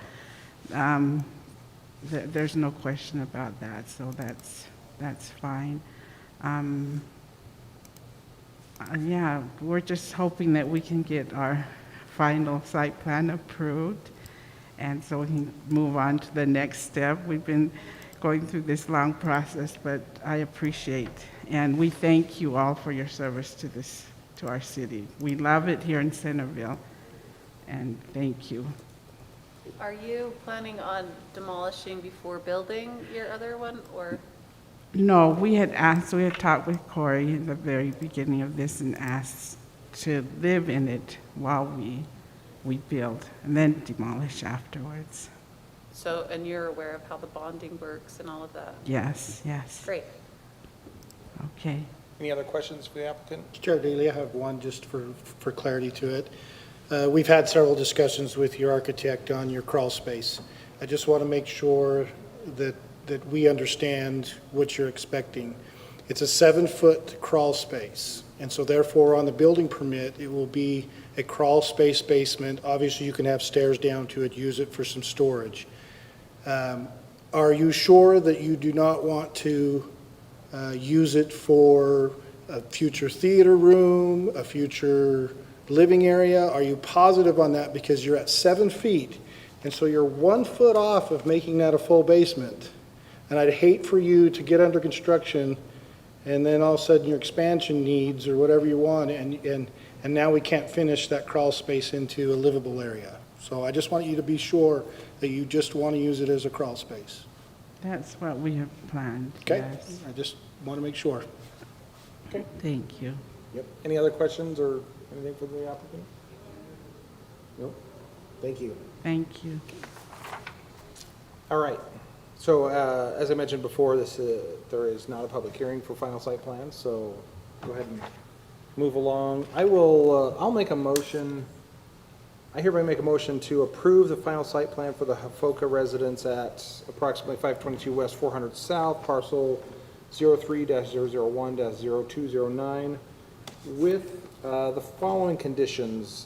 there's no question about that. So that's fine. Yeah, we're just hoping that we can get our final site plan approved, and so we can move on to the next step. We've been going through this long process, but I appreciate, and we thank you all for your service to our city. We love it here in Centerville, and thank you. Are you planning on demolishing before building your other one, or? No, we had talked with Corey in the very beginning of this and asked to live in it while we build, and then demolish afterwards. So, and you're aware of how the bonding works and all of that? Yes, yes. Great. Okay. Any other questions for the applicant? Chair Daly, I have one just for clarity to it. We've had several discussions with your architect on your crawl space. I just want to make sure that we understand what you're expecting. It's a 7-foot crawl space, And so therefore, on the building permit, it will be a crawl space basement. Obviously, you can have stairs down to it, use it for some storage. Are you sure that you do not want to use it for a future theater room, a future living area? Are you positive on that? Because you're at 7 feet, and so you're 1 foot off of making that a full basement. And I'd hate for you to get under construction, and then all of a sudden your expansion needs or whatever you want, and now we can't finish that crawl space into a livable area. So I just want you to be sure that you just want to use it as a crawl space. That's what we have planned, Okay? yes. I just want to make sure. Okay. Thank you. Yep. Any other questions or anything for the applicant? Nope. Thank you. Thank you. All right. So, as I mentioned before, there is not a public hearing for final site plans, so go ahead and move along. I'll make a motion. I hereby make a motion to approve the final site plan for the Hafoka residence at approximately 522 West 400 South, parcel 03-001-0209, with the following conditions.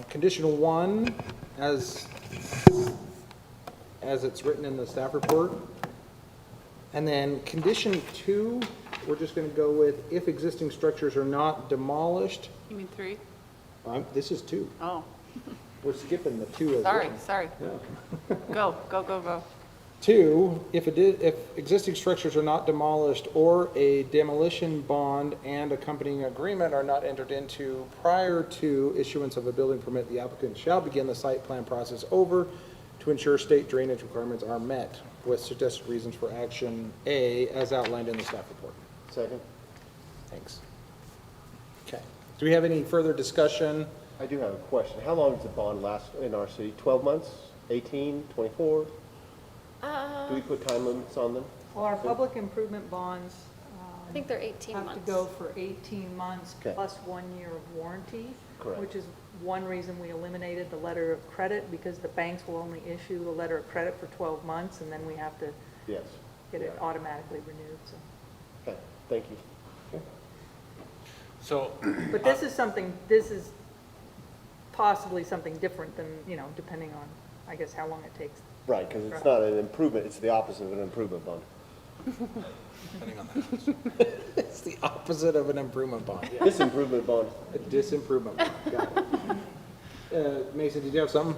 Condition 1, as it's written in the staff report. And then condition 2, we're just going to go with if existing structures are not demolished. You mean 3? This is 2. Oh, We're skipping the 2 as well. sorry. Yeah. Go, go, go, go. 2, if existing structures are not demolished or a demolition bond and accompanying agreement are not entered into prior to issuance of a building permit, the applicant shall begin the site plan process over to ensure state drainage requirements are met, with suggested reasons for action A as outlined in the staff report. Second. Thanks. Okay. Do we have any further discussion? I do have a question. How long does the bond last in our city? 12 months? 18? 24? Do we put time limits on them? Well, our public improvement bonds I think they're 18 have months. to go for 18 months Okay. plus 1 year of warranty. Correct. Which is one reason we eliminated the letter of credit, because the banks will only issue the letter of credit for 12 months, and then we have to Yes. get it Yeah. automatically renewed, so. Okay, thank you. So, But this is possibly something different than, depending on, I guess, how long it takes. Right, because it's not an improvement, it's the opposite of an improvement bond. depending on the house. It's the opposite of an improvement bond. This improvement bond. A disimprovement bond. Got it. Mason, did you have something?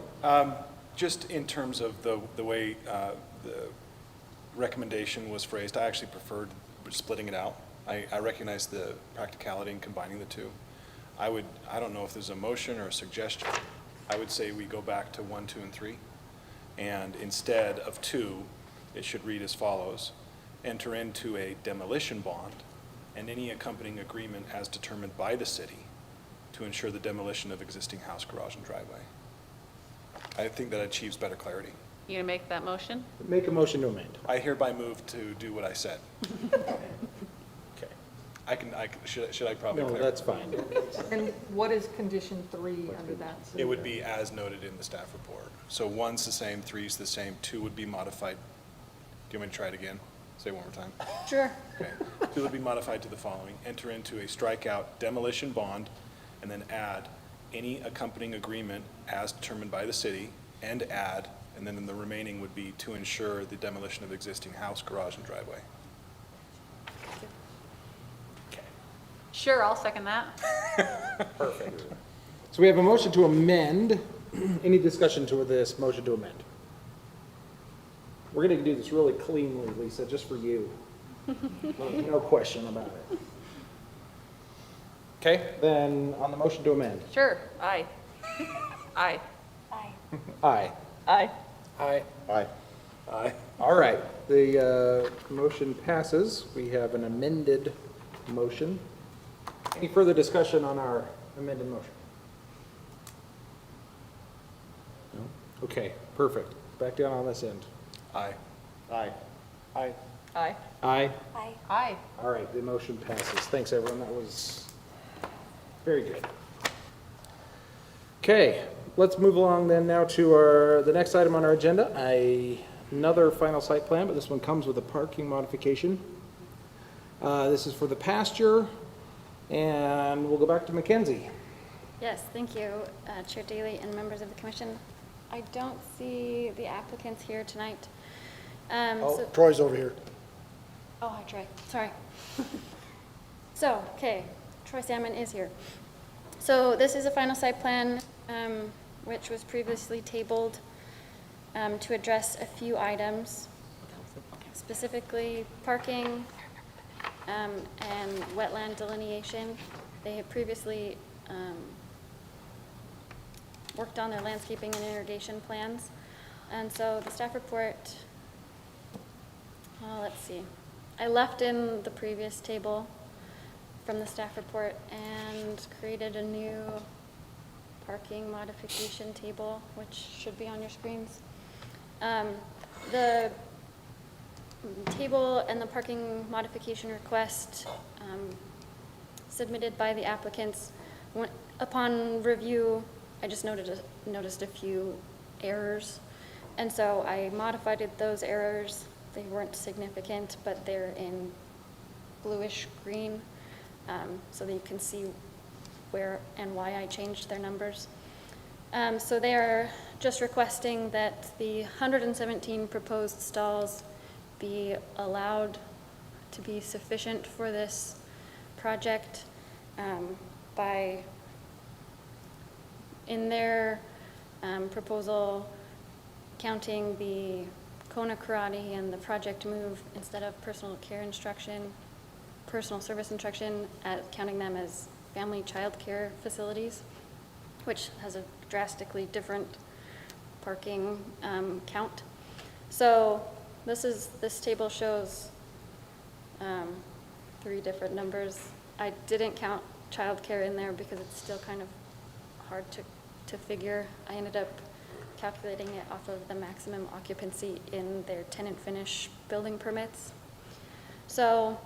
Just in terms of the way the recommendation was phrased, I actually preferred splitting it out. I recognize the practicality in combining the two. I don't know if there's a motion or a suggestion. I would say we go back to 1, 2, and 3. And instead of 2, it should read as follows: enter into a demolition bond and any accompanying agreement as determined by the city to ensure the demolition of existing house, garage, and driveway. I think that achieves better clarity. You gonna make that motion? Make a motion to amend. I hereby move to do what I said. Okay. Should I probably No, clarify? that's fine. And what is condition 3 under that? It would be as noted in the staff report. So 1's the same, 3's the same, 2 would be modified. Do you want me to try it again? Say it one more time. Sure. Okay. 2 would be modified to the following: enter into a strikeout demolition bond, and then add any accompanying agreement as determined by the city, and add, and then the remaining would be to ensure the demolition of existing house, garage, and driveway. Sure, I'll second that. Perfect. So we have a motion to amend. Any discussion to this motion to amend? We're going to do this really cleanly, Lisa, just for you. No question about it. Okay, then on the motion to amend. Sure, aye. Aye. Aye. Aye. Aye. Aye. Aye. All right, the motion passes. We have an amended motion. Any further discussion on our amended motion? No? Okay, perfect. Back down on this end. Aye. Aye. Aye. Aye. Aye. Aye. Aye. All right, the motion passes. Thanks, everyone. That was very good. Okay, let's move along then now to the next item on our agenda, another final site plan, but this one comes with a parking modification. This is for the pasture And we'll go back to Mackenzie. Yes, thank you, Chair Daly and members of the commission. I don't see the applicants here tonight. Oh, Troy's over here. Oh, hi, Troy. Sorry. So, okay, Troy Salmon is here. So this is a final site plan, which was previously tabled to address a few items, specifically parking and wetland delineation. They had previously worked on their landscaping and irrigation plans. And so the staff report, let's see. I left in the previous table from the staff report and created a new parking modification table, which should be on your screens. The table and the parking modification request submitted by the applicants, upon review, I just noticed a few errors. And so I modified those errors. They weren't significant, but they're in bluish green, so that you can see where and why I changed their numbers. So they are just requesting that the 117 proposed stalls be allowed to be sufficient for this project by, in their proposal, counting the Kona Karate and the Project Move instead of personal care instruction, personal service instruction, counting them as family child care facilities, which has a drastically different parking count. So this table shows 3 different numbers. I didn't count childcare in there because it's still kind of hard to figure. I ended up calculating it off of the maximum occupancy in their tenant finish building permits. So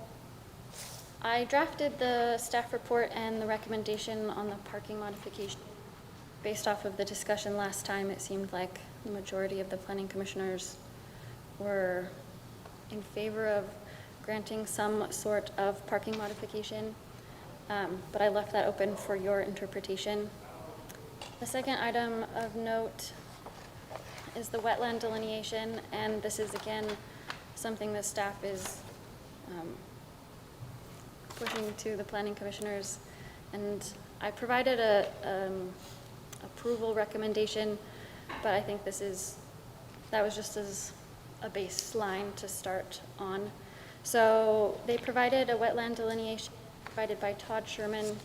I drafted the staff report and the recommendation on the parking modification. Based off of the discussion last time, it seemed like the majority of the planning commissioners were in favor of granting some sort of parking modification, but I left that open for your interpretation. The second item of note is the wetland delineation, and this is again something the staff is pushing to the planning commissioners, and I provided a approval recommendation, but I think that was just as a baseline to start on. So they provided a wetland delineation provided by Todd Sherman,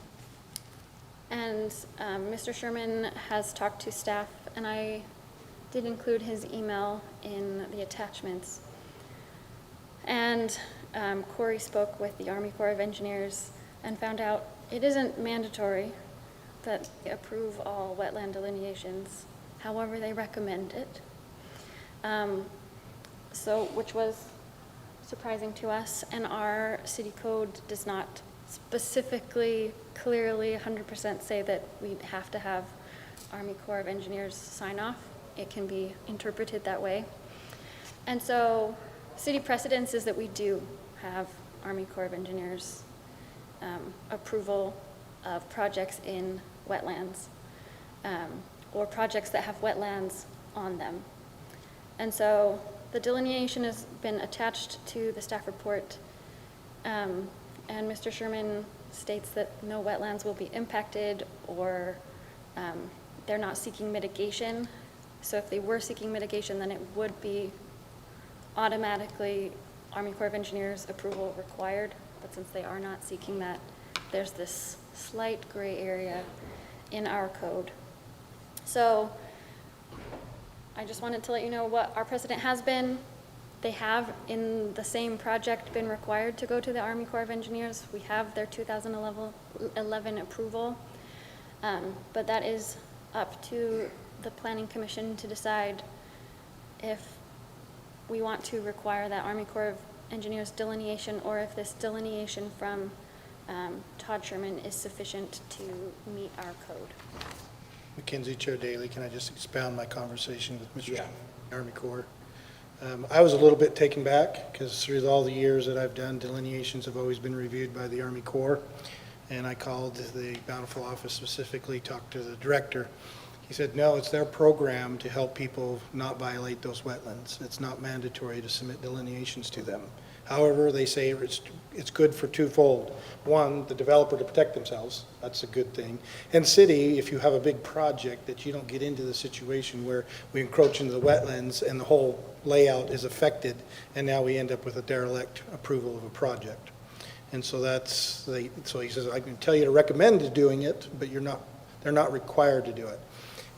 and Mr. Sherman has talked to staff, and I did include his email in the attachments. And Corey spoke with the Army Corps of Engineers and found out it isn't mandatory that they approve all wetland delineations. However, they recommend it. Which was surprising to us, and our city code does not specifically, clearly, 100% say that we have to have Army Corps of Engineers sign off. It can be interpreted that way. And so city precedence is that we do have Army Corps of Engineers approval of projects in wetlands or projects that have wetlands on them. And so the delineation has been attached to the staff report, and Mr. Sherman states that no wetlands will be impacted, or they're not seeking mitigation. So if they were seeking mitigation, then it would be automatically Army Corps of Engineers approval required. But since they are not seeking that, there's this slight gray area in our code. So I just wanted to let you know what our precedent has been. They have, in the same project, been required to go to the Army Corps of Engineers. We have their 2011 approval, but that is up to the Planning Commission to decide if we want to require that Army Corps of Engineers delineation, or if this delineation from Todd Sherman is sufficient to meet our code. Mackenzie, Chair Daly, can I just expound my conversation with Mr. Sherman, Army Corps? I was a little bit taken back because through all the years that I've done, delineations have always been reviewed by the Army Corps. And I called the Bountiful office specifically, talked to the director. He said, no, it's their program to help people not violate those wetlands. It's not mandatory to submit delineations to them. However, they say it's good for twofold. One, the developer to protect themselves, that's a good thing. And city, if you have a big project, that you don't get into the situation where we encroach into the wetlands and the whole layout is affected, and now we end up with a derelict approval of a project. And so so he says, I can tell you to recommend doing it, but they're not required to do it.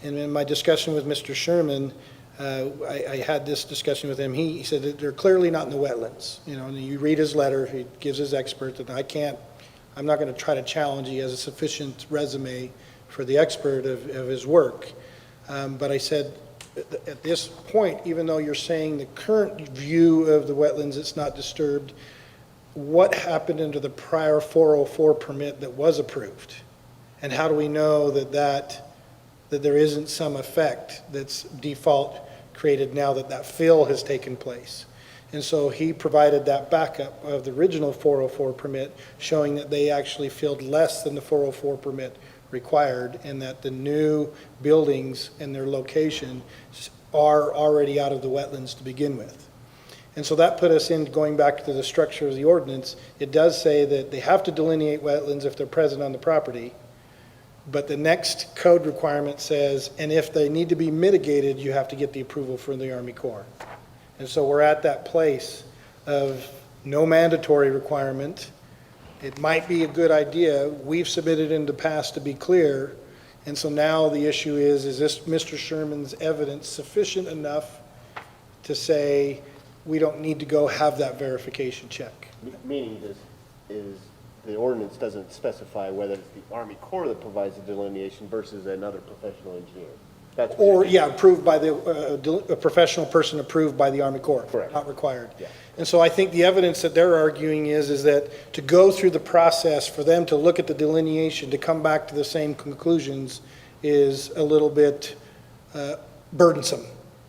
And in my discussion with Mr. Sherman, I had this discussion with him. He said that they're clearly not in the wetlands. You know, and you read his letter, he gives his expert, and I'm not going to try to challenge. He has a sufficient resume for the expert of his work. But I said, at this point, even though you're saying the current view of the wetlands, it's not disturbed, what happened under the prior 404 permit that was approved? And how do we know that there isn't some effect that's default created now that fill has taken place? And so he provided that backup of the original 404 permit, showing that they actually filled less than the 404 permit required, and that the new buildings and their location are already out of the wetlands to begin with. And so that put us in, going back to the structure of the ordinance, it does say that they have to delineate wetlands if they're present on the property. But the next code requirement says, and if they need to be mitigated, you have to get the approval from the Army Corps. And so we're at that place of no mandatory requirement. It might be a good idea. We've submitted in the past to be clear. And so now the issue is this Mr. Sherman's evidence sufficient enough to say we don't need to go have that verification check? Meaning the ordinance doesn't specify whether it's the Army Corps that provides the delineation versus another professional engineer. That's what Approved by a professional person approved by the Army Corps. Correct. Not required. Yeah. And so I think the evidence that they're arguing is that to go through the process for them to look at the delineation, to come back to the same conclusions is a little bit burdensome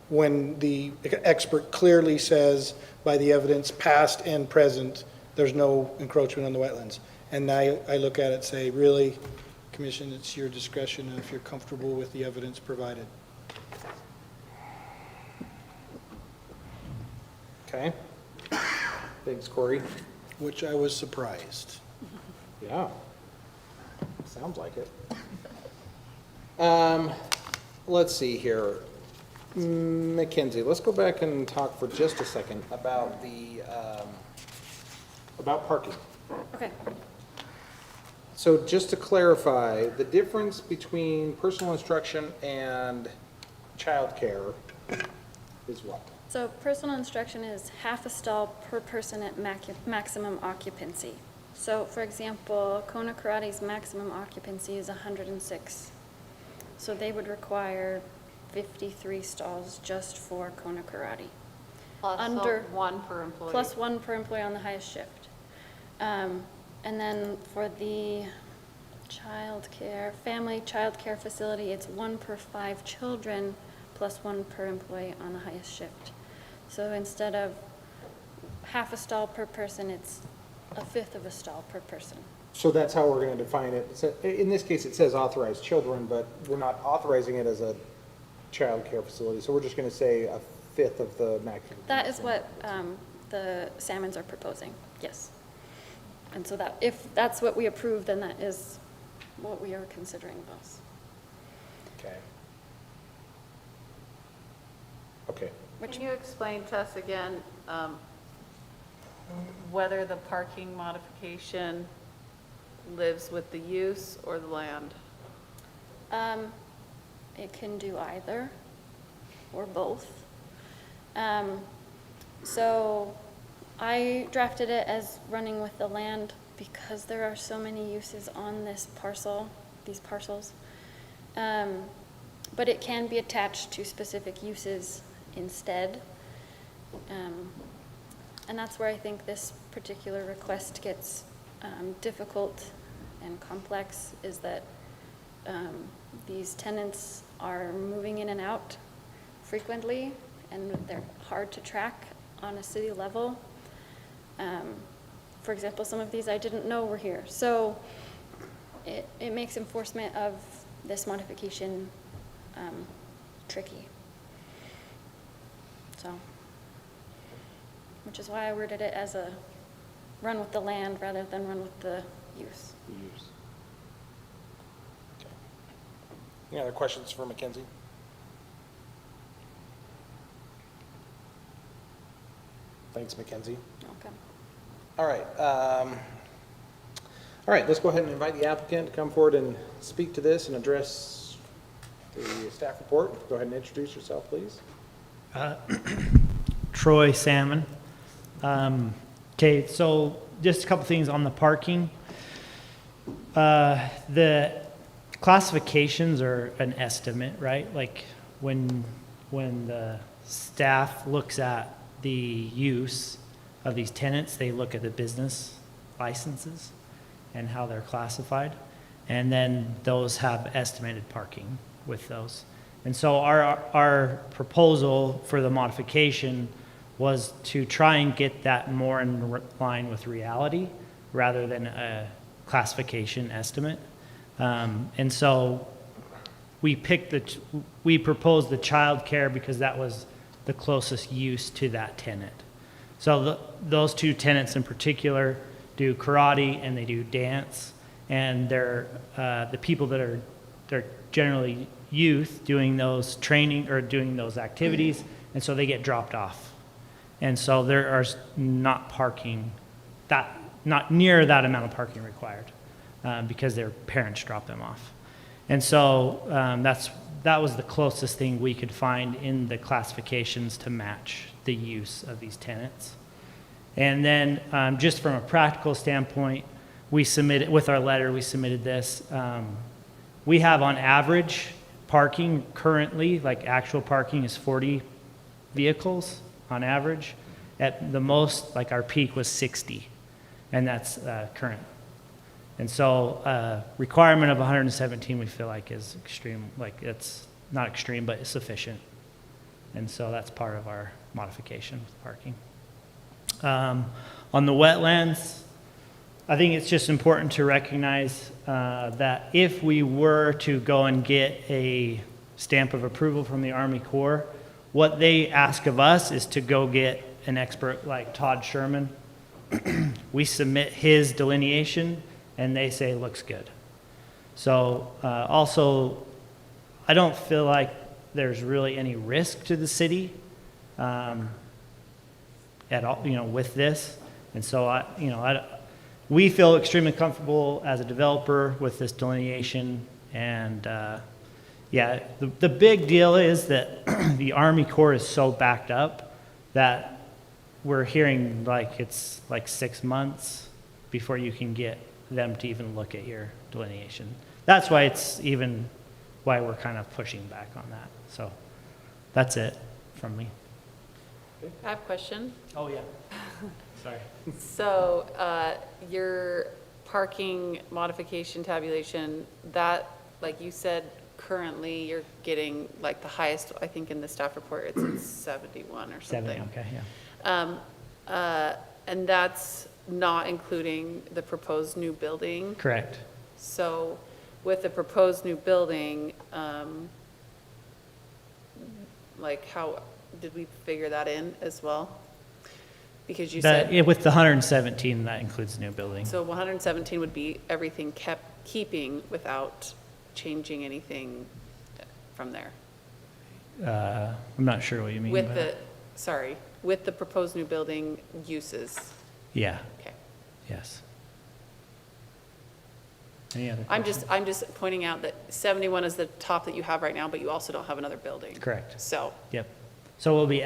when the expert clearly says by the evidence past and present, there's no encroachment on the wetlands. And I look at it and say, really, Commission, it's your discretion if you're comfortable with the evidence provided. Okay. Thanks, Corey. Which I was surprised. Yeah. Sounds like it. Let's see here. Mackenzie, let's go back and talk for just a second about about parking. Okay. So just to clarify, the difference between personal instruction and childcare is what? So personal instruction is half a stall per person at maximum occupancy. So for example, Kona Karate's maximum occupancy is 106. So they would require 53 stalls just for Kona Karate. Plus one per employee. Plus one per employee on the highest shift. And then for the family childcare facility, it's 1 per 5 children, plus 1 per employee on the highest shift. So instead of half a stall per person, it's a fifth of a stall per person. So that's how we're going to define it. So in this case, it says authorized children, but we're not authorizing it as a child care facility. So we're just going to say a fifth of the maximum. That is what the Salmons are proposing, yes. And so that if that's what we approve, then that is what we are considering those. Okay. Okay. Can you explain to us again whether the parking modification lives with the use or the land? It can do either or both. So I drafted it as running with the land because there are so many uses on this parcel, these parcels. But it can be attached to specific uses instead. And that's where I think this particular request gets difficult and complex, is that these tenants are moving in and out frequently, and they're hard to track on a city level. For example, some of these I didn't know were here. So it makes enforcement of this modification tricky. So, which is why I worded it as a run with the land rather than run with the use. Any other questions for Mackenzie? Thanks, Mackenzie. Okay. All right, let's go ahead and invite the applicant to come forward and speak to this and address the staff report. Go ahead and introduce yourself, please. Troy Salmon. Okay, so just a couple things on the parking. The classifications are an estimate, right? Like when the staff looks at the use of these tenants, they look at the business licenses and how they're classified. And then those have estimated parking with those. And so our proposal for the modification was to try and get that more in line with reality rather than a classification estimate. And so we proposed the childcare because that was the closest use to that tenant. So those two tenants in particular do karate and they do dance, and they're the people that they're generally youth doing those training or doing those activities, and so they get dropped off. And so there are not near that amount of parking required because their parents drop them off. And so that was the closest thing we could find in the classifications to match the use of these tenants. And then just from a practical standpoint, we submitted, with our letter, we submitted this. We have on average parking currently, like actual parking is 40 vehicles on average. At the most, like our peak was 60, and that's current. And so requirement of 117 we feel like is extreme, like it's not extreme, but it's sufficient. And so that's part of our modification with parking. On the wetlands, I think it's just important to recognize that if we were to go and get a stamp of approval from the Army Corps, what they ask of us is to go get an expert like Todd Sherman. We submit his delineation and they say looks good. So also, I don't feel like there's really any risk to the city at all, with this. And so we feel extremely comfortable as a developer with this delineation. And the big deal is that the Army Corps is so backed up that we're hearing like it's like 6 months before you can get them to even look at your delineation. That's why why we're kind of pushing back on that. So that's it from me. I have a question. Oh, yeah. Sorry. So your parking modification tabulation, that, like you said, currently you're getting like the highest, I think in the staff report, it's at 71 or something. 70, okay, yeah. And that's not including the proposed new building? Correct. So with the proposed new building, like how, did we figure that in as well? Because you said. With the 117, that includes new building. So 117 would be everything keeping without changing anything from there? I'm not sure what you mean by that. With the proposed new building uses. Yeah. Okay. Yes. Any other I'm questions? just pointing out that 71 is the top that you have right now, but you also don't have another building. Correct. So. Yep. So we'll be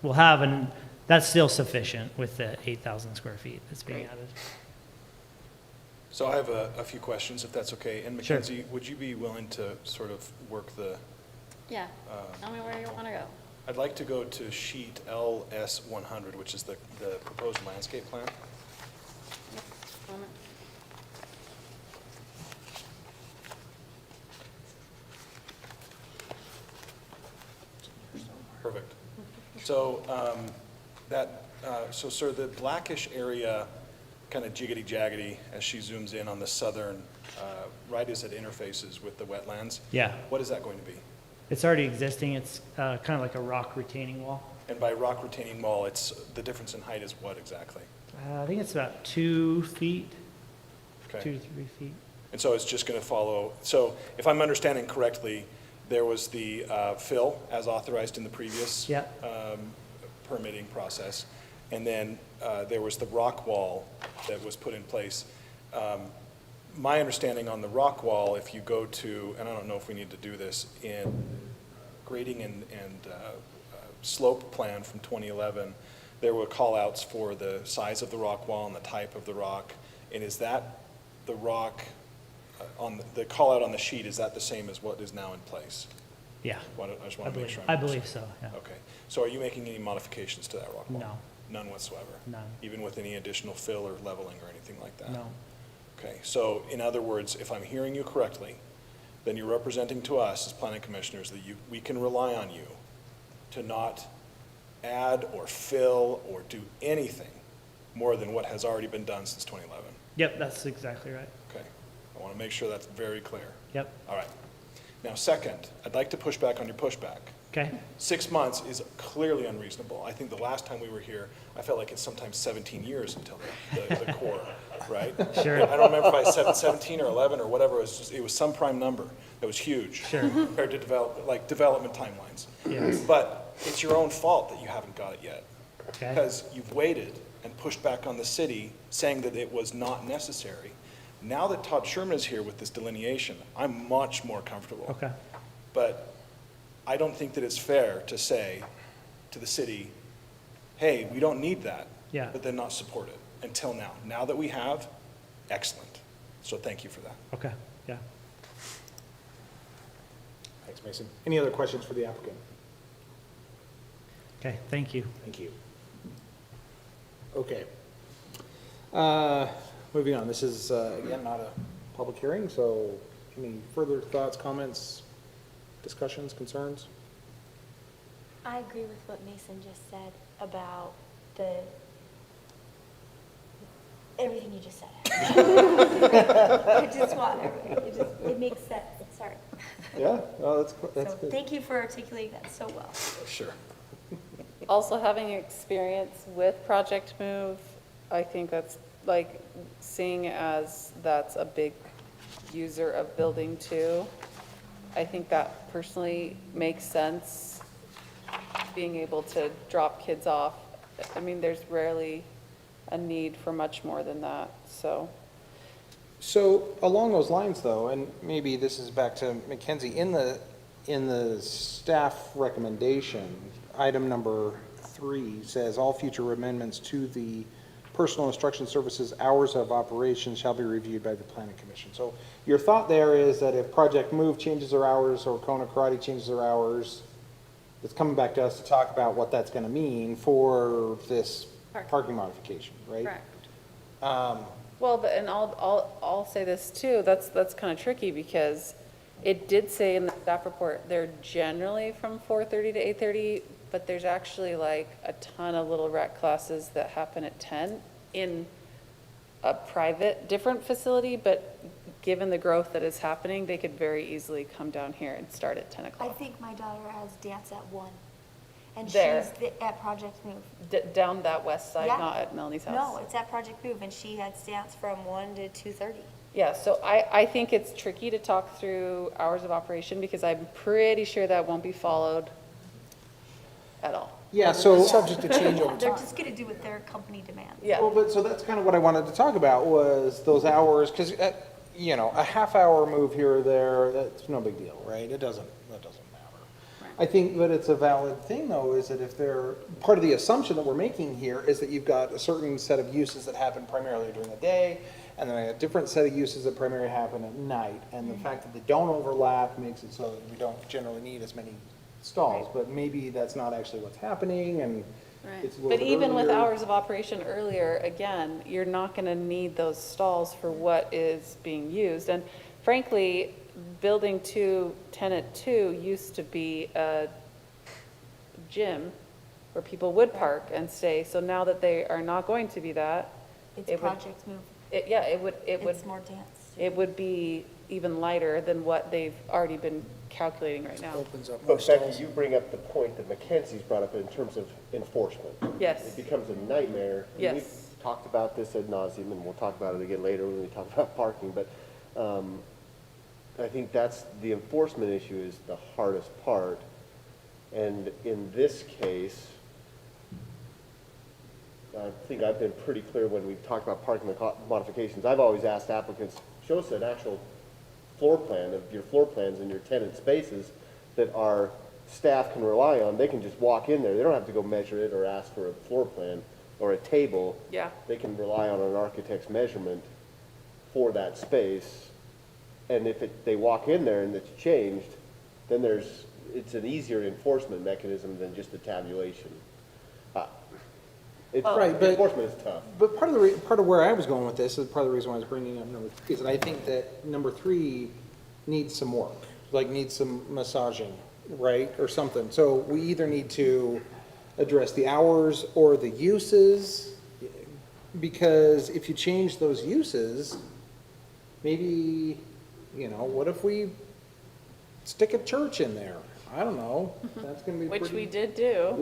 we'll have, that's still sufficient with the 8,000 square feet that's being added. So I have a few questions, if that's okay. And Sure. Mackenzie, would you be willing to sort of work the? Yeah, tell me where you want to go. I'd like to go to sheet LS100, which is the proposed landscape plan. Moment. Perfect. So so sir, the blackish area kind of jiggity-jaggedy as she zooms in on the southern, right as it interfaces with the wetlands. Yeah. What is that going to be? It's already existing. It's kind of like a rock retaining wall. And by rock retaining wall, it's, the difference in height is what exactly? I think it's about 2 feet, Okay. 2 to 3 feet. And so it's just going to follow, so if I'm understanding correctly, there was the fill as authorized in the previous Yeah. permitting process, and then there was the rock wall that was put in place. My understanding on the rock wall, if you go to, and I don't know if we need to do this, in grading and slope plan from 2011, there were call-outs for the size of the rock wall and the type of the rock. And is that the rock, on the call-out on the sheet, is that the same as what is now in place? Yeah. I just want to make sure. I believe so, yeah. Okay. So are you making any modifications to that rock wall? No. None whatsoever? None. Even with any additional fill or leveling or anything like that? No. Okay, so in other words, if I'm hearing you correctly, then you're representing to us as planning commissioners that we can rely on you to not add or fill or do anything more than what has already been done since 2011. Yep, that's exactly right. Okay, I want to make sure that's very clear. Yep. All right. Now, second, I'd like to push back on your pushback. Okay. 6 months is clearly unreasonable. I think the last time we were here, I felt like it's sometimes 17 years until the core, right? Sure. I don't remember if I said 17 or 11 or whatever, it was some prime number that was huge. Sure. Compared to development timelines. Yes. But it's your own fault that you haven't got it yet. Okay. Because you've waited and pushed back on the city, saying that it was not necessary. Now that Todd Sherman is here with this delineation, I'm much more comfortable. Okay. But I don't think that it's fair to say to the city, hey, we don't need that. Yeah. But then not support it until now. Now that we have, excellent. So thank you for that. Okay, yeah. Thanks, Mason. Any other questions for the applicant? Okay, thank you. Thank you. Okay. Moving on, this is, again, not a public hearing, so any further thoughts, comments, discussions, concerns? I agree with what Mason just said about everything you just said. I just want, it makes sense, sorry. Yeah, no, that's So good. thank you for articulating that so well. Sure. Also, having experience with Project Move, I think that's like seeing as that's a big user of Building 2. I think that personally makes sense, being able to drop kids off. I mean, there's rarely a need for much more than that, so. So along those lines though, and maybe this is back to Mackenzie, in the staff recommendation, item number 3 says all future amendments to the personal instruction services hours of operation shall be reviewed by the planning commission. So your thought there is that if Project Move changes their hours or Kona Karate changes their hours, it's coming back to us to talk about what that's going to mean for this parking modification, right? Correct. Well, but, and I'll say this too, that's kind of tricky because it did say in the staff report, they're generally from 4:30 to 8:30, but there's actually like a ton of little rec classes that happen at 10 in a private, different facility, but given the growth that is happening, they could very easily come down here and start at 10 I o'clock. think my daughter has dance at 1, and There. she's at Project Move. Down that west side, Yeah. not at Melanie's house. No, it's at Project Move, and she had dance from 1 to 2:30. Yeah, so I think it's tricky to talk through hours of operation because I'm pretty sure that won't be followed at all. Yeah, so. Subject to change over They're time. just gonna do what their company demands. Yeah. Well, but so that's kind of what I wanted to talk about was those hours, because, you know, a half-hour move here or there, that's no big deal, right? That doesn't matter. I think that it's a valid thing, though, is that if they're, part of the assumption that we're making here is that you've got a certain set of uses that happen primarily during the day, and then a different set of uses that primarily happen at night. And the fact that they don't overlap makes it so that we don't generally need as many stalls, but maybe that's not actually what's happening, and it's a little But bit even with earlier. hours of operation earlier, again, you're not gonna need those stalls for what is being used. And frankly, Building 2, Tenant 2 used to be a gym where people would park and stay. So now that they are not going to be that, It's it would, project move. yeah, it would, It's more dance. it would be even lighter than what they've already been calculating right now. Opens up more But Becky, stalls. you bring up the point that Mackenzie's brought up in terms of enforcement. Yes. It becomes a nightmare. And Yes. We've talked about this ad nauseum, and we'll talk about it again later when we talk about parking, but I think that's, the enforcement issue is the hardest part. And in this case, I think I've been pretty clear when we've talked about parking modifications. I've always asked applicants, show us an actual floor plan of your floor plans and your tenant spaces that our staff can rely on. They can just walk in there. They don't have to go measure it or ask for a floor plan or a table. Yeah. They can rely on an architect's measurement for that space. And if they walk in there and it's changed, then it's an easier enforcement mechanism than just a tabulation. Right, but- Enforcement is tough. But part of where I was going with this is part of the reason why I was bringing up number 3, is that I think that number 3 needs some work, like needs some massaging, right, or something. So we either need to address the hours or the uses, because if you change those uses, maybe, what if we stick a church in there? I don't know. That's gonna be pretty. Which we did do.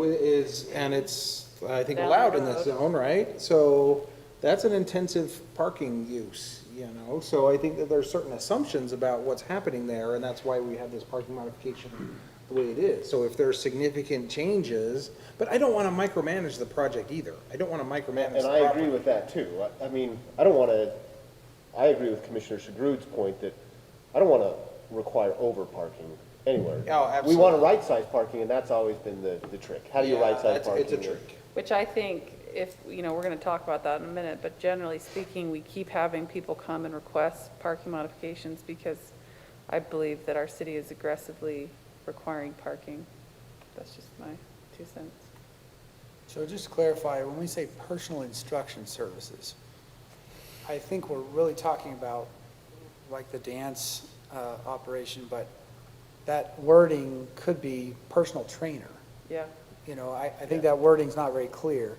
And it's, I think, Down the allowed in this road. zone, right? So that's an intensive parking use, so I think that there's certain assumptions about what's happening there, and that's why we have this parking modification the way it is. So if there's significant changes, but I don't want to micromanage the project either. I don't want to micromanage the And I property. agree with that too. I mean, I don't want to, I agree with Commissioner Shagrud's point that I don't want to require over parking anywhere. Oh, We want absolutely. to right-size parking, and that's always been the trick. How do you Yeah, right-size it's parking? a trick. Which I think if, we're going to talk about that in a minute, but generally speaking, we keep having people come and request parking modifications because I believe that our city is aggressively requiring parking. That's just my 2 cents. So just to clarify, when we say personal instruction services, I think we're really talking about like the dance operation, but that wording could be personal trainer. Yeah. I think that wording's not very clear.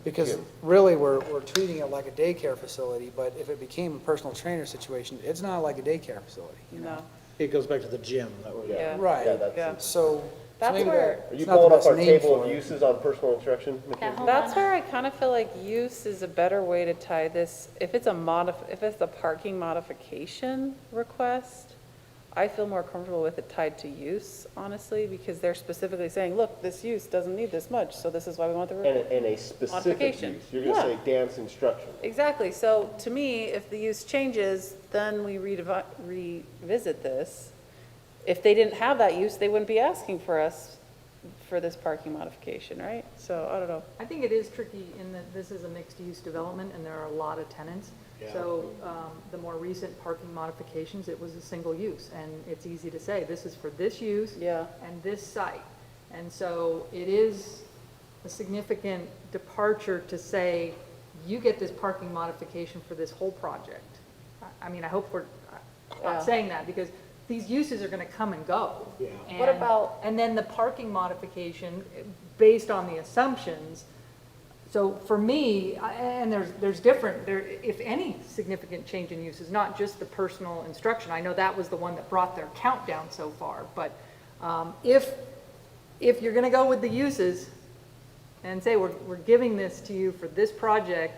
Because really, we're treating it like a daycare facility, but if it became a personal trainer situation, it's not like a daycare facility, No. It goes back to the gym that we. Yeah. Right. Yeah, that's- Yeah. So. That's maybe where- Are you it's not the pulling up best our name table for of it. uses on personal instruction? Mackenzie? That's where I kind of feel like use is a better way to tie this. If it's a parking modification request, I feel more comfortable with it tied to use, honestly, because they're specifically saying, look, this use doesn't need this much, so this is why we want the And a specific modification. use. You're going to Yeah. say dance instruction. Exactly. So to me, if the use changes, then we revisit this. If they didn't have that use, they wouldn't be asking for us for this parking modification, right? So I don't know. I think it is tricky in that this is a mixed-use development and there are a lot of tenants. So the more recent parking modifications, it was a single use. And it's easy to say, this is for this use Yeah. and this site. And so it is a significant departure to say, you get this parking modification for this whole project. I mean, I hope we're Yeah. not saying that because these uses are going to come and go. Yeah. What And- about- And then the parking modification, based on the assumptions, so for me, and there's different, if any significant change in use is not just the personal instruction, I know that was the one that brought their count down so far, but if you're going to go with the uses and say, we're giving this to you for this project,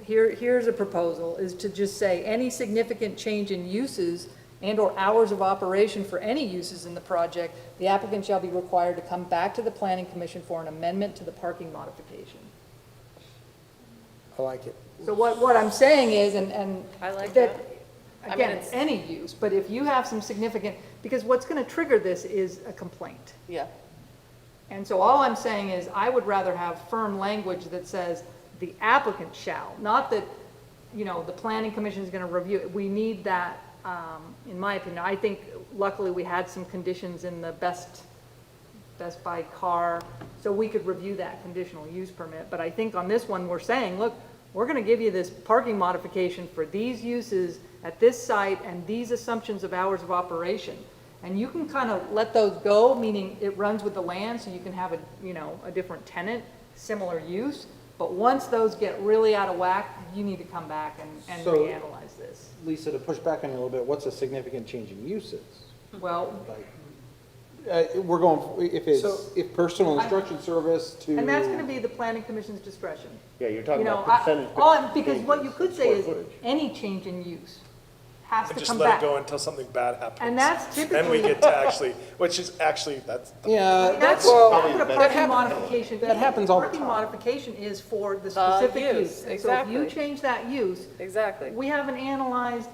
here's a proposal, is to just say, any significant change in uses and/or hours of operation for any uses in the project, the applicant shall be required to come back to the planning commission for an amendment to the parking modification. I like it. So what I'm saying is, and. I like that. that. I mean, Again, it's- it's any use, but if you have some significant, because what's going to trigger this is a complaint. Yeah. And so all I'm saying is, I would rather have firm language that says the applicant shall, not that, the planning commission is going to review it. We need that, in my opinion. I think luckily we had some conditions in the Best Buy car, so we could review that conditional use permit. But I think on this one, we're saying, look, we're going to give you this parking modification for these uses at this site and these assumptions of hours of operation. And you can kind of let those go, meaning it runs with the land, so you can have a different tenant, similar use. But once those get really out of whack, you need to come back and So- reanalyze this. Lisa, to push back on you a little bit, what's a significant change in uses? Well, We're going, So- if personal instruction service to. and that's gonna be the planning commission's discretion. Yeah, you're talking You know, about percentage. because what you could say square is, footage. any change in use has to Just come let it back. go until something bad happens. And that's Then we typically, get to actually, which is actually, that's. Yeah, that's well, what a that parking modification. that happens all the Parking time. modification is for the specific use, use. And so if you exactly. change that use, Exactly. we haven't analyzed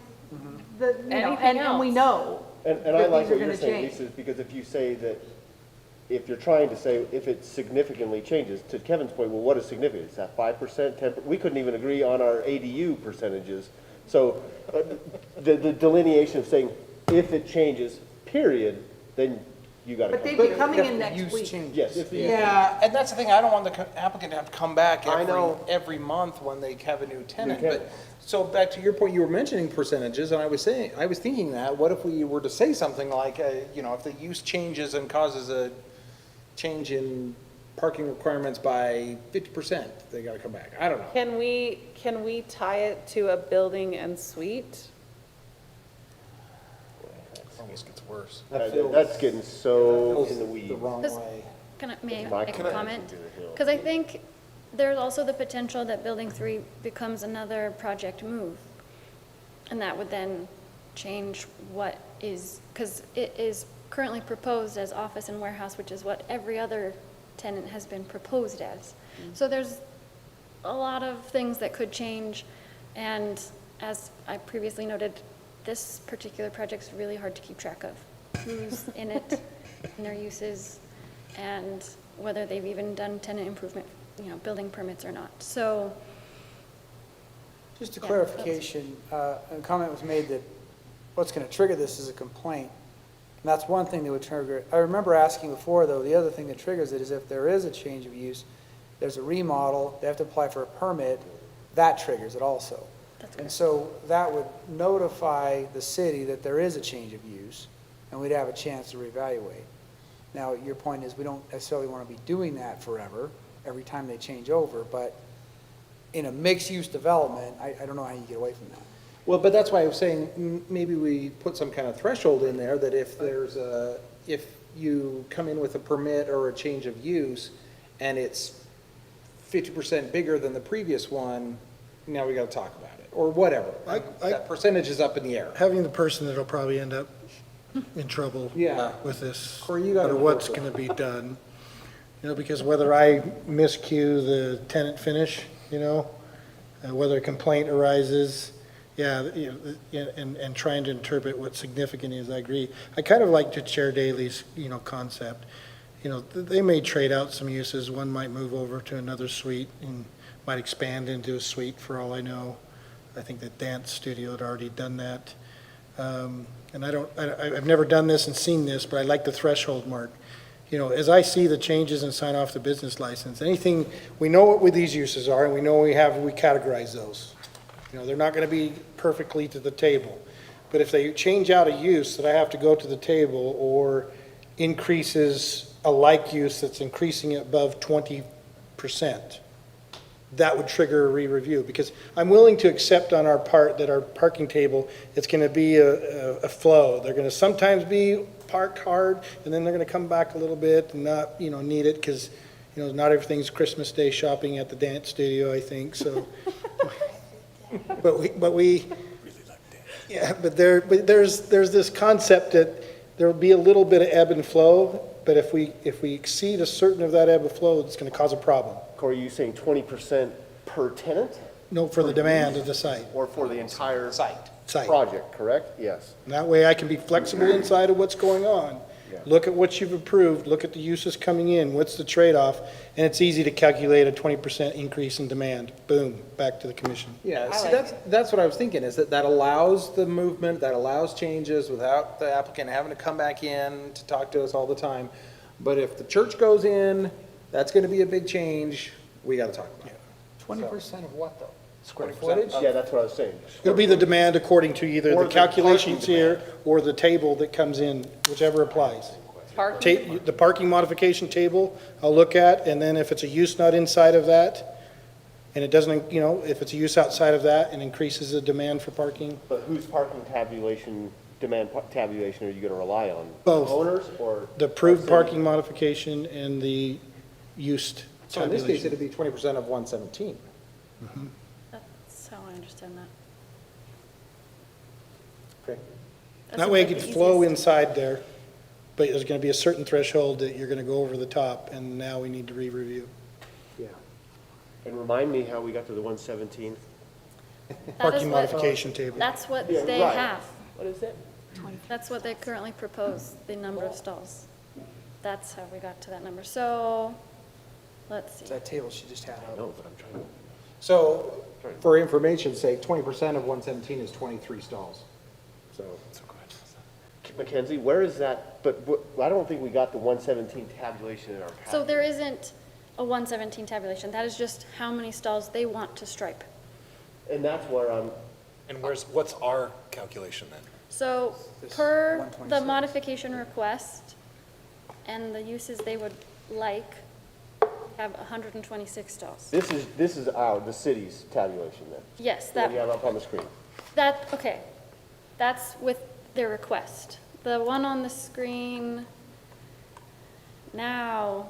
the, you know, Anything and we else. know. And I that like these are what you're gonna saying, change. Lisa, because if you say that, if you're trying to say if it significantly changes, to Kevin's point, well, what is significant? Is that 5%, 10%? We couldn't even agree on our ADU percentages. So the delineation of saying if it changes, period, then you got to But come. they'd be coming in next Use week. changes. Yes. If the- Yeah, and that's the thing, I don't want the applicant to have to come back I know. every month when they have a new tenant. New But, tenant. so back to your point, you were mentioning percentages, and I was thinking that, what if we were to say something like, if the use changes and causes a change in parking requirements by 50%, they gotta come back, I don't know. Can we tie it to a building and suite? Almost gets worse. That's getting so in the weeds. The wrong Because- way. May My I make a comment? comment. Because I think there's also the potential that Building 3 becomes another project move. And that would then change what is, because it is currently proposed as office and warehouse, which is what every other tenant has been proposed as. So there's a lot of things that could change. And as I previously noted, this particular project's really hard to keep track of. Who's in it, and their uses, and whether they've even done tenant improvement, building permits or not. So, Just a Yeah, clarification, a comment was made that what's going to trigger this is a complaint. And that's one thing that would trigger it. I remember asking before, though, the other thing that triggers it is if there is a change of use, there's a remodel, they have to apply for a permit, that triggers it also. And so that would notify the city that there is a change of use, and we'd have a chance to reevaluate. Now, your point is, we don't necessarily want to be doing that forever, every time they change over, but in a mixed-use development, I don't know how you get away from that. Well, but that's why I was saying, maybe we put some kind of threshold in there, that if if you come in with a permit or a change of use, and it's 50% bigger than the previous one, now we gotta talk about it, or whatever. That percentage is up in the air. Having the person that'll probably end up in trouble Yeah. with this, Corey, you gotta or what's work going to be done. Because whether I miscue the tenant finish, whether a complaint arises, and trying to interpret what significant is, I agree. I kind of like to Chair Daley's, concept. They may trade out some uses. One might move over to another suite and might expand into a suite for all I know. I think the dance studio had already done that. And I've never done this and seen this, but I like the threshold mark. As I see the changes and sign off the business license, anything, we know what these uses are, and we know we categorize those. They're not gonna be perfectly to the table. But if they change out a use that I have to go to the table, or increases a like use that's increasing it above 20%, that would trigger a re-review, because I'm willing to accept on our part that our parking table, it's gonna be a flow. They're gonna sometimes be parked hard, and then they're gonna come back a little bit and not, need it, because, not everything's Christmas Day shopping at the dance studio, I think, so. But there's this concept that there'll be a little bit of ebb and flow, but if we exceed a certain of that ebb and flow, it's gonna cause a problem. Corey, you saying 20% per tenant? No, for the demand of the site. Or for the entire Site. project, correct? Yes. And that way I can be flexible inside of what's going on. Yeah. Look at what you've approved, look at the uses coming in, what's the trade-off, and it's easy to calculate a 20% increase in demand. Boom, back to the commission. Yeah, see, that's what I was thinking, is that allows the movement, that allows changes without the applicant having to come back in to talk to us all the time. But if the church goes in, that's gonna be a big change, we gotta talk about it. 20% of what, though? Square 20% footage? Yeah, that's what I was saying. It'll be the demand according to either Or the the calculations parking here or the table that comes in, whichever applies. Parking? The parking modification table, I'll look at, and then if it's a use not inside of that, and it doesn't, you know, if it's a use outside of that and increases the demand for parking, But whose parking tabulation, tabulation are you gonna rely on? Both. Owners or? the approved parking modification and the used So in this case, tabulation. it'd be 20% of 117. That's how I understand that. Okay. That way it could flow inside there, but there's gonna be a certain threshold that you're gonna go over the top, and now we need to re-review. Yeah. And remind me how we got to the 117? That is Parking what- modification table. That's what Yeah, they right. have. What is it? That's what they currently propose, the number of stalls. That's how we got to that number. So, let's see. It's that table she just had up. No, but I'm trying to. So, for information's sake, 20% of 117 is 23 stalls. So, Mackenzie, where is that, but I don't think we got the 117 tabulation in our packet. So there isn't a 117 tabulation. That is just how many stalls they want to stripe. And that's where I'm, And what's our calculation then? So This per the 126. modification request and the uses they would like, have 126 stalls. this is the city's tabulation then? Yes, The one you that, have up on the screen? okay. That's with their request. The one on the screen now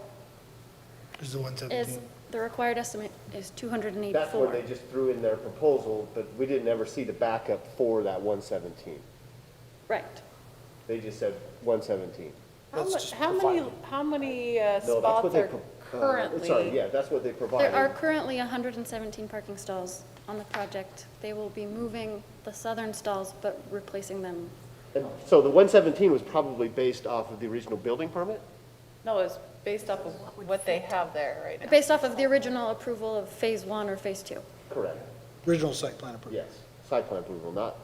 Is the is, 117. the required estimate is 284. That's what they just threw in their proposal, but we didn't ever see the backup for that 117. Right. They just said 117. How many No, that's spots what they are currently? Sorry, yeah, that's what they provided. There are currently 117 parking stalls on the project. They will be moving the southern stalls, but replacing them. And so the 117 was probably based off of the original building permit? No, it's based off of what they have there right now. Based off of the original approval of Phase 1 or Phase 2. Correct. Original site plan approval. Yes, site plan approval, not,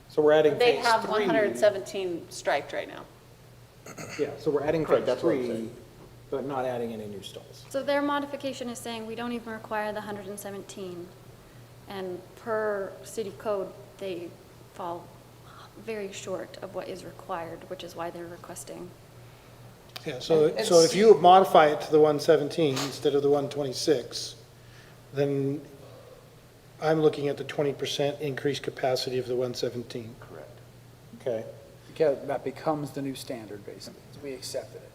so we're adding They phase have 3. 117 striped right now. Yeah, so we're adding Correct, phase that's what I'm 3, saying. but not adding any new stalls. So their modification is saying we don't even require the 117. And per city code, they fall very short of what is required, which is why they're requesting. Yeah, so if you modify it to the 117 instead of the 126, then I'm looking at the 20% increased capacity of the 117. correct. Okay. Okay, that becomes the new standard, basically. We accepted it.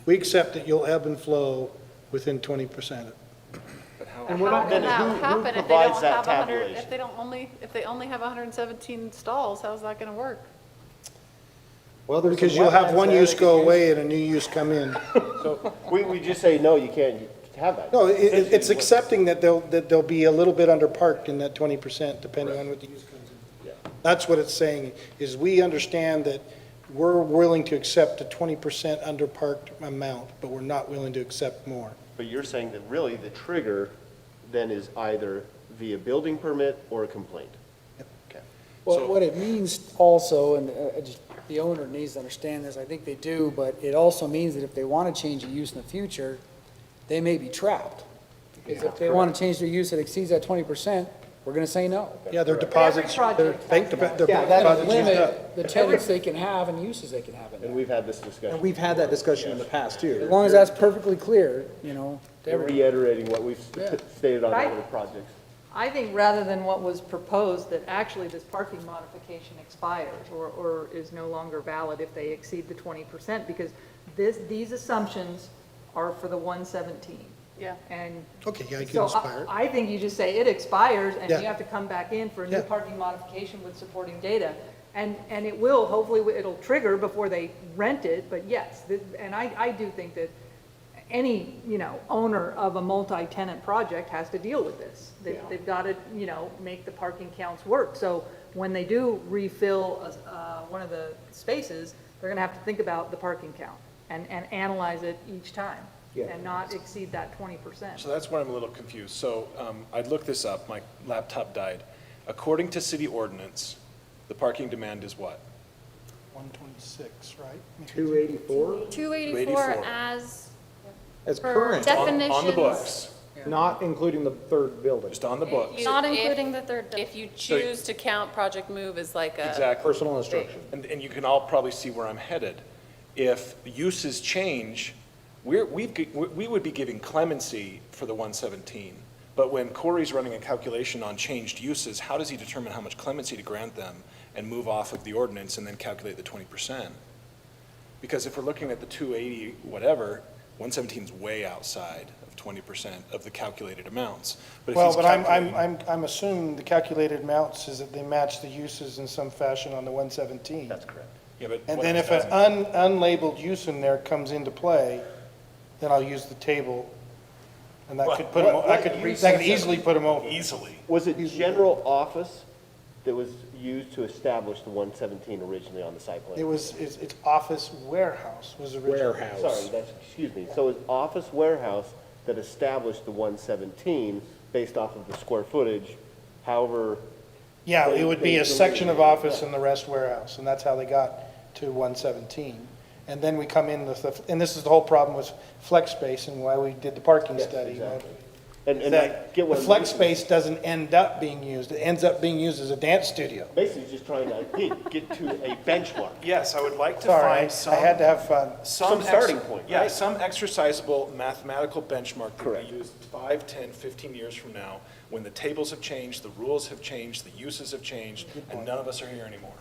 We accept that you'll ebb and flow within 20%. But how? And we're not How can Then who- that who happen if they provides don't that have 100, tabulation? if they only have 117 stalls, how's that gonna work? Well, there's Because some you'll have wetlands one there use that go could away and a new use come in. So we just say, no, you can't have that. No, it's accepting that they'll be a little bit underparked in that 20%, depending on what the use comes in. Yeah. That's what it's saying, is we understand that we're willing to accept a 20% underparked amount, but we're not willing to accept more. But you're saying that really the trigger then is either via building permit or a complaint? Okay. Well, what it means also, and the owner needs to understand this, I think they do, but it also means that if they want to change a use in the future, they may be trapped. Because if they want to change their use that exceeds that 20%, we're going to say no. Yeah, their deposits, their bank their Yeah, that deposits used up. limit the tenants they can have and uses they can have in And there. we've had this discussion. And we've had that discussion in the past, As too. long as that's perfectly clear, to We're everybody. reiterating what we've Yeah. stated on Right. other projects. I think rather than what was proposed, that actually this parking modification expires or is no longer valid if they exceed the 20%, because these assumptions are for the 117. Yeah. And Okay, yeah, you can so expire it. I think you just say it expires, and Yeah. you have to come back in for a new Yeah. parking modification with supporting data. And it will, hopefully, it'll trigger before they rent it, but yes, and I do think that any, owner of a multi-tenant project has to deal with this. They've got to, make the parking counts work. So when they do refill one of the spaces, they're going to have to think about the parking count and analyze it each time. Yeah. And not exceed that 20%. So that's where I'm a little confused. So I'd looked this up, my laptop died. According to city ordinance, the parking demand is what? 126, right? 284? 284 as As per current, definitions. On the books, not including the third building. just on the books. Not including the third. If you choose to count Project Move as like a. Exactly. Personal instruction. And you can all probably see where I'm headed. If uses change, we would be giving clemency for the 117, But when Corey's running a calculation on changed uses, how does he determine how much clemency to grant them and move off of the ordinance and then calculate the 20%? Because if we're looking at the 280 whatever, 117 is way outside of 20% of the calculated amounts. But if Well, he's but calculating- I'm assuming the calculated amounts is that they match the uses in some fashion on the 117. That's correct. Yeah, but And what then it if an doesn't- unlabeled use in there comes into play, then I'll use the table, and that could put them, What that could easily put them over. Easily. Was it general office that was used to establish the 117 originally on the site plan? It's office warehouse was originally. Sorry, excuse me. So it's office warehouse that established the 117 based off of the square footage, however. Yeah, it would be a section of office and the rest warehouse, and that's how they got to 117. And then we come in with, and this is the whole problem with flex space and why we did the parking Yes, study. exactly. And I That get the what. flex space doesn't end up being used, it ends up being used as a dance studio. Basically, just trying to get to a benchmark. Yes, I would like to Sorry, find some. I had to have fun. Some starting point, Yeah, right? some exercisable mathematical benchmark that Correct. we use 5, 10, 15 years from now, when the tables have changed, the rules have changed, the uses have changed, and none of us are here anymore.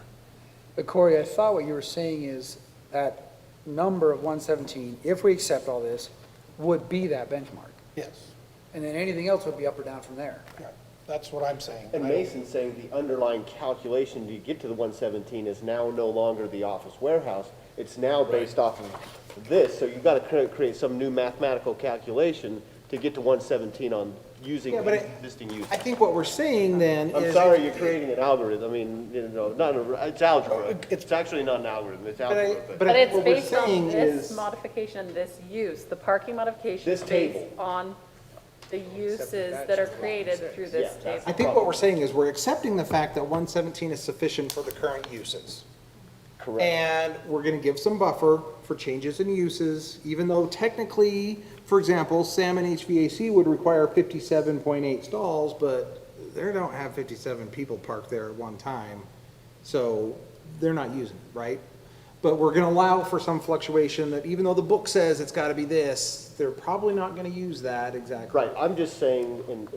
But Corey, I thought what you were saying is that number of 117, if we accept all this, would be that benchmark. Yes, And then anything else would be up or down from there. yeah, that's what I'm saying. And Mason's saying the underlying calculation to get to the 117 is now no longer the office warehouse. It's now based off of this, so you've got to create some new mathematical calculation to get to 117 on using Yeah, but existing use. I think what we're saying then is. I'm sorry, you're creating an algorithm. I mean, it's algebra. It's actually not an algorithm, it's algebra. But it's what we're based on saying this is- modification, this use, the parking modification This is table. based on the uses that are created through this Yeah, table. I think what we're saying is we're accepting the fact that 117 is sufficient for the current uses. Correct. And we're gonna give some buffer for changes in uses, even though technically, for example, Salmon HVAC would require 57.8 stalls, but they don't have 57 people parked there at one time, so they're not using it, right? But we're gonna allow for some fluctuation that even though the book says it's gotta be this, they're probably not gonna use that exactly. Right, I'm just saying,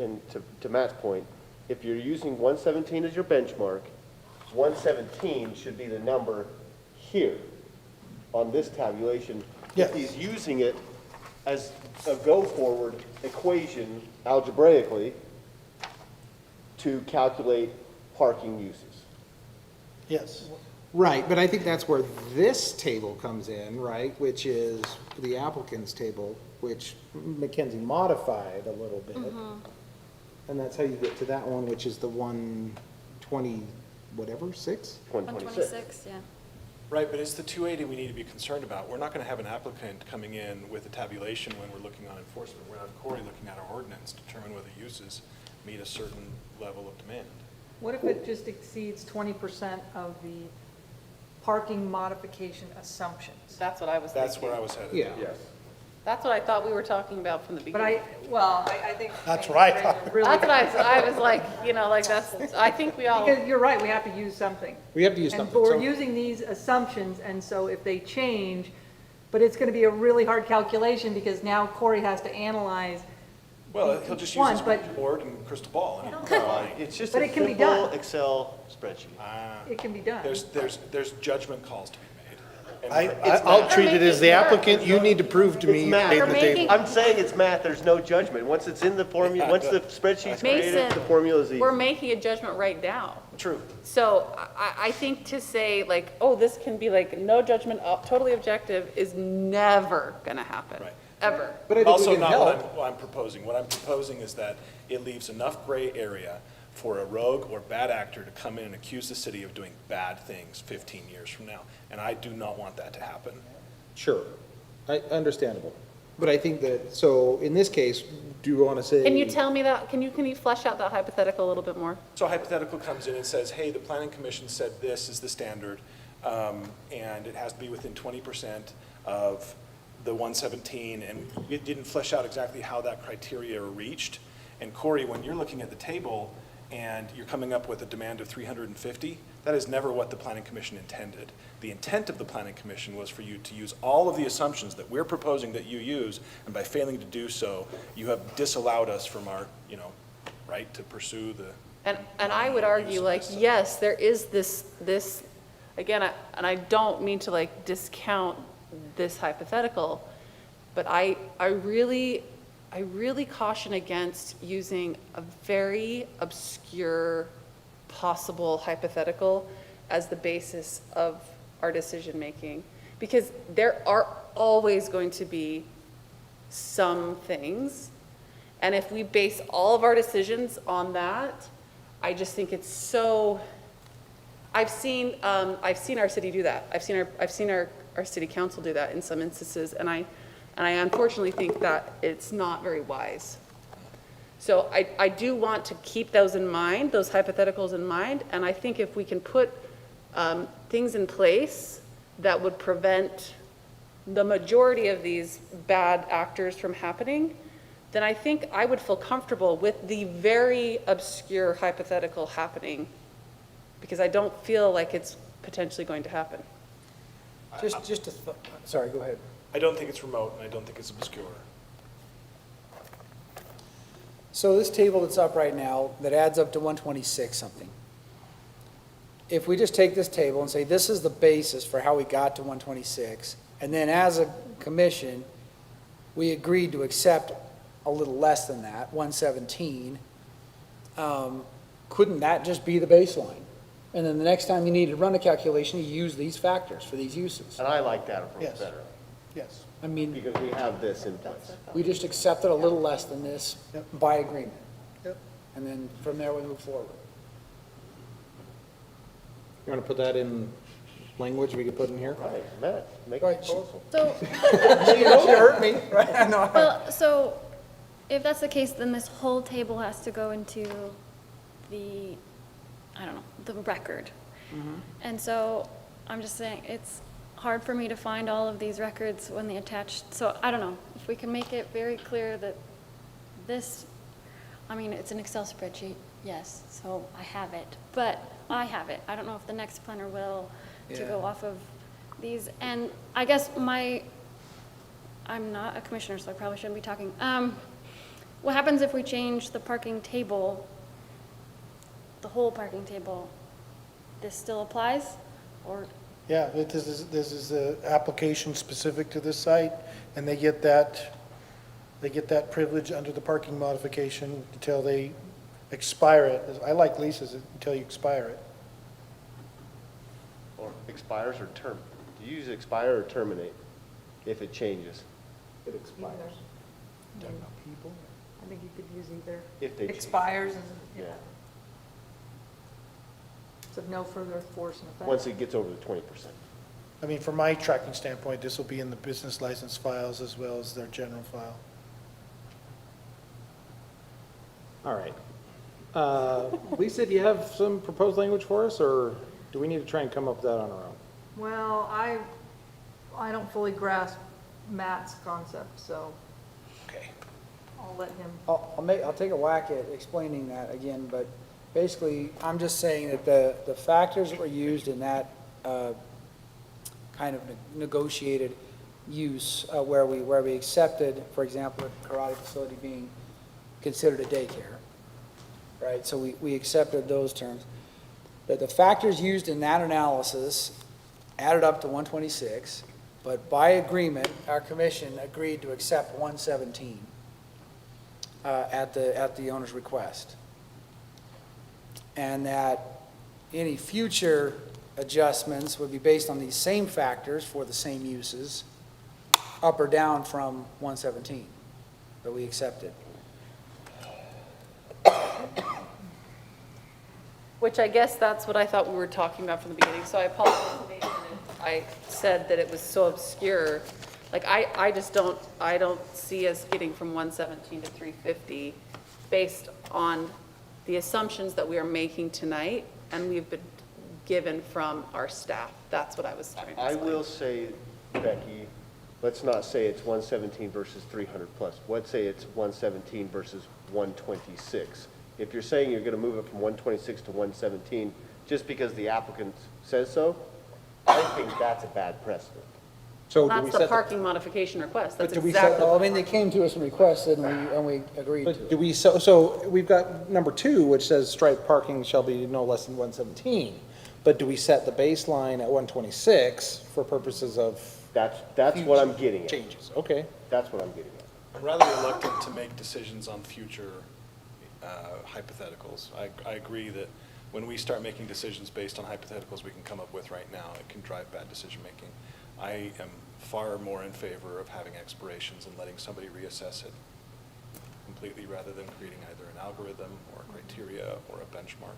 to Matt's point, if you're using 117 as your benchmark, 117 should be the number here on this tabulation. Yes. If he's using it as a go-forward equation algebraically to calculate parking uses. Yes. Right, but I think that's where this table comes in, right, which is the applicant's table, which Mackenzie modified a little bit. And that's how you get to that one, which is the 120, whatever, 6? 126, yeah. Right, but it's the 280 we need to be concerned about. We're not going to have an applicant coming in with a tabulation when we're looking on enforcement. We're going to have Corey looking at our ordinance, determine whether uses meet a certain level of demand. What if it just exceeds 20% of the parking modification assumptions? That's what I was thinking. That's where I was headed. Yeah. Yes. That's what I thought we were talking about from the But beginning. I think. That's what I thought. Really- That's what I was like, I think we all. Because you're right, we have to use something. We have to use And something. we're So- using these assumptions, and so if they change, but it's gonna be a really hard calculation, because now Corey has to analyze. Well, he'll just use One, his but- board and crystal ball. and it'll be fine. It's just But a it can be simple done. Excel spreadsheet. It can be done. There's judgment calls to be made. And I'll treat it as the applicant, you need to prove to me It's you math. made the We're table. making- I'm saying it's math, there's no judgment. Once it's in the formula, once the spreadsheet's created, Mason, the formula's easy. we're making a judgment right now. True. So I think to say like, oh, this can be like no judgment, totally objective is never gonna happen. Right. Ever. But I think we Also can not help. what I'm proposing. What I'm proposing is that it leaves enough gray area for a rogue or bad actor to come in and accuse the city of doing bad things 15 years from now. And I do not want that to happen. Sure, understandable. But I think that, so in this case, do you want to say? Can you tell me that, can you flesh out that hypothetical a little bit more? So a hypothetical comes in and says, hey, the planning commission said this is the standard, and it has to be within 20% of the 117, and it didn't flesh out exactly how that criteria are reached. And Corey, when you're looking at the table, and you're coming up with a demand of 350, that is never what the Planning Commission intended. The intent of the Planning Commission was for you to use all of the assumptions that we're proposing that you use, and by failing to do so, you have disallowed us from our, right to pursue the. And I would argue, like, yes, there is this, again, and I don't mean to like discount this hypothetical, but I really caution against using a very obscure possible hypothetical as the basis of our decision-making. Because there are always going to be some things, and if we base all of our decisions on that, I just think it's so, I've seen our city do that. I've seen our city council do that in some instances, and I unfortunately think that it's not very wise. So I do want to keep those in mind, those hypotheticals in mind, and I think if we can put things in place that would prevent the majority of these bad actors from happening, then I think I would feel comfortable with the very obscure hypothetical happening, because I don't feel like it's potentially going to happen. Sorry, go ahead. I don't think it's remote, and I don't think it's obscure. So this table that's up right now, that adds up to 126 something. If we just take this table and say, this is the basis for how we got to 126, and then as a commission, we agreed to accept a little less than that, 117, couldn't that just be the baseline? And then the next time you need to run a calculation, you use these factors for these uses. And I like that approach Yes. better, Yes. I mean, because we have this in place. we just accepted a little less than this Yep. by agreement. Yep. And then from there, we move forward. You want to put that in language we could put in here? Right, Matt, make a Right. proposal. So, She hurt me, right? I know. well, so if that's the case, then this whole table has to go into the, I don't know, the record. And so I'm just saying, it's hard for me to find all of these records when they attach. So I don't know, if we can make it very clear that this, I mean, it's an Excel spreadsheet, yes, so I have it, but I have it. I don't know if the next planner will, to go off of these. And I guess I'm not a commissioner, so I probably shouldn't be talking. What happens if we change the parking table, the whole parking table? This still applies, or? Yeah, this is the application specific to this site, and they get that privilege under the parking modification until they expire it. I like leases until you expire it. Or expires or term, do you use expire or terminate if it changes? It expires. I think you could use either. If they change. Expires and, Yeah, it's of no further force and effect. once it gets over the 20%. I mean, from my tracking standpoint, this will be in the business license files as well as their general file. All right. Lisa, do you have some proposed language for us, or do we need to try and come up with that on our own? Well, I don't fully grasp Matt's concept, so Okay. I'll let him. I'll take a whack at explaining that again, but basically, I'm just saying that the factors that were used in that kind of negotiated use, where we accepted, for example, a karate facility being considered a daycare, right? So we accepted those terms. That the factors used in that analysis added up to 126, but by agreement, our commission agreed to accept 117 at the owner's request. And that any future adjustments would be based on these same factors for the same uses, up or down from 117 that we accepted. Which I guess that's what I thought we were talking about from the beginning, so I apologize if I said that it was so obscure. Like, I just don't see us getting from 117 to 350 based on the assumptions that we are making tonight, and we've been given from our staff. That's what I was trying to say. I will say, Becky, let's not say it's 117 versus 300 plus. Let's say it's 117 versus 126. if you're saying you're gonna move it from 126 to 117, just because the applicant says so, I think that's a bad precedent. So do we That's the set parking modification request. That's do we set exactly. Well, I mean, they came to us and requested, and we agreed to But it. do we, so we've got number 2, which says striped parking shall be no less than 117. But do we set the baseline at 126 for purposes of That's what I'm getting at. changes? Okay. That's what I'm getting at. I'm rather reluctant to make decisions on future hypotheticals. I agree that when we start making decisions based on hypotheticals we can come up with right now, it can drive bad decision-making. I am far more in favor of having expirations and letting somebody reassess it completely rather than creating either an algorithm or a criteria or a benchmark.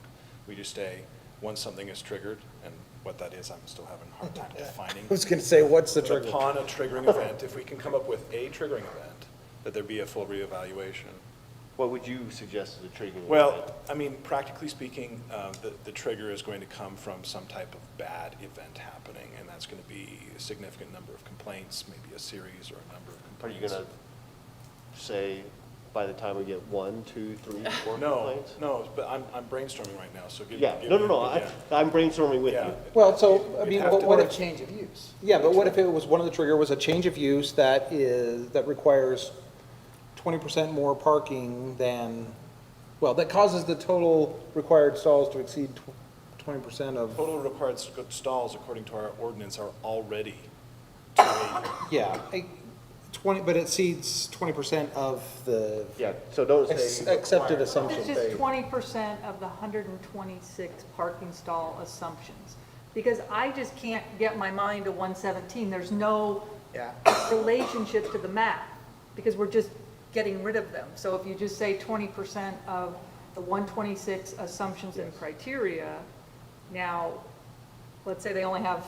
We just say, once something is triggered, and what that is, I'm still having a hard time defining. I was gonna say, what's the trigger? Upon a triggering event, if we can come up with a triggering event, that there be a full reevaluation. What would you suggest as a triggering event? Well, I mean, practically speaking, the trigger is going to come from some type of bad event happening, and that's going to be a significant number of complaints, maybe a series or a number of Are you complaints. gonna say by the time we get 1, 2, 3, 4 No, complaints? no, but I'm brainstorming right now, so give Yeah, give no, me- no, yeah. I'm brainstorming with Yeah. you. Well, so, I We'd mean, have but to- what Or a if, change of use. yeah, but what if it was, one of the trigger was a change of use that requires 20% more parking than, well, that causes the total required stalls to exceed 20% of, Total required stalls, according to our ordinance, are already 280. yeah, 20, but it exceeds 20% of the Yeah, so don't say. accepted assumption. It's just 20% of the 126 parking stall assumptions. Because I just can't get my mind to 117. There's no Yeah. relationship to the math, because we're just getting rid of them. So if you just say 20% of the 126 assumptions and criteria, now, let's say they only have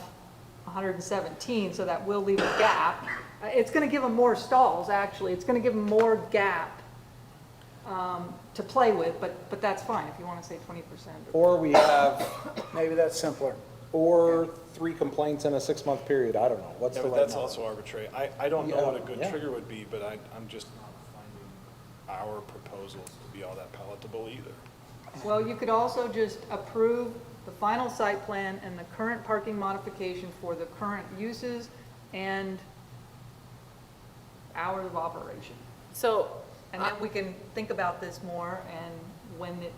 117, so that will leave a gap. It's going to give them more stalls, actually. It's going to give them more gap to play with, but that's fine if you want to say 20%. Or we have, Maybe that's simpler. or 3 complaints in a 6-month period, I don't know, what's Yeah, the but right that's number? also arbitrary. I don't know what a good Yeah. trigger would be, but I'm just not finding our proposals to be all that palatable either. Well, you could also just approve the final site plan and the current parking modification for the current uses and hours of operation. So, And then we can think about this more, and when it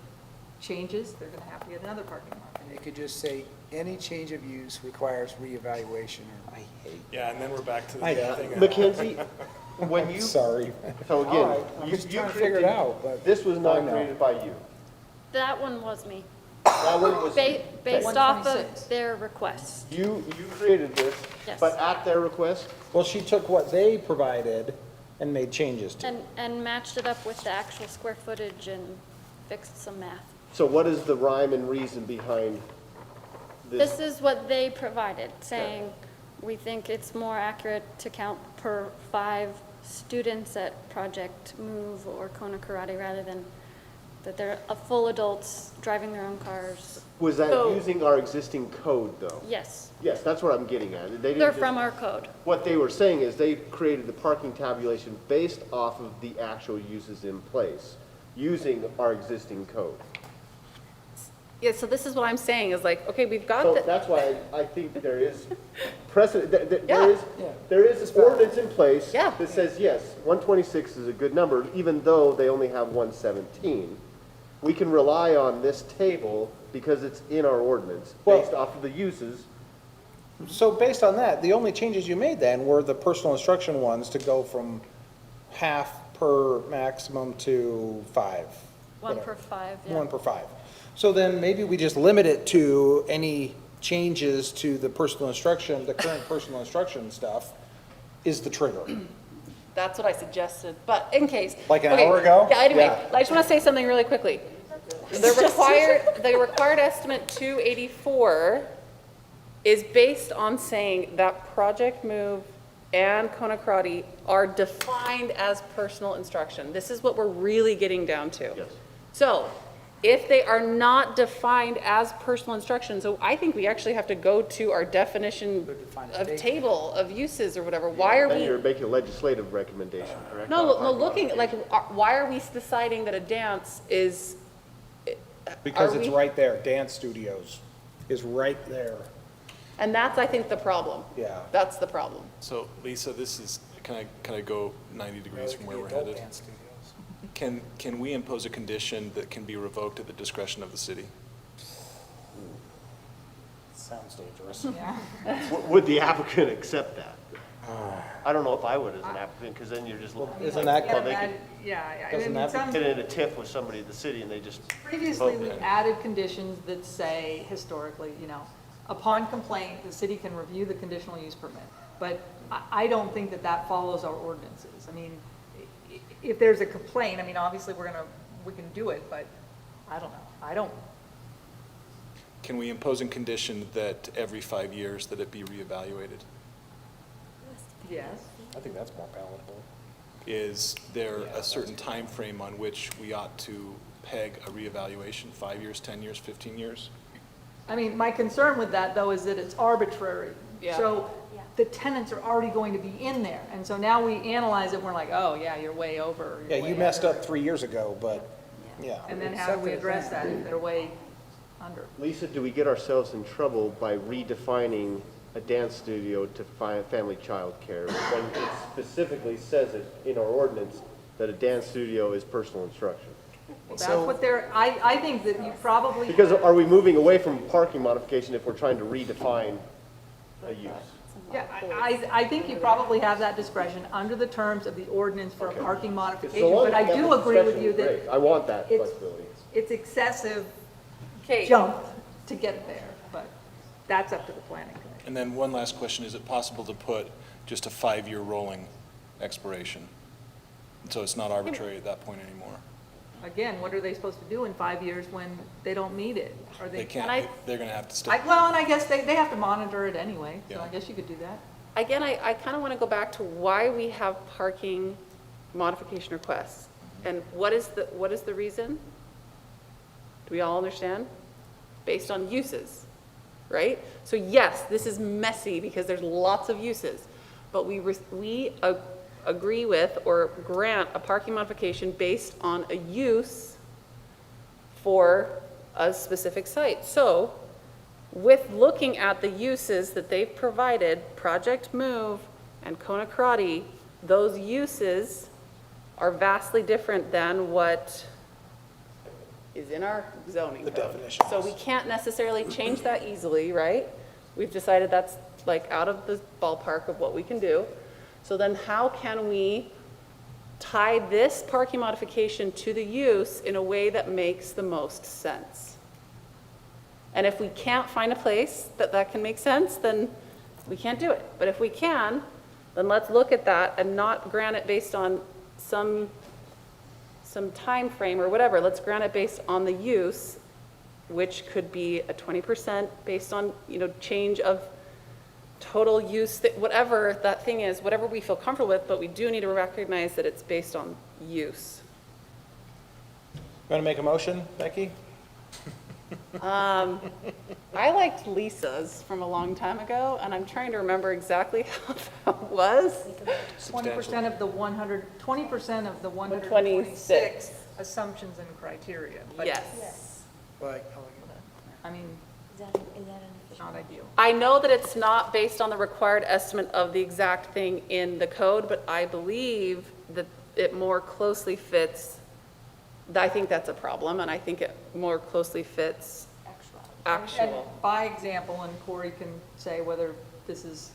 changes, they're gonna have to get another parking lot. And it could just say, any change of use requires reevaluation, or. I hate. Yeah, and then we're back to the I- thing. Mackenzie, when you, Sorry. so All right, again, I'm you just you trying to figure it created- out, but. This was I not know. created by you. That one was me, That one was. based off of 126. their request. You created this, Yes. but at their request? Well, she took what they provided and made changes to. And matched it up with the actual square footage and fixed some math. So what is the rhyme and reason behind this? This is what they provided, saying, we think it's more accurate to count per 5 students at Project Move or Kona Karate rather than that they're full adults driving their own cars. Was that So- using our existing code, though? Yes, Yes, that's what I'm getting at. They didn't they're just- from our code. What they were saying is they created the parking tabulation based off of the actual uses in place, using our existing code. yeah, so this is what I'm saying, is like, okay, we've got So the, that's why I think there is precedent, Yeah. there is an ordinance in place Yeah. that says, yes, 126 is a good number, even though they only have 117. We can rely on this table because it's in our ordinance, Well- based off of the uses. So based on that, the only changes you made then were the personal instruction ones to go from half per maximum to 5. 1 whatever. per 5, yeah. 1 per 5. So then maybe we just limit it to any changes to the personal instruction, the current personal instruction stuff is the trigger. that's what I suggested, but in case. Like an okay, hour ago? Yeah, anyway, Yeah. I just want to say something really quickly. The required estimate 284 is based on saying that Project Move and Kona Karate are defined as personal instruction. This is what we're really getting down to. Yes. So if they are not defined as personal instruction, so I think we actually have to go to our definition define a of state. table of uses or whatever. Why are Then we? you're making a legislative recommendation, correct? No, looking, like, why are we deciding that a dance is Because Are it's we- right there, dance studios is right there. And that's, I think, the problem. Yeah. That's the problem. So Lisa, this is, can I go 90 degrees from where we're headed? Can we impose a condition that can be revoked at the discretion of the city? Sounds dangerous. Would the applicant accept that? I don't know if I would as an applicant, because then you're just. Isn't that- Well, they could I Doesn't mean, that- some, get in a tiff with somebody at the city and they just. previously, vote we've it. added conditions that say historically, upon complaint, the city can review the conditional use permit. But I don't think that that follows our ordinances. I mean, if there's a complaint, I mean, obviously, we can do it, but I don't know. Can we impose a condition that every 5 years that it be reevaluated? Yes. I think that's more palatable. Is there a certain time frame on which we ought to peg a reevaluation? 5 years, 10 years, 15 years? I mean, my concern with that, though, is that it's arbitrary. Yeah. So the tenants are already going to be in there. And so now we analyze it, and we're like, oh, yeah, you're way over. Yeah, you're you way messed under. up 3 years ago, but, yeah. And then how do we address that if they're way under? Lisa, do we get ourselves in trouble by redefining a dance studio to family childcare when it specifically says it in our ordinance that a dance studio is personal instruction? Well, that's what they're, I think that you probably. Because are we moving away from parking modification if we're trying to redefine a use? Yeah, I think you probably have that discretion under the terms of the ordinance for a parking modification. But I do agree with you that I want that it's- flexibility. it's excessive Okay. jump to get there, but that's up to the planning commission. And then one last question, is it possible to put just a 5-year rolling expiration? So it's not arbitrary at that point anymore? Again, what are they supposed to do in 5 years when they don't meet it? Are They they? can't, they're going to have to stay. Well, and I guess they have to monitor it anyway, so Yeah. I guess you could do that. Again, I kind of want to go back to why we have parking modification requests. And what is the reason? Do we all understand? Based on uses, right? So yes, this is messy because there's lots of uses, but we agree with or grant a parking modification based on a use for a specific site. So with looking at the uses that they've provided, Project Move and Kona Karate, those uses are vastly different than what is in our zoning code. definitions. So we can't necessarily change that easily, right? We've decided that's like out of the ballpark of what we can do. So then how can we tie this parking modification to the use in a way that makes the most sense? And if we can't find a place that can make sense, then we can't do it. But if we can, then let's look at that and not grant it based on some time frame or whatever. Let's grant it based on the use, which could be a 20% based on, change of total use, whatever that thing is, whatever we feel comfortable with, but we do need to recognize that it's based on use. Want to make a motion, Becky? I liked Lisa's from a long time ago, and I'm trying to remember exactly how that was. 20% of the 20% of the 126 assumptions and criteria. But, Yes. I mean, Is that an not ideal. I know that it's not based on the required estimate of the exact thing in the code, but I believe that it more closely fits, I think that's a problem, and I think it more closely fits actual. And by example, and Corey can say whether this is,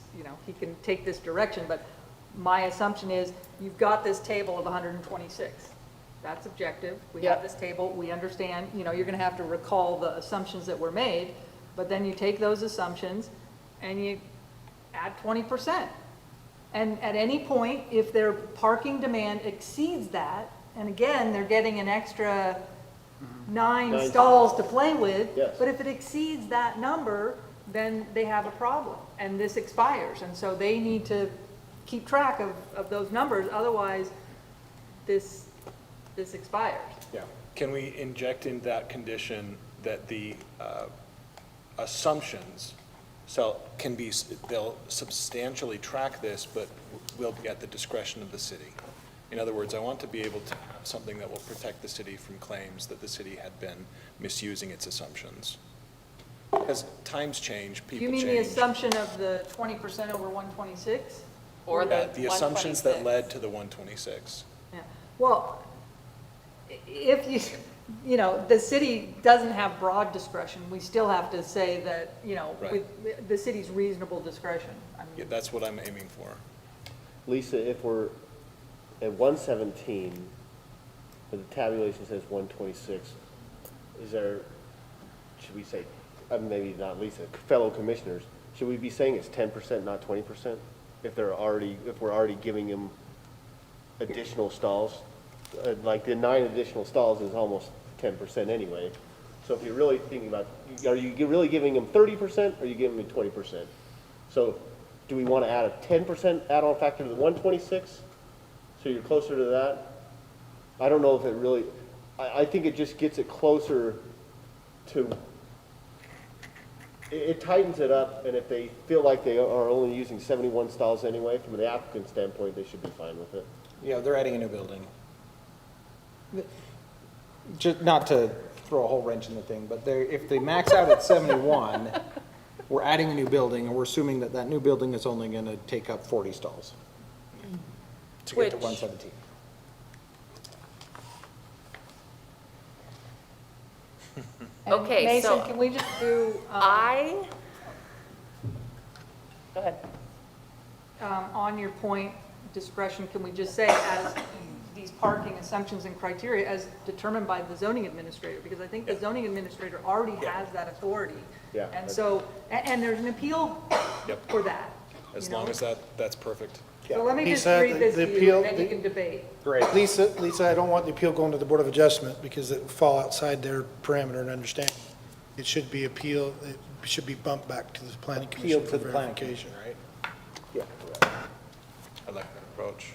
he can take this direction, but my assumption is you've got this table of 126. That's objective. We have Yep. this table. We understand, you're going to have to recall the assumptions that were made, but then you take those assumptions and you add 20%. And at any point, if their parking demand exceeds that, and again, they're getting an extra 9 stalls to play with, Yes. but if it exceeds that number, then they have a problem, and this expires. And so they need to keep track of those numbers, otherwise this expires. Yeah. Can we inject in that condition that the assumptions, they'll substantially track this, but will be at the discretion of the city? In other words, I want to be able to have something that will protect the city from claims that the city had been misusing its assumptions? As times change, people You change. mean the assumption of the 20% over 126? Or Yeah, the the assumptions that 126. led to the 126. Yeah. Well, if you know, the city doesn't have broad discretion, we still have to say that, you know, Right. with the city's reasonable discretion. I mean, Yeah, that's what I'm aiming for. Lisa, if we're at 117, but the tabulation says 126, is there, should we say, maybe not Lisa, fellow commissioners, should we be saying it's 10%, not 20%? If we're already giving them additional stalls? Like the 9 additional stalls is almost 10% anyway. So if you're really thinking about, are you really giving them 30% or are you giving them 20%? So do we want to add a 10% add-on factor to the 126? So you're closer to that? I don't know if it really, I think it just gets it closer to, it tightens it up, and if they feel like they are only using 71 stalls anyway, from the applicant standpoint, they should be fine with it. Yeah, they're adding a new building. Just not to throw a whole wrench in the thing, but if they max out at 71, we're adding a new building, and we're assuming that that new building is only going to take up 40 stalls to get to Which- 117. and Okay, Mason, so can we just do, Go ahead. on your point, discretion, can we just say as these parking assumptions and criteria as determined by the zoning administrator? Because I think the zoning administrator already has that authority. Yeah. And so, and there's an appeal Yep. for that. As you know? long as that's perfect. So let me just Lisa, read this the to you, appeal- and then you can debate. Great. Lisa, I don't want the appeal going to the Board of Adjustment because it would fall outside their parameter and understanding. It should be appeal, it should be bumped back to the planning commission Appeal for to the planning verification. commission, right? Yeah. I like that approach.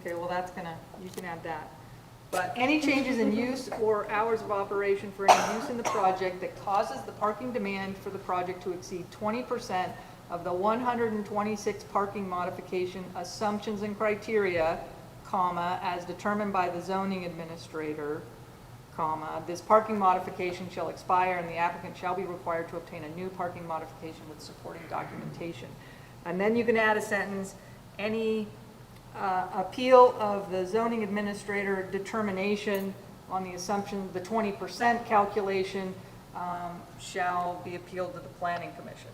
Okay, well, that's gonna, you can add that. But any changes in use or hours of operation for any use in the project that causes the parking demand for the project to exceed 20% of the 126 parking modification assumptions and criteria, comma, as determined by the zoning administrator, comma, this parking modification shall expire and the applicant shall be required to obtain a new parking modification with supporting documentation. And then you can add a sentence, any appeal of the zoning administrator determination on the assumption, the 20% calculation shall be appealed to the planning commission.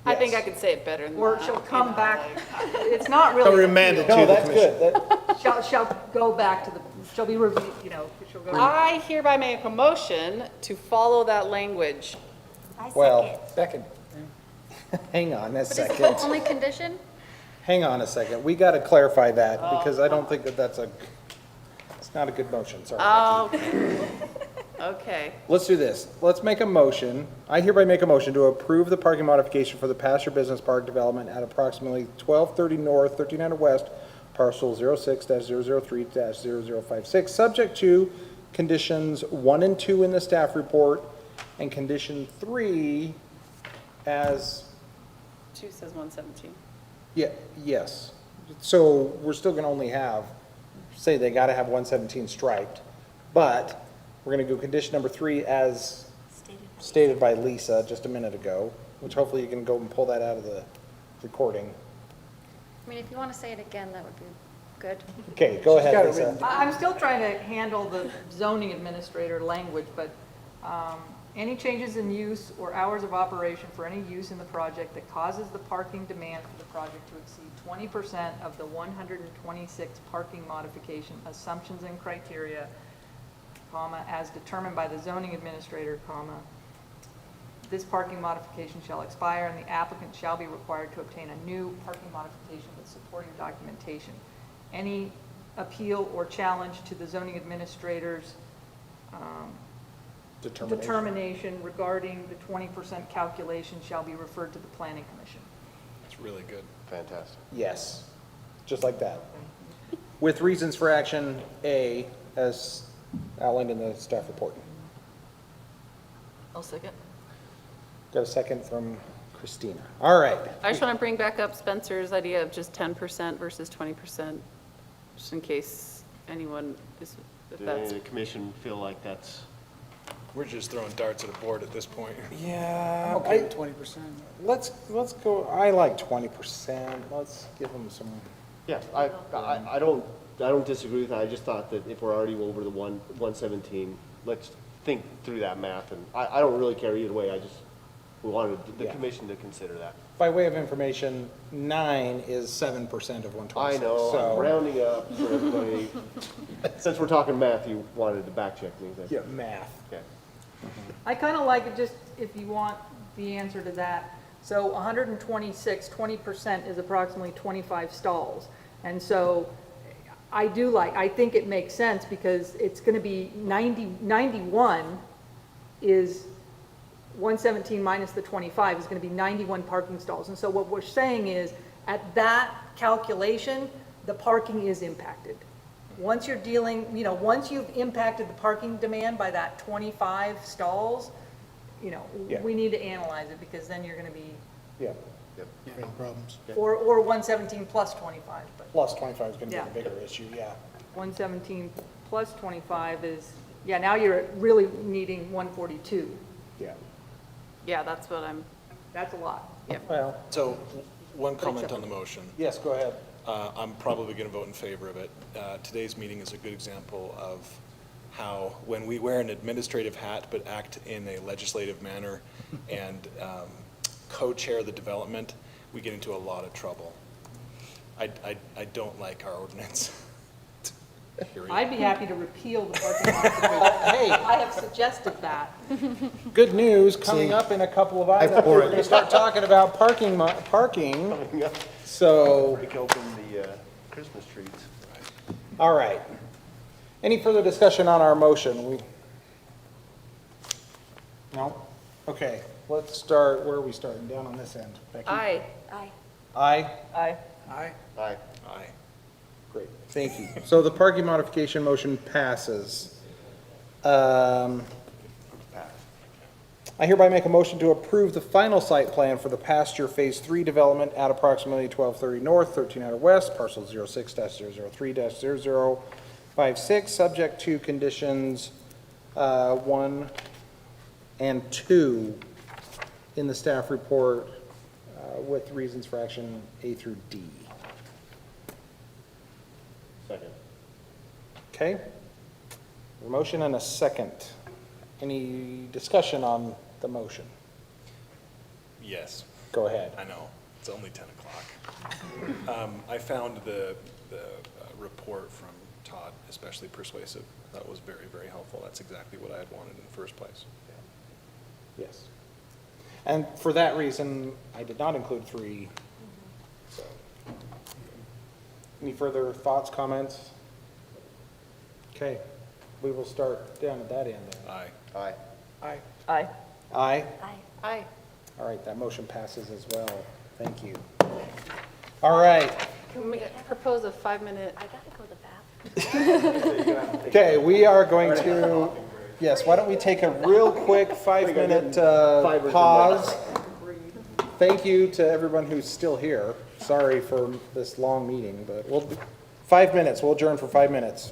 I think I could say it better than that. Or shall come you know, back, like- it's not really. Or remand it appeal. to No, the that's commission. good. Shall go back to the, shall be reviewed, you know, shall go. I hereby make a motion to follow that language. I Well, second. hang on a But is it second. the only condition? Hang on a second. We got to clarify that because I don't think that it's not a good motion, sorry. Okay. Okay. Let's do this. Let's make a motion. I hereby make a motion to approve the parking modification for the Pasture Business Park development at approximately 1230 North, 1300 West, parcel 06-003-0056, subject to conditions 1 and 2 in the staff report and condition 3 as, 2 says 117. yes. So we're still going to only have, say they got to have 117 striped, but we're going to go condition number 3 as stated by Lisa just a minute ago, which hopefully you can go and pull that out of the recording. I mean, if you want to say it again, that would be good. Okay, go ahead, got it Lisa. written. I'm still trying to handle the zoning administrator language, but any changes in use or hours of operation for any use in the project that causes the parking demand for the project to exceed 20% of the 126 parking modification assumptions and criteria, comma, as determined by the zoning administrator, comma, this parking modification shall expire and the applicant shall be required to obtain a new parking modification with supporting documentation. Any appeal or challenge to the zoning administrator's determination regarding the 20% calculation shall be referred to the planning commission. It's really good. Fantastic. Yes, just like that. With reasons for action A, as outlined in the staff report. I'll second. Got a second from Christina. All right. I just want to bring back up Spencer's idea of just 10% versus 20%, just in case anyone is, if Did that's. the commission feel like that's? We're just throwing darts at a board at this point. Yeah. I'm okay with 20%. Let's go, I like 20%. Let's give them some. Yeah, I don't disagree with that. I just thought that if we're already over the 117, let's think through that math. And I don't really care either way. We wanted the Yeah. commission to consider that. By way of information, 9 is 7% of 126. I know, So, I'm rounding up for everybody. Since we're talking math, you wanted to back check me. yeah, math. Okay. I kind of like it just, if you want the answer to that. So 126, 20% is approximately 25 stalls. And so I think it makes sense because it's going to be 91 is 117 minus the 25 is going to be 91 parking stalls. And so what we're saying is, at that calculation, the parking is impacted. Once you're dealing, once you've impacted the parking demand by that 25 stalls, Yeah. we need to analyze it because then you're going to be, Yeah. Yeah, no problems. or 117 plus 25, but Plus 25 is going to Yeah. be a bigger issue, yeah. 117 plus 25 is, now you're really needing 142. Yeah. Yeah, that's what That's a lot. Well, So, one comment on the motion. yes, go ahead. I'm probably going to vote in favor of it. Today's meeting is a good example of how, when we wear an administrative hat but act in a legislative manner and co-chair the development, we get into a lot of trouble. I don't like our ordinance. Period. I'd be happy to repeal the parking lot. Hey, I have suggested that. good news, coming up in a couple of items, we're going to start talking about parking. Coming up, So, break open the Christmas trees. all right. Any further discussion on our motion? No? Okay, let's start, where are we starting? Down on this end. Becky? Aye. Aye. Aye? Aye. Aye. Aye. Aye. Great, thank you. So the parking modification motion passes. I hereby make a motion to approve the final site plan for the pasture Phase 3 development at approximately 1230 North, 1300 West, parcel 06-003-0056, subject to conditions 1 and 2 in the staff report with reasons for action A through D. Second. Okay. A motion and a second. Any discussion on the motion? Yes. Go ahead. I know, it's only 10 o'clock. I found the report from Todd especially persuasive. That was very, very helpful. That's exactly what I had wanted in the first place. Yes. And for that reason, I did not include 3. So, any further thoughts, comments? Okay, we will start down at that end then. Aye. Aye. Aye. Aye. Aye. Aye. Aye. All right, that motion passes as well. Thank you. All right. Can we propose a 5-minute? I gotta go to the bathroom. Okay, we are going to, yes, why don't we take a real quick 5-minute pause? Thank you to everyone who's still here. Sorry for this long meeting, but 5 minutes, we'll adjourn for 5 minutes.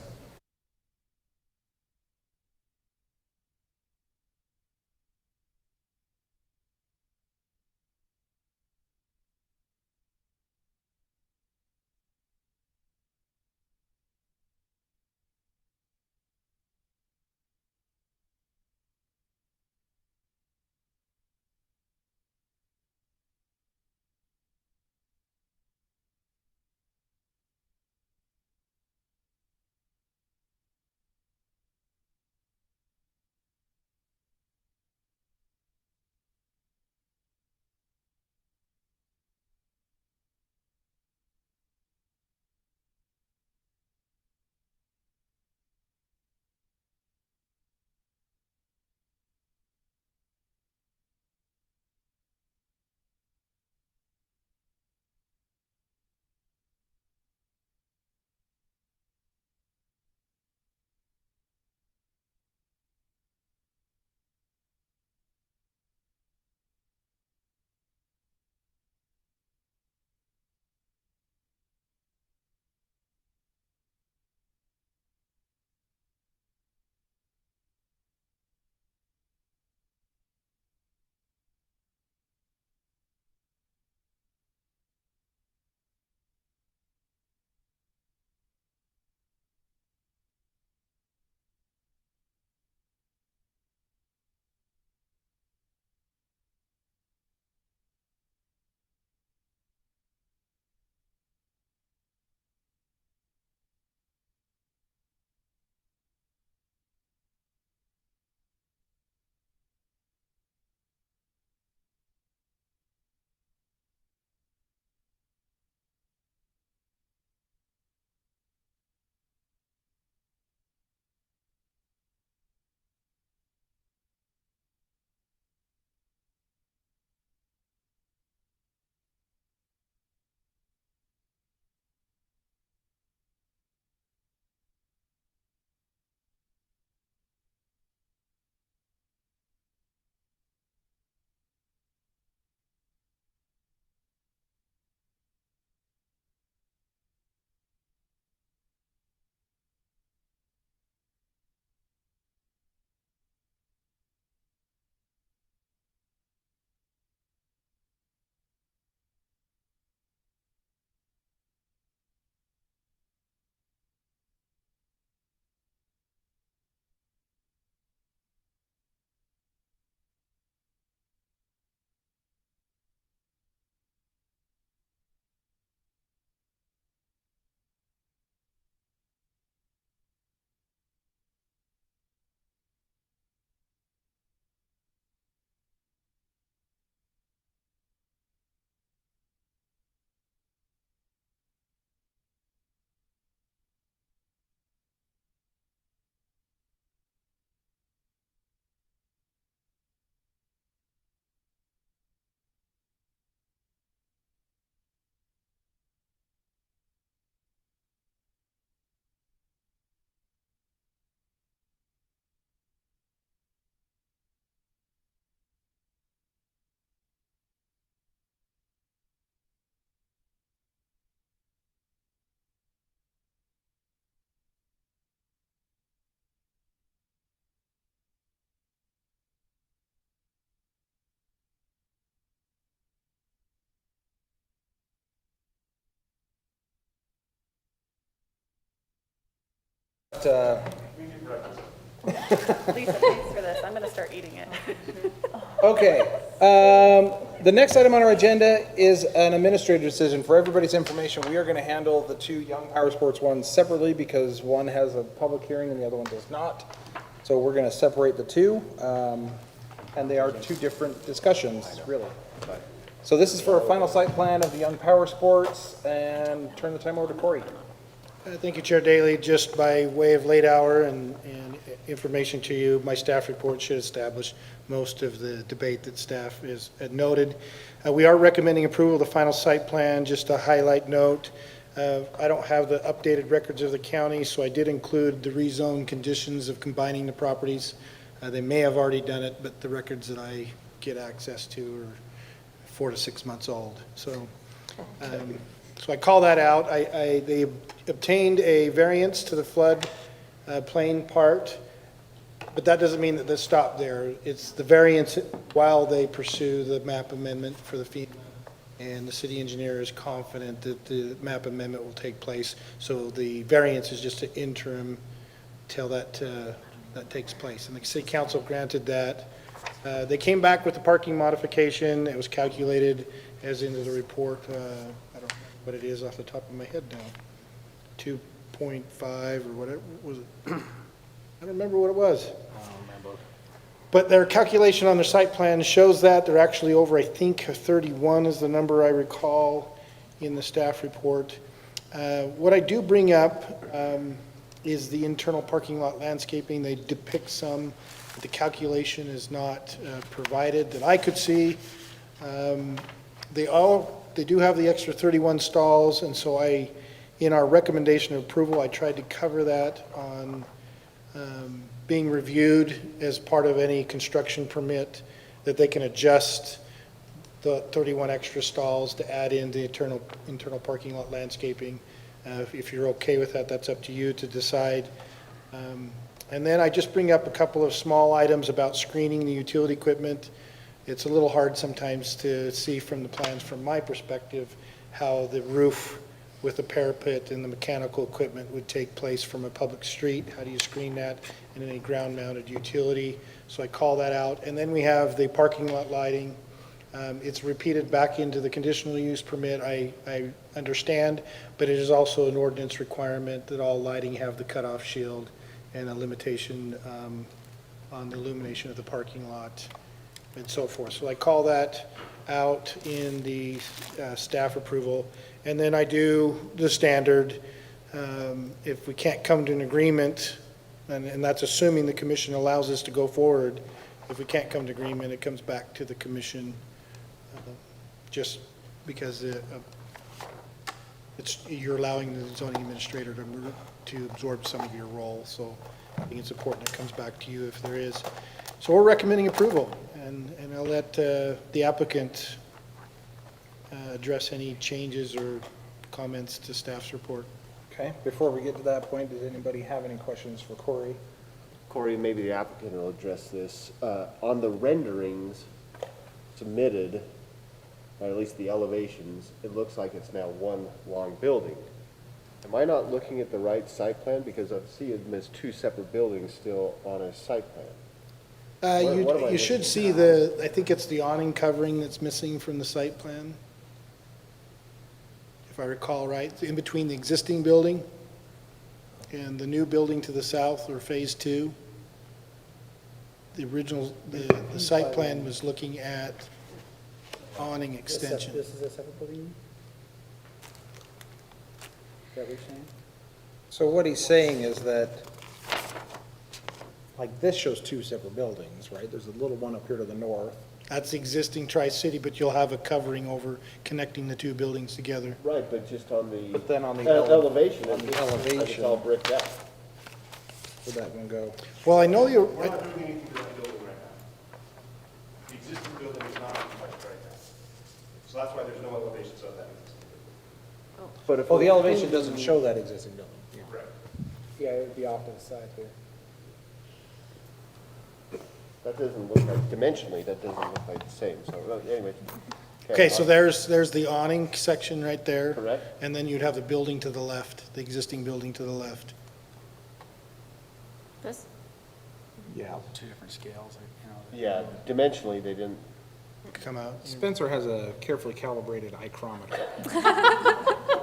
Lisa, thanks for this. I'm going to start eating it. Okay, the next item on our agenda is an administrative decision. For everybody's information, we are going to handle the two Young Power Sports ones separately because one has a public hearing and the other one does not. So we're going to separate the two, and they are two different discussions, really. So this is for a final site plan of the Young Power Sports, and turn the time over to Corey. Thank you, Chair Daley. Just by way of late hour and information to you, my staff report should establish most of the debate that staff had noted. We are recommending approval of the final site plan. Just a highlight note, I don't have the updated records of the county, so I did include the rezone conditions of combining the properties. They may have already done it, but the records that I get access to are 4 to 6 months old. So I call that out. They obtained a variance to the flood plain part, but that doesn't mean that they stopped there. It's the variance while they pursue the map amendment for the FEMA, and the city engineer is confident that the map amendment will take place. So the variance is just an interim till that takes place. And the city council granted that. They came back with the parking modification. It was calculated as into the report. I don't know what it is off the top of my head now. 2.5 or whatever was it? I don't remember what it was. But their calculation on their site plan shows that they're actually over, I think, 31 is the number I recall in the staff report. What I do bring up is the internal parking lot landscaping. They depict some, but the calculation is not provided that I could see. They do have the extra 31 stalls, and so in our recommendation of approval, I tried to cover that on being reviewed as part of any construction permit, that they can adjust the 31 extra stalls to add in the internal parking lot landscaping. If you're okay with that, that's up to you to decide. And then I just bring up a couple of small items about screening the utility equipment. It's a little hard sometimes to see from the plans from my perspective how the roof with the parapet and the mechanical equipment would take place from a public street. How do you screen that in a ground-mounted utility? So I call that out. And then we have the parking lot lighting. It's repeated back into the conditional use permit. I understand, but it is also an ordinance requirement that all lighting have the cutoff shield and a limitation on the illumination of the parking lot and so forth. So I call that out in the staff approval. And then I do the standard, if we can't come to an agreement, and that's assuming the commission allows us to go forward, if we can't come to agreement, it comes back to the commission, just because you're allowing the zoning administrator to absorb some of your role. So I think it's important it comes back to you if there is. So we're recommending approval, and I'll let the applicant address any changes or comments to staff's report. Okay, before we get to that point, does anybody have any questions for Corey? Corey, maybe the applicant will address this. On the renderings submitted, or at least the elevations, it looks like it's now one long building. Am I not looking at the right site plan? Because I see it as two separate buildings still on a site plan. What am I You should missing? see I think it's the awning covering that's missing from the site plan. If I recall right, in between the existing building and the new building to the south, or phase 2. The original, the site plan was looking at awning extension. This is a separate building? Is that what you're saying? So what he's saying is that, like, this shows two separate buildings, right? There's a little one up here to the north. That's the existing Tri-City, but you'll have a covering over connecting the two buildings together. Right, but just on the. But then on the elevation, on the it's elevation. all bricked out. Where'd that one go? Well, I know you're, We're not doing anything to that building right now. The existing building is not occupied right now. So that's why there's no elevations of that existing building. But if Oh, the elevation doesn't show that existing building. Correct. Yeah, it would be off to the side here. That doesn't look like, dimensionally, that doesn't look like the same, so anyway. okay, so there's the awning section right there. Correct. And then you'd have the building to the left, the existing building to the left. Yeah. Two different scales, Yeah, dimensionally, they didn't. Come out. Spencer has a carefully calibrated ichrometer.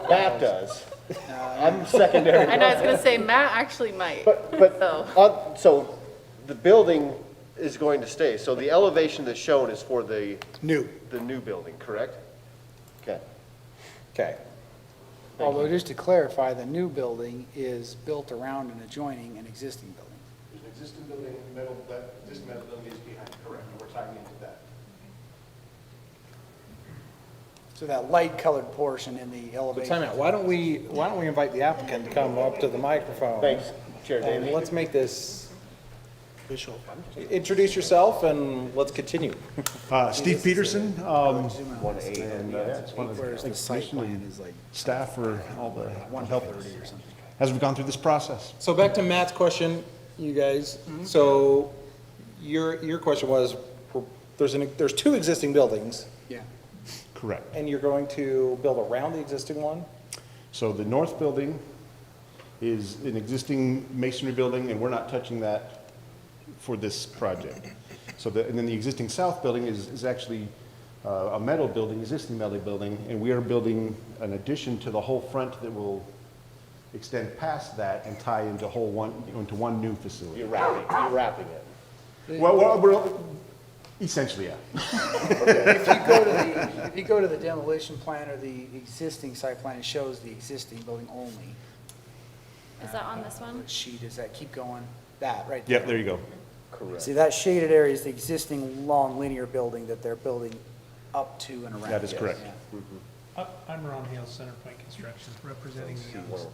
Matt does. I'm secondary. I know, I was gonna say, Matt actually might, But, so. so the building is going to stay, so the elevation that's shown is for the New. new building, correct? Okay. Okay. Although, just to clarify, the new building is built around and adjoining an existing building. There's an existing building, this metal building is behind, correct, and we're tying into that. So that light-colored portion in the So elevation. time out, why don't we invite the applicant to come up to the microphone? Thanks, Chair And Daly. let's make this, Official. introduce yourself and let's continue. Steve Peterson, 1A. and it's one of the, I Whereas the think, site commission plan and is like staff for all the help 130 or something. as we've gone through this process. So back to Matt's question, you guys. So your question was, there's two existing buildings, Yeah. Correct. and you're going to build around the existing one? So the north building is an existing masonry building, and we're not touching that for this project. So and then the existing south building is actually a metal building, existing metal building, and we are building an addition to the whole front that will extend past that and tie into into one new facility. You're wrapping it. Well, we're essentially, yeah. If you go to the demolition plan or the existing site plan, it shows the existing building only. Is that on this one? What sheet is that? Keep going. That, right there. Yep, there you go. Correct. See, that shaded area is the existing long linear building that they're building up to and around. That is correct. Yeah. I'm Ron Hale, Centerpoint Construction, representing the Youngs.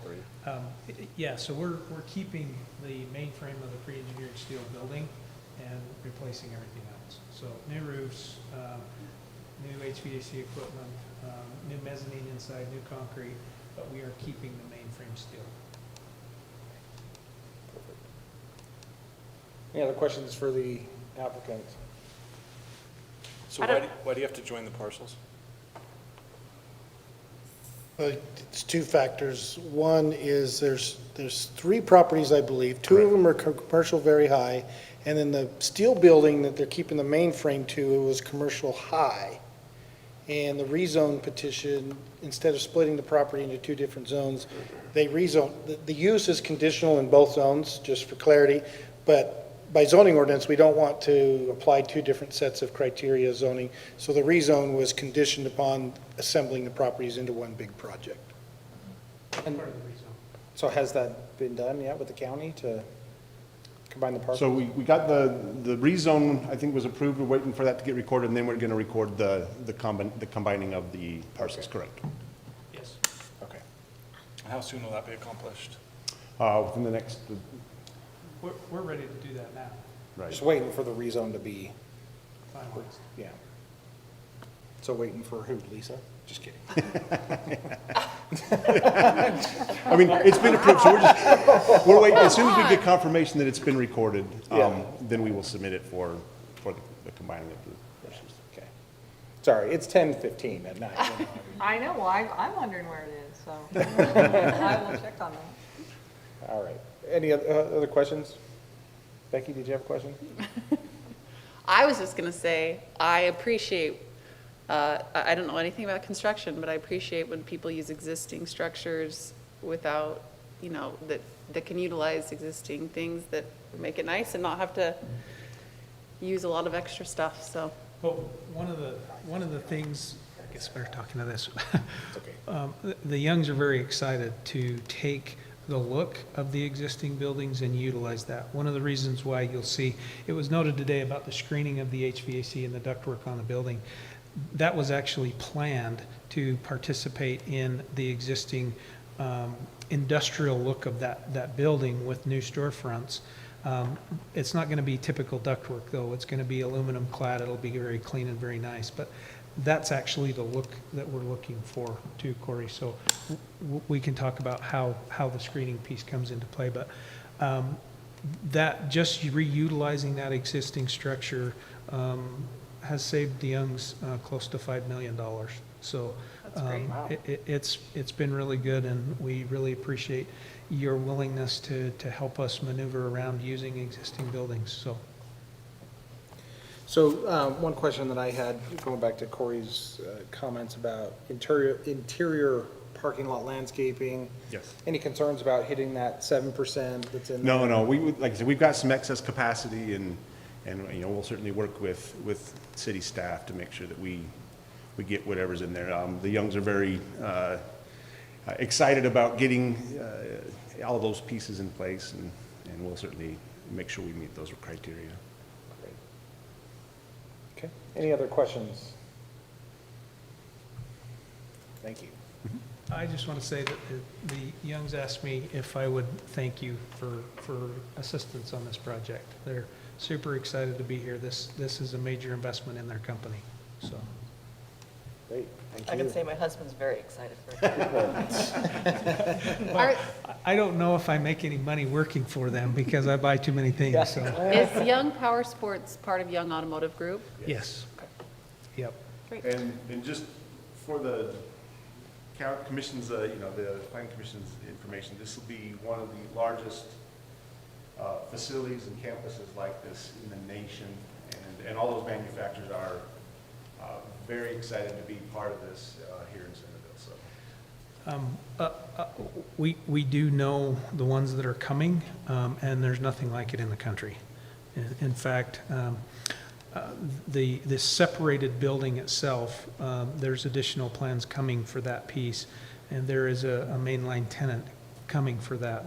C103. Yeah, so we're keeping the mainframe of the pre-engineered steel building and replacing everything else. So new roofs, new HVAC equipment, new mezzanine inside, new concrete, but we are keeping the mainframe steel. Any other questions for the applicant? So I don't- why do you have to join the parcels? Well, it's two factors. One is there's three properties, I believe. Two of them are commercial very high, and then the steel building that they're keeping the mainframe to, it was commercial high. And the rezone petition, instead of splitting the property into two different zones, they rezone, the use is conditional in both zones, just for clarity, but by zoning ordinance, we don't want to apply two different sets of criteria zoning. So the rezone was conditioned upon assembling the properties into one big project. And so has that been done yet with the county to combine the parcels? So we got the rezone, I think, was approved. We're waiting for that to get recorded, and then we're going to record the combining of the parcels, correct? Yes. Okay. How soon will that be accomplished? Within the next, We're ready to do that now. right. Just waiting for the rezone to be, Finalized. yeah. So waiting for who, Lisa? Just kidding. I mean, it's been approved, so we're waiting. As soon as we get confirmation that it's been recorded, then we will submit it for the combining of the parcels. Okay. Sorry, it's 10:15 at night. You know. I know, well, I'm wondering where it is, so I will check on that. All right. Any other questions? Becky, did you have a question? I was just gonna say, I appreciate, I don't know anything about construction, but I appreciate when people use existing structures without, that can utilize existing things that make it nice and not have to use a lot of extra stuff, so. Well, one of the things, I guess better talking to this. The Youngs are very excited to take the look of the existing buildings and utilize that. One of the reasons why you'll see, it was noted today about the screening of the HVAC and the ductwork on the building. That was actually planned to participate in the existing industrial look of that building with new storefronts. It's not going to be typical ductwork, though. It's going to be aluminum clad. It'll be very clean and very nice. But that's actually the look that we're looking for too, Corey. So we can talk about how the screening piece comes into play. But that just reutilizing that existing structure has saved the Youngs close to $5 million. So It's been really good, and we really appreciate your willingness to help us maneuver around using existing buildings, so. So, one question that I had, going back to Corey's comments about interior parking lot landscaping. Yes. Any concerns about hitting that 7% that's in there? No, we would, like I said, we've got some excess capacity and, you know, we'll certainly work with city staff to make sure that we get whatever's in there. The Youngs are very excited about getting all of those pieces in place, and we'll certainly make sure we meet those criteria. Okay, any other questions? Thank you. I just want to say that the Youngs asked me if I would thank you for assistance on this project. They're super excited to be here. This is a major investment in their company, so. Great, thank you. I can say my husband's very excited for it. I don't know if I make any money working for them because I buy too many things, so. Is Young Power Sports part of Young Automotive Group? Yes. Yep. Great. And just for the commission's, you know, the planning commission's information, this will be one of the largest facilities and campuses like this in the nation, and all those manufacturers are very excited to be part of this here in Centerville. So, We do know the ones that are coming, and there's nothing like it in the country. In fact, this separated building itself, there's additional plans coming for that piece, and there is a mainline tenant coming for that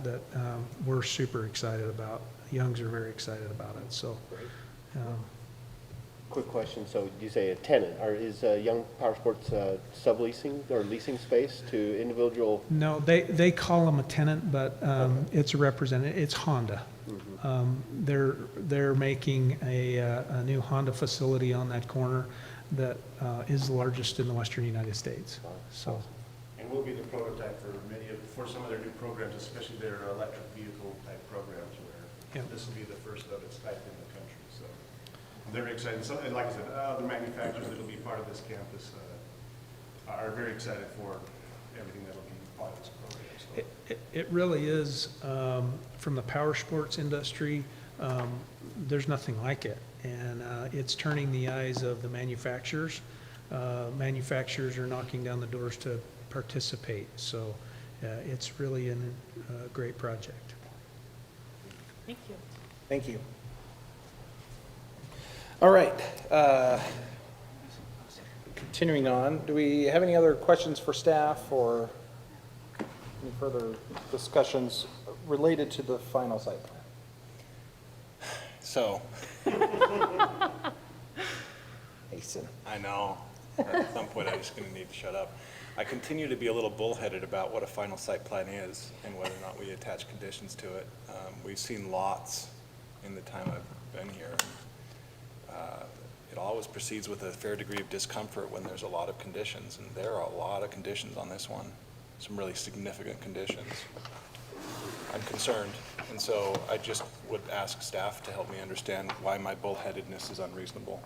we're super excited about. Youngs are very excited about it, so. Quick question, so you say a tenant, or is Young Power Sports subleasing or leasing space to individual? No, they call them a tenant, but it's a representative, it's Honda. They're making a new Honda facility on that corner that is the largest in the western United States, so. and we'll be the prototype for some of their new programs, especially their electric vehicle type programs, where this will be the first of its type in the country. So they're excited. So, and like I said, the manufacturers that will be part of this campus are very excited for everything that will be part of this program. So. It really is, from the power sports industry, there's nothing like it. And it's turning the eyes of the manufacturers. Manufacturers are knocking down the doors to participate. So it's really a great project. Thank you. Thank you. All right. Continuing on, do we have any other questions for staff or any further discussions related to the final site plan? So, Mason. I know, at some point I'm just gonna need to shut up. I continue to be a little bullheaded about what a final site plan is and whether or not we attach conditions to it. We've seen lots in the time I've been here. It always proceeds with a fair degree of discomfort when there's a lot of conditions, and there are a lot of conditions on this one, some really significant conditions. I'm concerned, and so I just would ask staff to help me understand why my bullheadedness is unreasonable.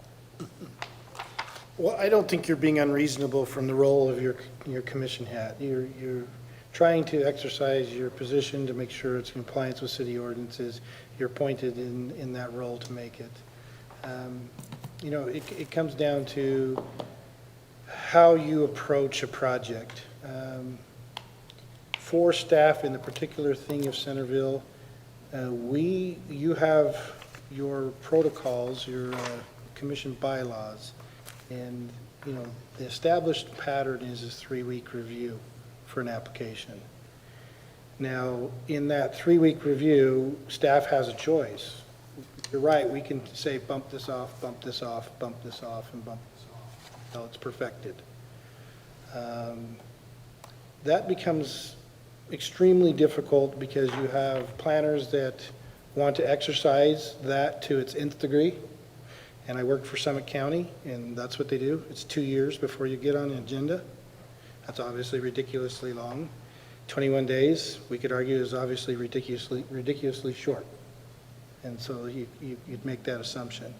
Well, I don't think you're being unreasonable from the role of your commission hat. You're trying to exercise your position to make sure it's in compliance with city ordinances. You're appointed in that role to make it. You know, it comes down to how you approach a project. For staff in the particular thing of Centerville, you have your protocols, your commission bylaws, and, you know, the established pattern is a 3-week review for an application. Now, in that 3-week review, staff has a choice. You're right, we can say bump this off, bump this off, bump this off, and bump this off until it's perfected. That becomes extremely difficult because you have planners that want to exercise that to its nth degree. And I work for Summit County, and that's what they do. It's 2 years before you get on an agenda. That's obviously ridiculously long. 21 days, we could argue, is obviously ridiculously short. And so you'd make that assumption.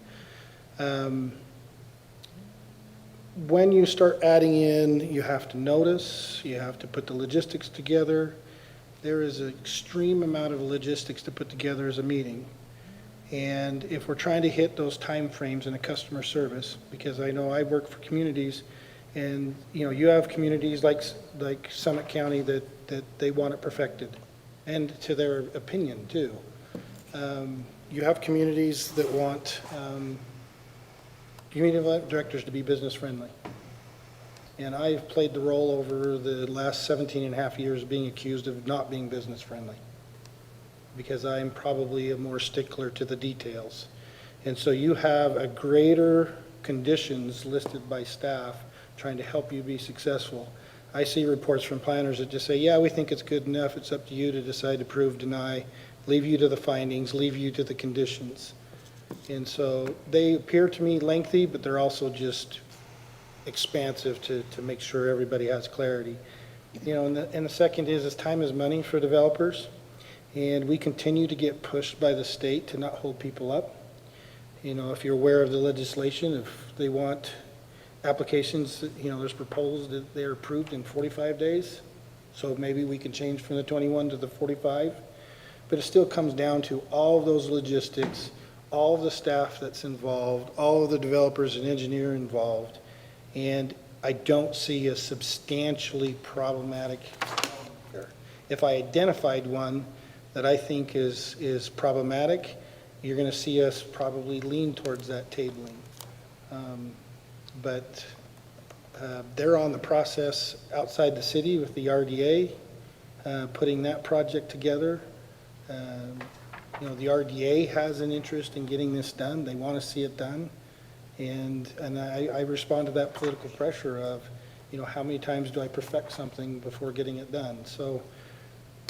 when you start adding in, you have to notice, you have to put the logistics together. There is an extreme amount of logistics to put together as a meeting. And if we're trying to hit those timeframes in a customer service, because I know I work for communities, and, you have communities like Summit County that they want it perfected, and to their opinion, too. You have communities that want community directors to be business friendly. And I've played the role over the last 17 and a half years of being accused of not being business friendly, because I'm probably a more stickler to the details. And so you have a greater conditions listed by staff trying to help you be successful. I see reports from planners that just say, yeah, we think it's good enough, it's up to you to decide to approve, deny, leave you to the findings, leave you to the conditions. And so they appear to me lengthy, but they're also just expansive to make sure everybody has clarity. And the second is time is money for developers, and we continue to get pushed by the state to not hold people up. If you're aware of the legislation, if they want applications, there's proposals that they're approved in 45 days. So maybe we can change from the 21 to the 45. But it still comes down to all of those logistics, all of the staff that's involved, all of the developers and engineer involved. And I don't see a substantially problematic here. If I identified one that I think is problematic, you're going to see us probably lean towards that tabling. But they're on the process outside the city with the RDA, putting that project together. The RDA has an interest in getting this done. They want to see it done. And I respond to that political pressure of, how many times do I perfect something before getting it done? So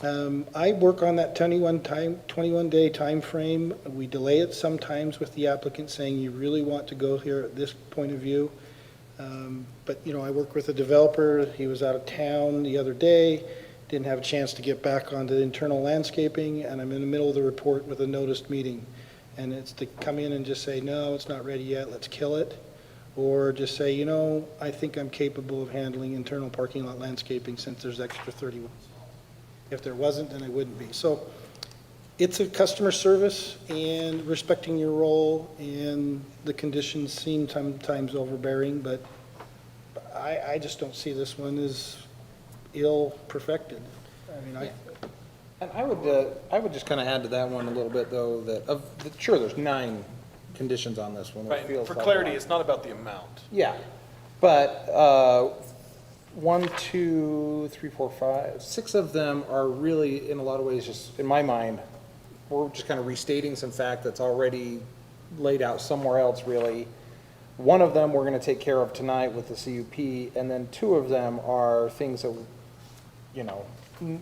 I work on that 21-day time frame. We delay it sometimes with the applicant saying, you really want to go here at this point of view. But I work with a developer. He was out of town the other day, didn't have a chance to get back onto the internal landscaping, and I'm in the middle of the report with a noticed meeting. And it's to come in and just say, no, it's not ready yet, let's kill it. Or just say, I think I'm capable of handling internal parking lot landscaping since there's extra 31. If there wasn't, then I wouldn't be. So it's a customer service and respecting your role, and the conditions seem sometimes overbearing, but I just don't see this one as ill perfected. And I would just kind of add to that one a little bit, though, sure, there's 9 conditions on this one. Right, for clarity, it's not about the amount. Yeah, but 1, 2, 3, 4, 5, 6 of them are really, in a lot of ways, just, in my mind, we're just kind of restating some fact that's already laid out somewhere else, really. One of them we're going to take care of tonight with the CUP, and then 2 of them are things that,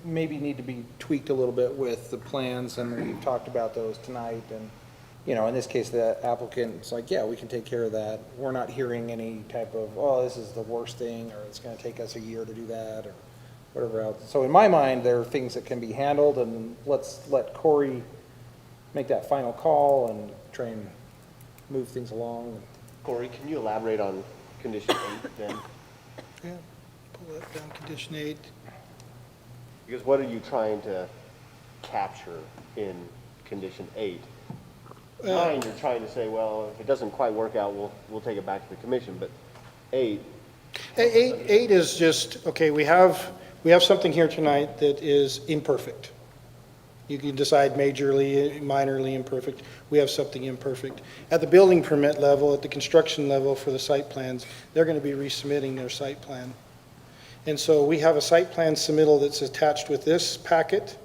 maybe need to be tweaked a little bit with the plans, and we've talked about those tonight. And, in this case, the applicant's like, yeah, we can take care of that. We're not hearing any type of, oh, this is the worst thing, or it's going to take us a year to do that, or whatever else. So in my mind, there are things that can be handled, and let's let Corey make that final call and try and move things along. Corey, can you elaborate on condition 8 then? Yeah, pull that down, condition 8. Because what are you trying to capture in condition 8? 9, you're trying to say, well, if it doesn't quite work out, we'll take it back to the commission, but 8. 8 is just, okay, we have something here tonight that is imperfect. You can decide majorly, minorly imperfect. We have something imperfect. At the building permit level, at the construction level for the site plans, they're going to be resubmitting their site plan. And so we have a site plan submittal that's attached with this packet,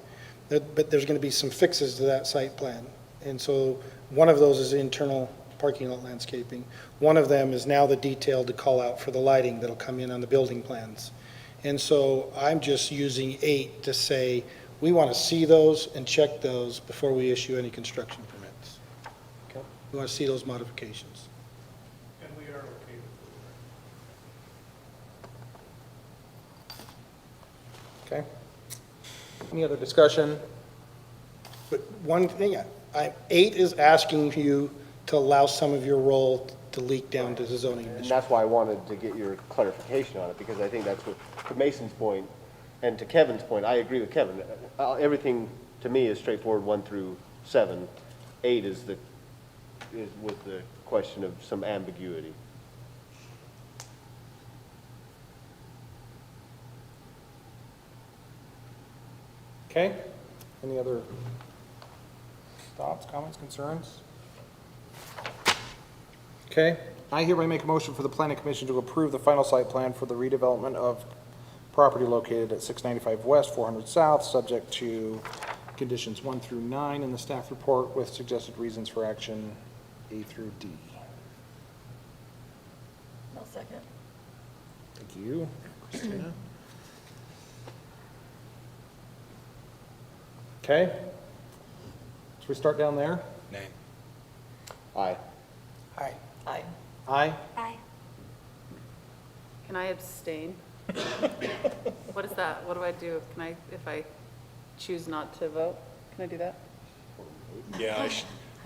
but there's going to be some fixes to that site plan. And so one of those is internal parking lot landscaping. One of them is now the detail to call out for the lighting that'll come in on the building plans. And so I'm just using 8 to say, we want to see those and check those before we issue any construction permits. Okay. We want to see those modifications. And we are okay with Okay. Any other discussion? But one thing, 8 is asking you to allow some of your role to leak down to the zoning And administrator. that's why I wanted to get your clarification on it, because I think that's what, to Mason's point, and to Kevin's point, I agree with Kevin. Everything, to me, is straightforward, 1 through 7. 8 is with the question of some ambiguity. Okay, any other thoughts, comments, concerns? Okay, I hereby make a motion for the planning commission to approve the final site plan for the redevelopment of property located at 695 West, 400 South, subject to conditions 1 through 9 in the staff report with suggested reasons for action A through D. I'll second. Thank you, Christina. Okay. Should we start down there? Nay. Aye. Aye. Aye. Aye? Aye. Can I abstain? What is that? What do I do? Can I, if I choose not to vote? Can I do that? Yeah,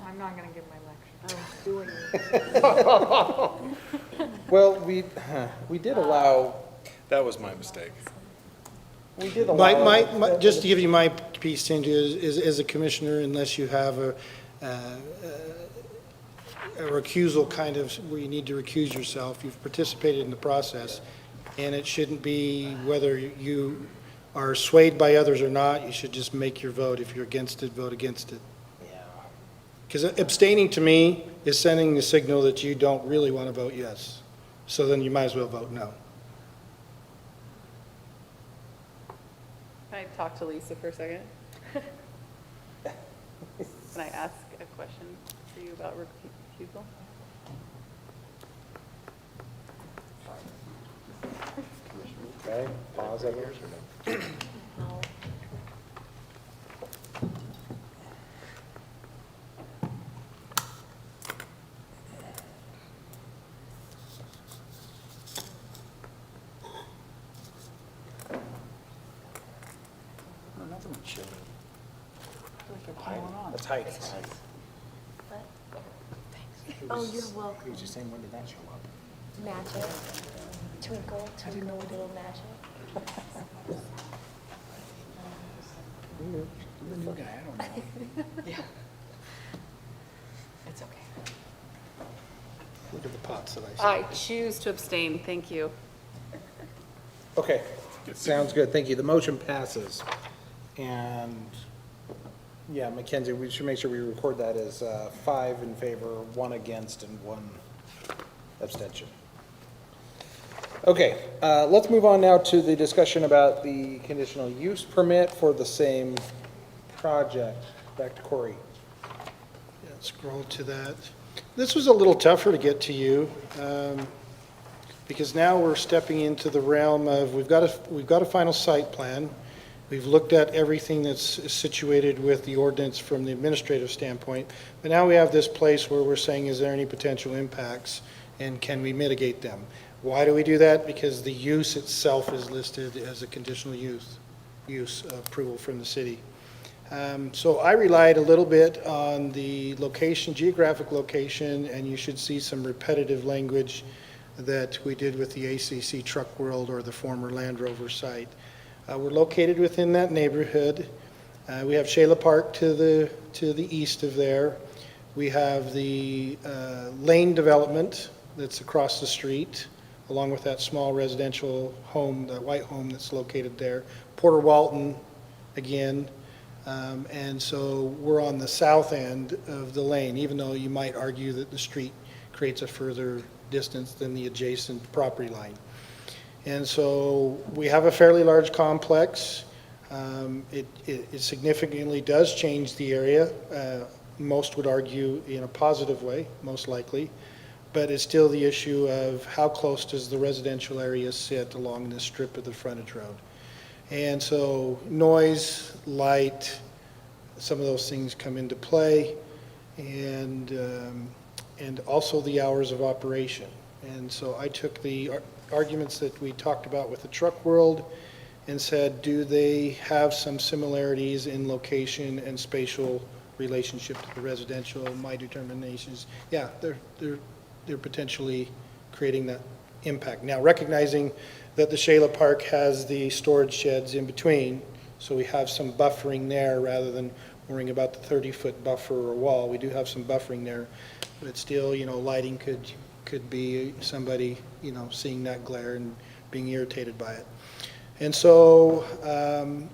I'm not going to give my lecture. Well, we did allow, that was my mistake. we did allow. Just to give you my piece, Cindy, is as a commissioner, unless you have a recusal kind of, where you need to recuse yourself, you've participated in the process, and it shouldn't be whether you are swayed by others or not, you should just make your vote. If you're against it, vote against it. Because abstaining to me is sending the signal that you don't really want to vote yes. So then you might as well vote no. Can I talk to Lisa for a second? Can I ask a question for you about recusal? Okay, pause, I guess. That's Heidi's. Oh, you're welcome. He was just saying, when did that show up? Magic. Twinkle, twinkle, little magic. Looking at it, I don't know. Yeah. It's okay. Look at the pots that I see. I choose to abstain, thank you. Okay, sounds good, thank you. The motion passes. And, yeah, Mackenzie, we should make sure we record that as 5 in favor, 1 against, and 1 abstention. Okay, let's move on now to the discussion about the conditional use permit for the same project. Back to Corey. Yeah, scroll to that. This was a little tougher to get to you, because now we're stepping into the realm of, we've got a final site plan. We've looked at everything that's situated with the ordinance from the administrative standpoint, but now we have this place where we're saying, is there any potential impacts, and can we mitigate them? Why do we do that? Because the use itself is listed as a conditional use approval from the city. So I relied a little bit on the location, geographic location, and you should see some repetitive language that we did with the ACC Truck World or the former Land Rover site. We're located within that neighborhood. We have Shayla Park to the east of there. We have the lane development that's across the street, along with that small residential home, the white home that's located there. Porter Walton, again. And so we're on the south end of the lane, even though you might argue that the street creates a further distance than the adjacent property line. And so we have a fairly large complex. It significantly does change the area. Most would argue in a positive way, most likely. But it's still the issue of how close does the residential area sit along this strip of the frontage road. And so noise, light, some of those things come into play, and also the hours of operation. And so I took the arguments that we talked about with the Truck World and said, do they have some similarities in location and spatial relationship to the residential? My determinations, yeah, they're they're potentially creating that impact. Now, recognizing that the Shayla Park has the storage sheds in between, so we have some buffering there rather than worrying about the 30-foot buffer or wall. We do have some buffering there, but it's still, lighting could be somebody, seeing that glare and being irritated by it. And so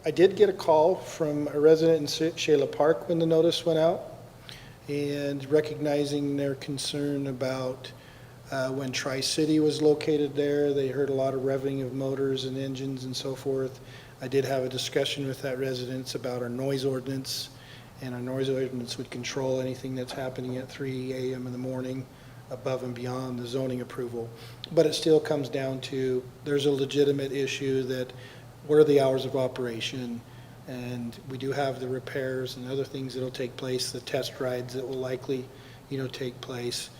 I did get a call from a resident in Shayla Park when the notice went out, and recognizing their concern about when Tri-City was located there, they heard a lot of revving of motors and engines and so forth. I did have a discussion with that residence about our noise ordinance, and our noise ordinance would control anything that's happening at 3 a.m. in the morning above and beyond the zoning approval. But it still comes down to, there's a legitimate issue that, what are the hours of operation? And we do have the repairs and other things that'll take place, the test rides that will likely, take place.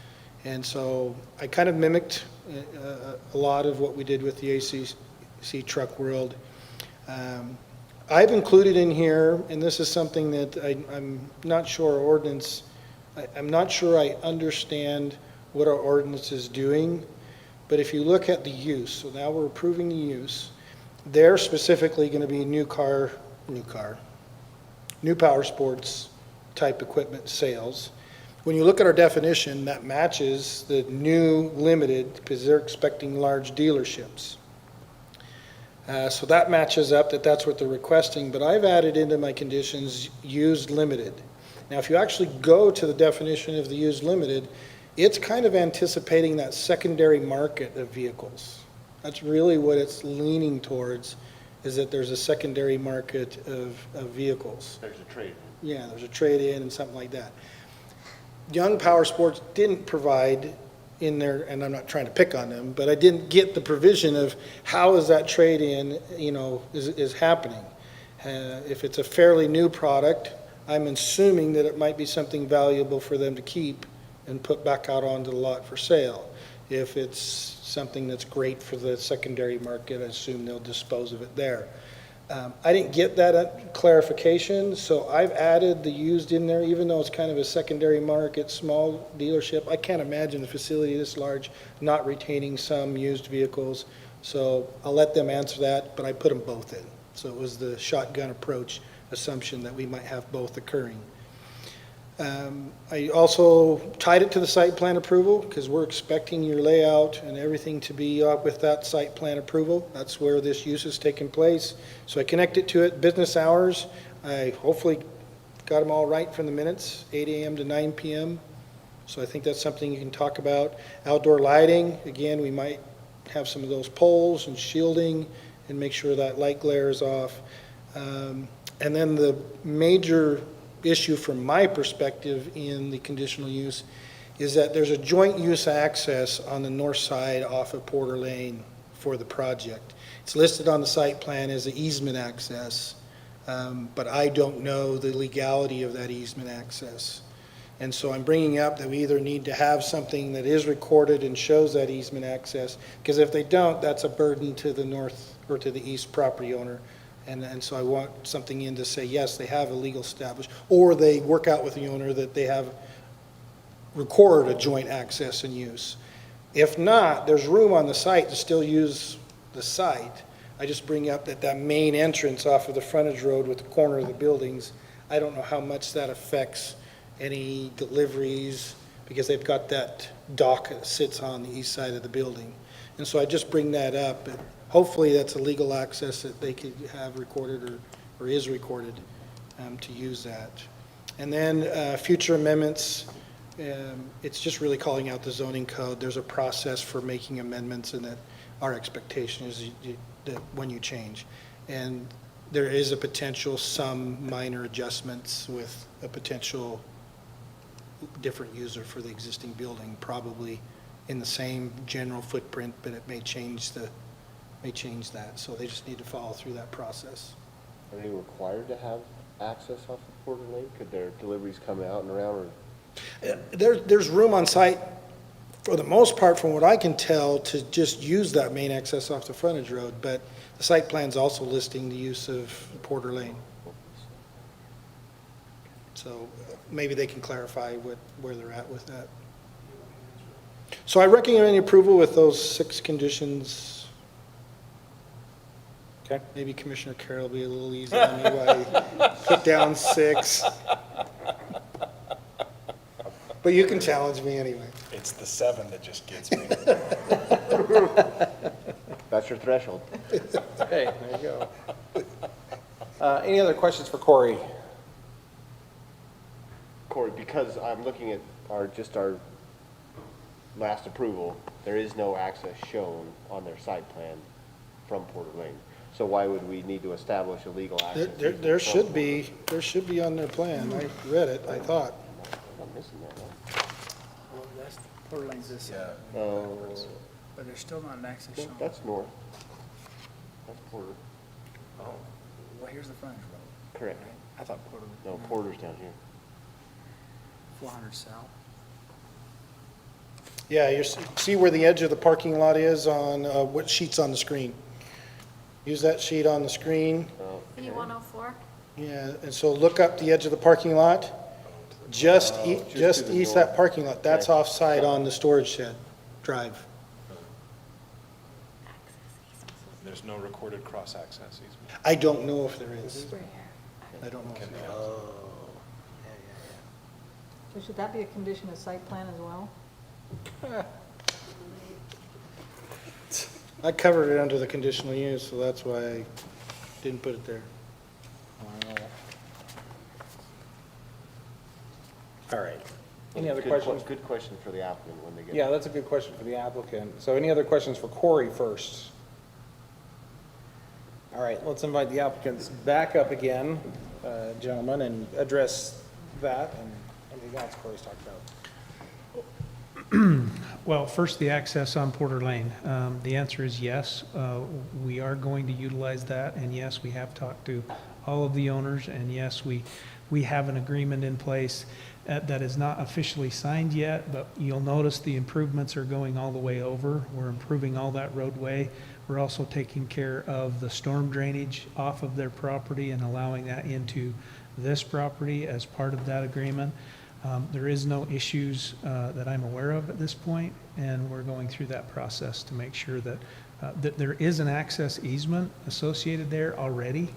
And so I kind of mimicked a lot of what we did with the ACC Truck World. I've included in here, and this is something that I'm not sure our ordinance, I'm not sure I understand what our ordinance is doing, but if you look at the use, so now we're approving the use, they're specifically going to be new power sports type equipment sales. When you look at our definition, that matches the new limited, because they're expecting large dealerships. So that matches up, that's what they're requesting, but I've added into my conditions used limited. Now, if you actually go to the definition of the used limited, it's kind of anticipating that secondary market of vehicles. That's really what it's leaning towards, is that there's a secondary market of vehicles. There's a trade. Yeah, there's a trade-in and something like that. Young Power Sports didn't provide in there, and I'm not trying to pick on them, but I didn't get the provision of how is that trade-in, is happening. If it's a fairly new product, I'm assuming that it might be something valuable for them to keep and put back out onto the lot for sale. If it's something that's great for the secondary market, I assume they'll dispose of it there. I didn't get that clarification, so I've added the used in there, even though it's kind of a secondary market, small dealership. I can't imagine a facility this large not retaining some used vehicles, so I'll let them answer that, but I put them both in. So it was the shotgun approach assumption that we might have both occurring. I also tied it to the site plan approval, because we're expecting your layout and everything to be up with that site plan approval. That's where this use is taking place. So I connected to it, business hours. I hopefully got them all right from the minutes, 8 a.m. to 9 p.m. So I think that's something you can talk about. Outdoor lighting, again, we might have some of those poles and shielding and make sure that light glare is off. And then the major issue from my perspective in the conditional use is that there's a joint use access on the north side off of Porter Lane for the project. It's listed on the site plan as an easement access, but I don't know the legality of that easement access. And so I'm bringing up that we either need to have something that is recorded and shows that easement access, because if they don't, that's a burden to the north or to the east property owner. And so I want something in to say, yes, they have a legal established, or they work out with the owner that they have recorded a joint access and use. If not, there's room on the site to still use the site. I just bring up that main entrance off of the frontage road with the corner of the buildings, I don't know how much that affects any deliveries, because they've got that dock that sits on the east side of the building. And so I just bring that up. Hopefully that's a legal access that they could have recorded or is recorded to use that. And then future amendments, it's just really calling out the zoning code. There's a process for making amendments, and that our expectation is that when you change. And there is a potential, some minor adjustments with a potential different user for the existing building, probably in the same general footprint, but it may change that. So they just need to follow through that process. Are they required to have access off of Porter Lane? Could their deliveries come out and around? There's room on site, for the most part, from what I can tell, to just use that main access off the frontage road, but the site plan's also listing the use of Porter Lane. So maybe they can clarify where they're at with that. So I recommend approval with those 6 conditions. Okay. Maybe Commissioner Carroll will be a little easy on me while I put down 6. But you can challenge me anyway. It's the 7 that just gets me. That's your threshold. Okay, there you go. Any other questions for Corey? Corey, because I'm looking at our last approval, there is no access shown on their site plan from Porter Lane. So why would we need to establish a legal access? There should be on their plan. I read it, I thought. I'm missing that one. Well, that's, Porter Lane's this side. Oh, But there's still not an access shown. that's north. That's Porter. Oh, well, here's the frontage road. Correct. I thought Porter. No, Porter's down here. 400 south. Yeah, see where the edge of the parking lot is on, what sheet's on the screen? Use that sheet on the screen. B104? Yeah, and so look up the edge of the parking lot, just to the east north. that parking lot. That's Okay. off-site on the storage shed drive. There's no recorded cross-access easement. I don't know if there is. I don't know if Can there be. is. So should that be a condition of site plan as well? I covered it under the conditional use, so that's why I didn't put it there. All right. Any other Good questions? Good question for the applicant when they get. Yeah, that's a good question for the applicant. So any other questions for Corey first? All right, let's invite the applicants back up again, gentlemen, and address that and anything else Corey's talked about. Well, first, the access on Porter Lane. The answer is yes. We are going to utilize that, and yes, we have talked to all of the owners, and yes, we have an agreement in place that is not officially signed yet, but you'll notice the improvements are going all the way over. We're improving all that roadway. We're also taking care of the storm drainage off of their property and allowing that into this property as part of that agreement. There is no issues that I'm aware of at this point, and we're going through that process to make sure that there is an access easement associated there already,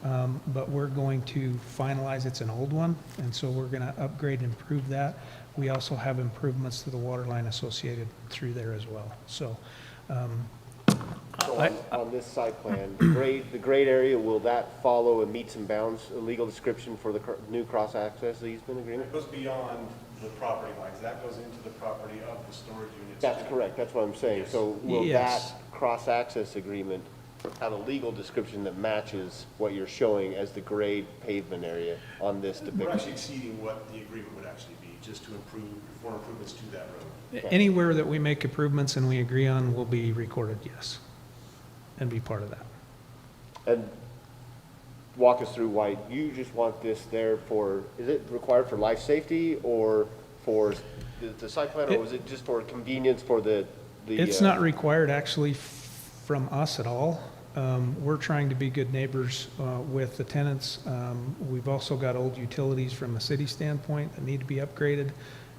but we're going to finalize, it's an old one, and so we're going to upgrade and improve that. We also have improvements to the water line associated through there as well. So So on this site plan, the grade area, will that follow a meets and bounds, a legal description for the new cross-access easement agreement? It goes beyond the property lines. That goes into the property of the storage units. That's correct, that's what I'm saying. So will that Yes. cross-access agreement have a legal description that matches what you're showing as the grade pavement area on this We're depiction? actually exceeding what the agreement would actually be, just to perform improvements to that road. anywhere that we make improvements and we agree on will be recorded, yes, and be part of that. And walk us through why you just want this there for, is it required for life safety or for the site plan, or was it just for convenience for the? It's not required actually from us at all. We're trying to be good neighbors with the tenants. We've also got old utilities from a city standpoint that need to be upgraded,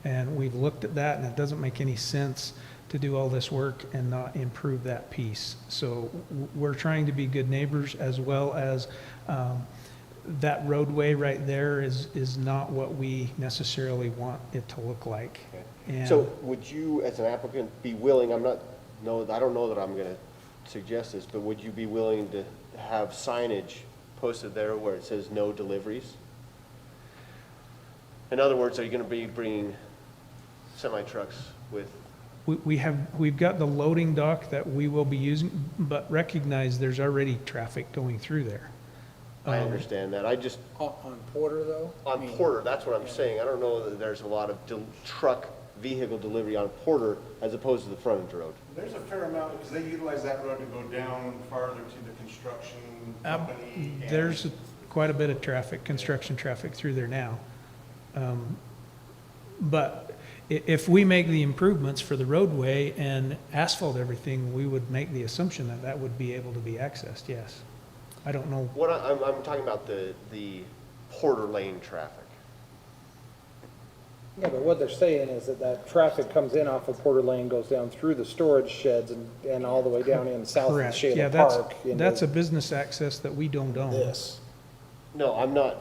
and we've looked at that, and it doesn't make any sense to do all this work and not improve that piece. So we're trying to be good neighbors, as well as that roadway right there is not what we necessarily want it to look like. And So would you, as an applicant, be willing, I don't know that I'm gonna suggest this, but would you be willing to have signage posted there where it says no deliveries? In other words, are you gonna be bringing semi-trucks with? we've got the loading dock that we will be using, but recognize there's already traffic going through there. I understand that, I just, On Porter, though? on Porter, that's what I'm saying, I don't know that there's a lot of truck vehicle delivery on Porter as opposed to the frontage road. There's a fair amount, because they utilize that road to go down farther to the construction company. and- There's quite a bit of traffic, construction traffic through there now. But if we make the improvements for the roadway and asphalt everything, we would make the assumption that that would be able to be accessed, yes. I don't know. What I'm talking about the Porter Lane traffic. Yeah, but what they're saying is that that traffic comes in off of Porter Lane, goes down through the storage sheds and all the way down in south of Correct. Yeah, Shayla that's, Park. into that's a business access that we don't own. This. No, I'm not,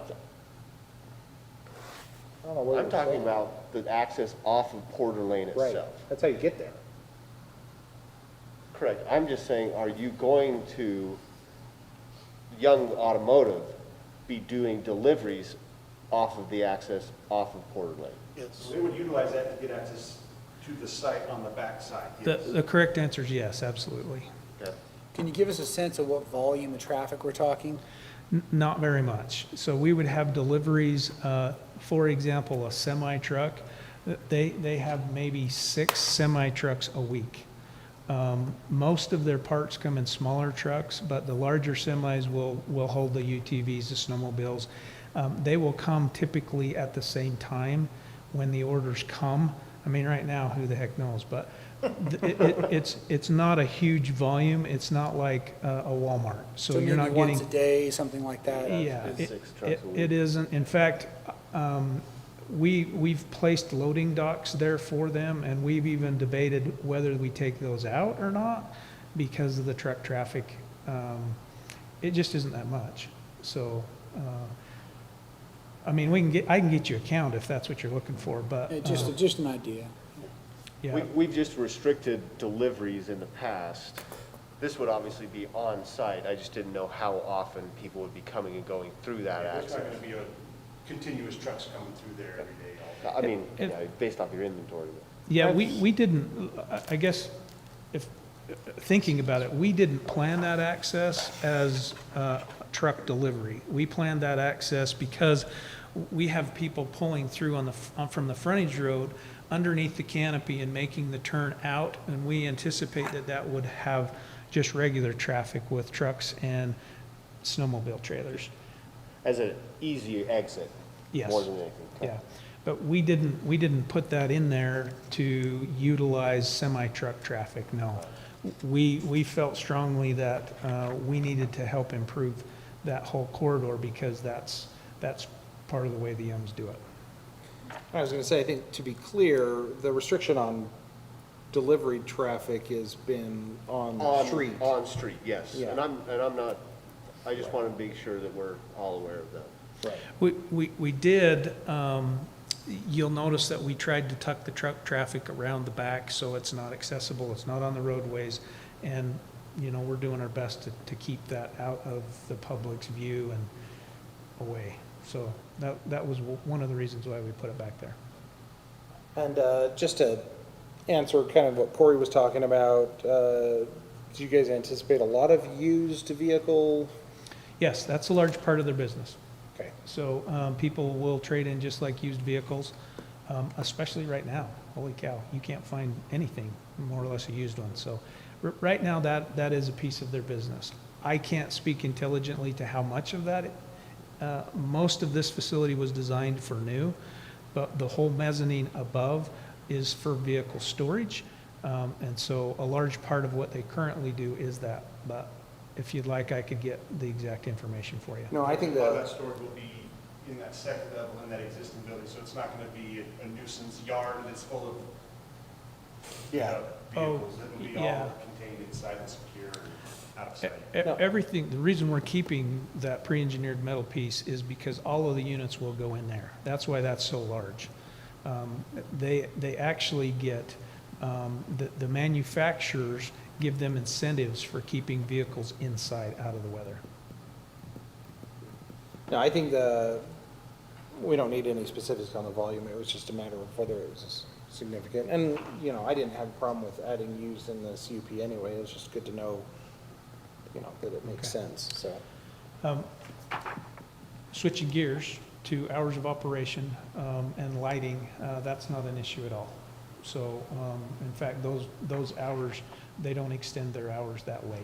I don't know what I'm you're talking saying. about the access off of Porter Lane Right, itself. that's how you get there. Correct. I'm just saying, are you going to, Young Automotive, be doing deliveries off of the access off of Porter Lane? So they would utilize that to get access to the site on the back side, The correct answer is yes, absolutely. Okay. Can you give us a sense of what volume of traffic we're talking? Not very much. So we would have deliveries, for example, a semi-truck, they have maybe 6 semi-trucks a week. Most of their parts come in smaller trucks, but the larger semis will hold the UTVs, the snowmobiles. They will come typically at the same time when the orders come. I mean, right now, who the heck knows? But it's not a huge volume. It's not like a Walmart. So you're not maybe getting. once a day, something like that? Yeah, It's 6 trucks a week. it isn't. In fact, we've placed loading docks there for them, and we've even debated whether we take those out or not because of the truck traffic. It just isn't that much. So, I mean, I can get you a count if that's what you're looking for, but. Just an idea. Yeah. We've just restricted deliveries in the past. This would obviously be on-site. I just didn't know how often people would be coming and going through that There's access. not going to be a continuous trucks coming through there every day. all day. I mean, yeah, based off your inventory. Yeah, we didn't, I guess, if, thinking about it, we didn't plan that access as truck delivery. We planned that access because we have people pulling through from the frontage road underneath the canopy and making the turn out, and we anticipate that would have just regular traffic with trucks and snowmobile trailers. As an easy exit, Yes. more than anything. Yeah, but we didn't put that in there to utilize semi-truck traffic, no. We felt strongly that we needed to help improve that whole corridor because that's part of the way the Youngs do it. I was gonna say, I think to be clear, the restriction on delivery traffic has been on the street. On street, yes. Yeah. And I'm not, I just want to make sure that we're all aware of that. Right. We did, you'll notice that we tried to tuck the truck traffic around the back so it's not accessible, it's not on the roadways. And, you know, we're doing our best to keep that out of the public's view and away. So that was one of the reasons why we put it back there. And just to answer kind of what Corey was talking about, do you guys anticipate a lot of used vehicle? Yes, that's a large part of their business. Okay. So people will trade in just like used vehicles, especially right now. Holy cow, you can't find anything more or less a used one. So right now that is a piece of their business. I can't speak intelligently to how much of that. Most of this facility was designed for new, but the whole mezzanine above is for vehicle storage. And so a large part of what they currently do is that. But if you'd like, I could get the exact information for you. No, I think A lot of that, that storage will be in that second level in that existing building, so it's not going to be a nuisance yard that's full of vehicles. It will be yeah. all contained inside and secure outside. Everything, the reason we're keeping that pre-engineered metal piece is because all of the units will go in there. That's why that's so large. They actually get, the manufacturers give them incentives for keeping vehicles inside out of the weather. no, I think we don't need any specifics on the volume. It was just a matter of whether it was significant. And, you know, I didn't have a problem with adding used in the CUP anyway. It was just good to know, you know, that it makes sense, so. Switching gears to hours of operation and lighting, that's not an issue at all. So, in fact, those hours, they don't extend their hours that late.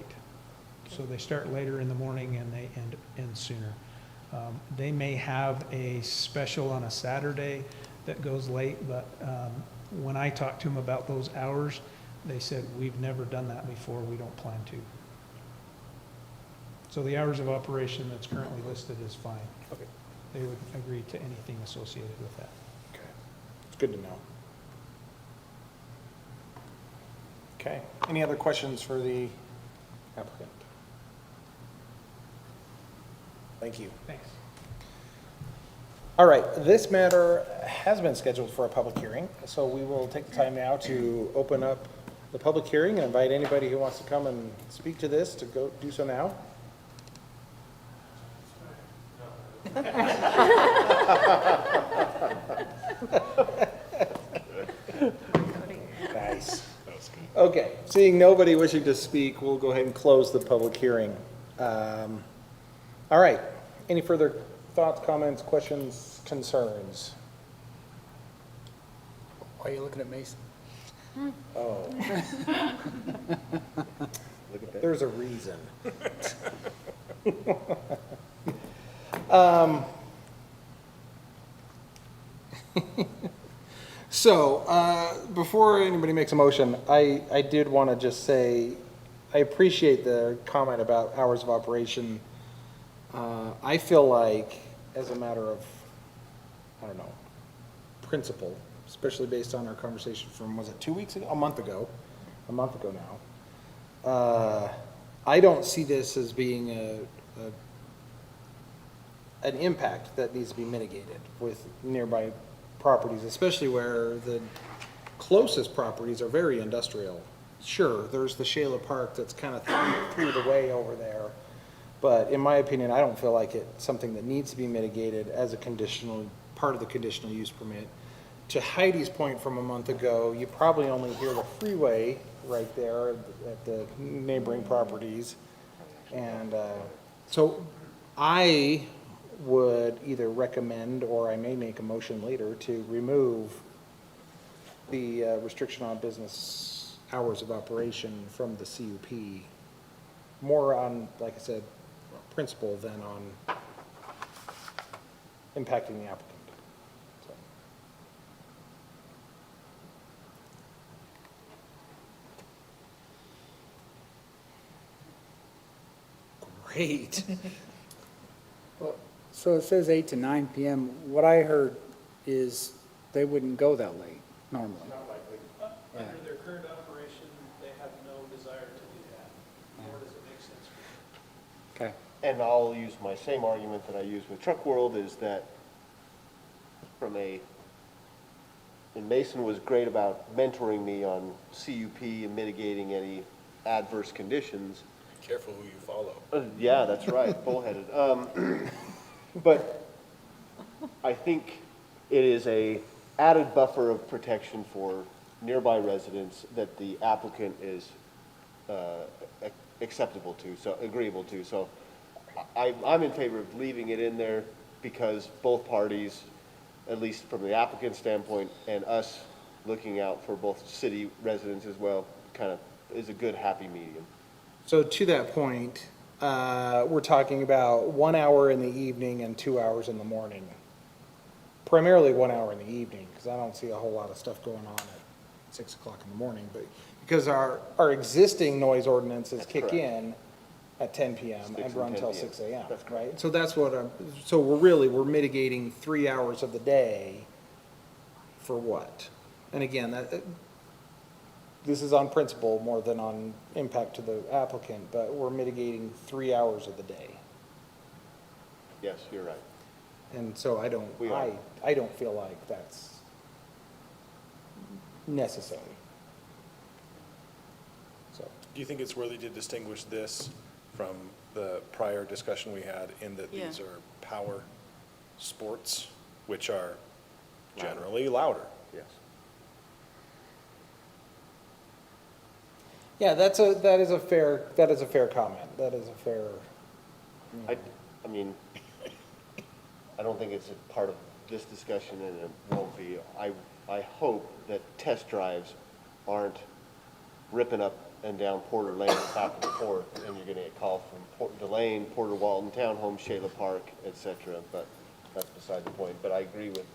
So they start later in the morning and they end sooner. They may have a special on a Saturday that goes late, but when I talked to them about those hours, they said, we've never done that before, we don't plan to. So the hours of operation that's currently listed is fine. Okay. They would agree to anything associated with that. Okay. It's good to know. Okay, any other questions for the applicant? Thank you. Thanks. All right, this matter has been scheduled for a public hearing, so we will take the time now to open up the public hearing and invite anybody who wants to come and speak to this to go do so now. Nice. Okay, seeing nobody wishing to speak, we'll go ahead and close the public hearing. All right, any further thoughts, comments, questions, concerns? Why are you looking at Mason? Oh. There's a reason. Before anybody makes a motion, I did want to just say, I appreciate the comment about hours of operation. I feel like, as a matter of, I don't know, principle, especially based on our conversation from, was it 2 weeks ago? A month ago now. I don't see this as being an impact that needs to be mitigated with nearby properties, especially where the closest properties are very industrial. Sure, there's the Shayla Park that's kind of through the way over there, but in my opinion, I don't feel like it's something that needs to be mitigated as a conditional, part of the conditional use permit. To Heidi's point from a month ago, you probably only hear the freeway right there at the neighboring properties. And so I would either recommend, or I may make a motion later, to remove the restriction on business hours of operation from the CUP. More on, like I said, principle than on impacting the applicant. Great. Well, so it says 8 to 9 PM. What I heard is they wouldn't go that late normally. Not likely. Under their current operation, they have no desire to do that, nor does it make sense for them. Okay. And I'll use my same argument that I use with Truck World, is that and Mason was great about mentoring me on CUP and mitigating any adverse conditions. Careful who you follow. Yeah, that's right, bullheaded. But I think it is a added buffer of protection for nearby residents that the applicant is acceptable to, so agreeable to. So I'm in favor of leaving it in there because both parties, at least from the applicant's standpoint, and us looking out for both city residents as well, kind of is a good happy medium. So to that point, we're talking about 1 hour in the evening and 2 hours in the morning. Primarily 1 hour in the evening, because I don't see a whole lot of stuff going on at 6 o'clock in the morning. But because our existing noise ordinances kick in at 10 PM and run till 6 AM, right? So that's what so we're mitigating 3 hours of the day for what? And again, this is on principle more than on impact to the applicant, but we're mitigating 3 hours of the day. Yes, you're right. And so I don't feel like that's necessary. So. Do you think it's worthy to distinguish this from the prior discussion we had in that these are power sports, which are generally louder? Yes. Yeah, that is a fair comment. That is a fair. I mean, I don't think it's a part of this discussion, and it won't be. I hope that test drives aren't ripping up and down Porter Lane back and forth, and you're gonna get called from Delane, Porter Walton Townhome, Shayla Park, et cetera, but that's beside the point. But I agree with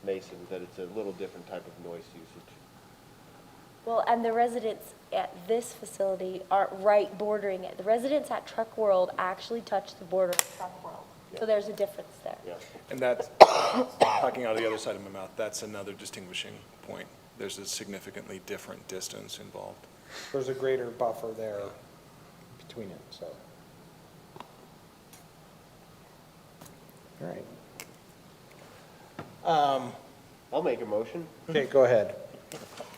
Mason that it's a little different type of noise usage. Well, and the residents at this facility aren't right bordering it. The residents at Truck World actually touch the border of Truck World. So there's a difference there. Yeah. And that's, talking out of the other side of my mouth, that's another distinguishing point. There's a significantly different distance involved. There's a greater buffer there between it, so. All right. I'll make a motion. Okay, go ahead.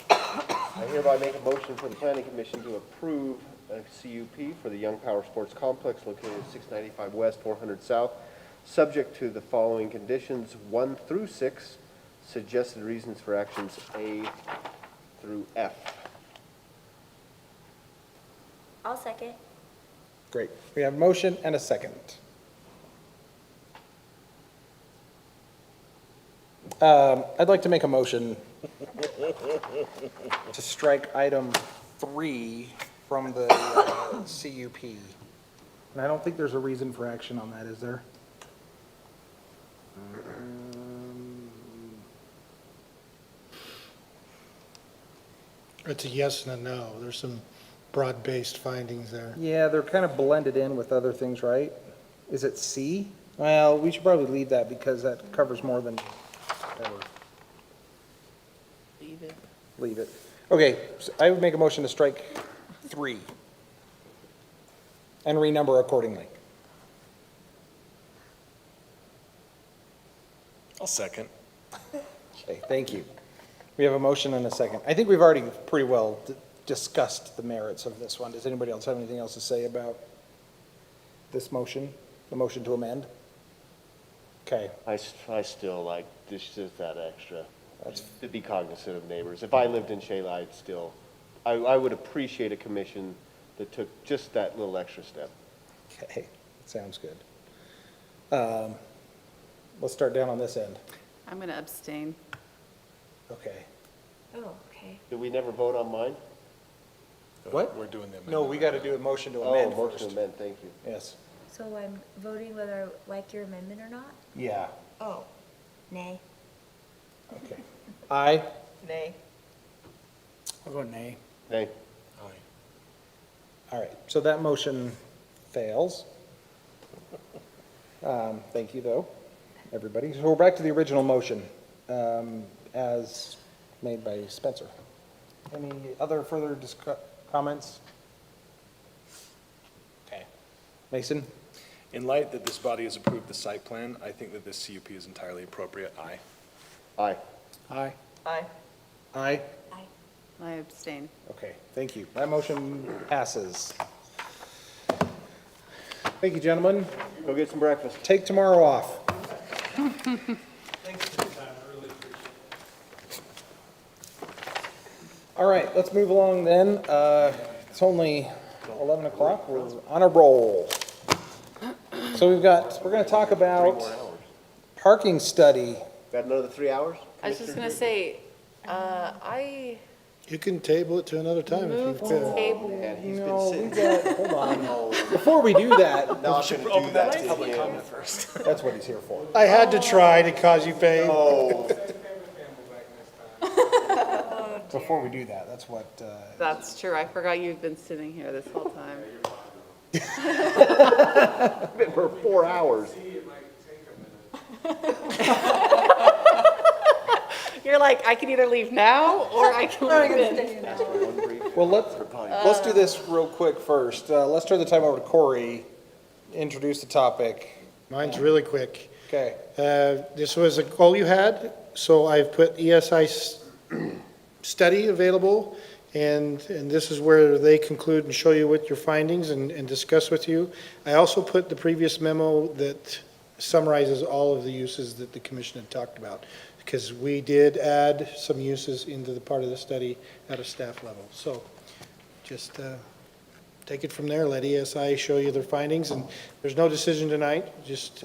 I hereby make a motion for the planning commission to approve a CUP for the Young Power Sports Complex located at 695 West, 400 South, subject to the following conditions, 1 through 6, suggested reasons for actions A through F. I'll second. Great. We have a motion and a second. I'd like to make a motion to strike item 3 from the CUP. And I don't think there's a reason for action on that, is there? It's a yes and a no. There's some broad-based findings there. Yeah, they're kind of blended in with other things, right? Is it C? Well, we should probably leave that because that covers more than whatever. Leave it. Leave it. Okay, so I would make a motion to strike 3 and renumber accordingly. I'll second. Okay, thank you. We have a motion and a second. I think we've already pretty well discussed the merits of this one. Does anybody else have anything else to say about this motion, the motion to amend? Okay. I still like, this is that extra, to be cognizant of neighbors. If I lived in Shayla, I'd still, I would appreciate a commission that took just that little extra step. Okay, sounds good. Let's start down on this end. I'm going to abstain. Okay. Oh, okay. Did we never vote on mine? What? We're doing the amendment. No, we got to do a motion to amend Oh, motion first. to amend, thank you. Yes. So I'm voting whether I like your amendment or not? Yeah. Oh, nay. Okay. Aye. Nay. I'll go nay. Nay. All right, so that motion fails. Thank you, though, everybody. So we're back to the original motion as made by Spencer. Any other further comments? Okay. Mason? In light that this body has approved the site plan, I think that this CUP is entirely appropriate. Aye. Aye. Aye. Aye. Aye. I abstain. Okay, thank you. That motion passes. Thank you, gentlemen. Go get some breakfast. Take tomorrow off. All right, let's move along then. It's only 11 o'clock. We're on a roll. So we're going to talk about parking study. Got another 3 hours? I was just going to say, I You can table it to another time if move you to feel. table. No, we got, hold on. Before we do that, Not gonna do that to Public him. comment first. that's what he's here for. I had to try to cause you pain. Oh, Before we do that, that's what, That's true. I forgot you've been sitting here this whole time. been for 4 hours. You're like, I can either leave now or I can leave in. well, let's do this real quick first. Let's turn the time over to Corey, introduce the topic. Mine's really quick. Okay. This was a goal you had, so I've put ESI study available, and this is where they conclude and show you what your findings and discuss with you. I also put the previous memo that summarizes all of the uses that the commission had talked about, because we did add some uses into the part of the study at a staff level. So just take it from there, let ESI show you their findings, and there's no decision tonight, just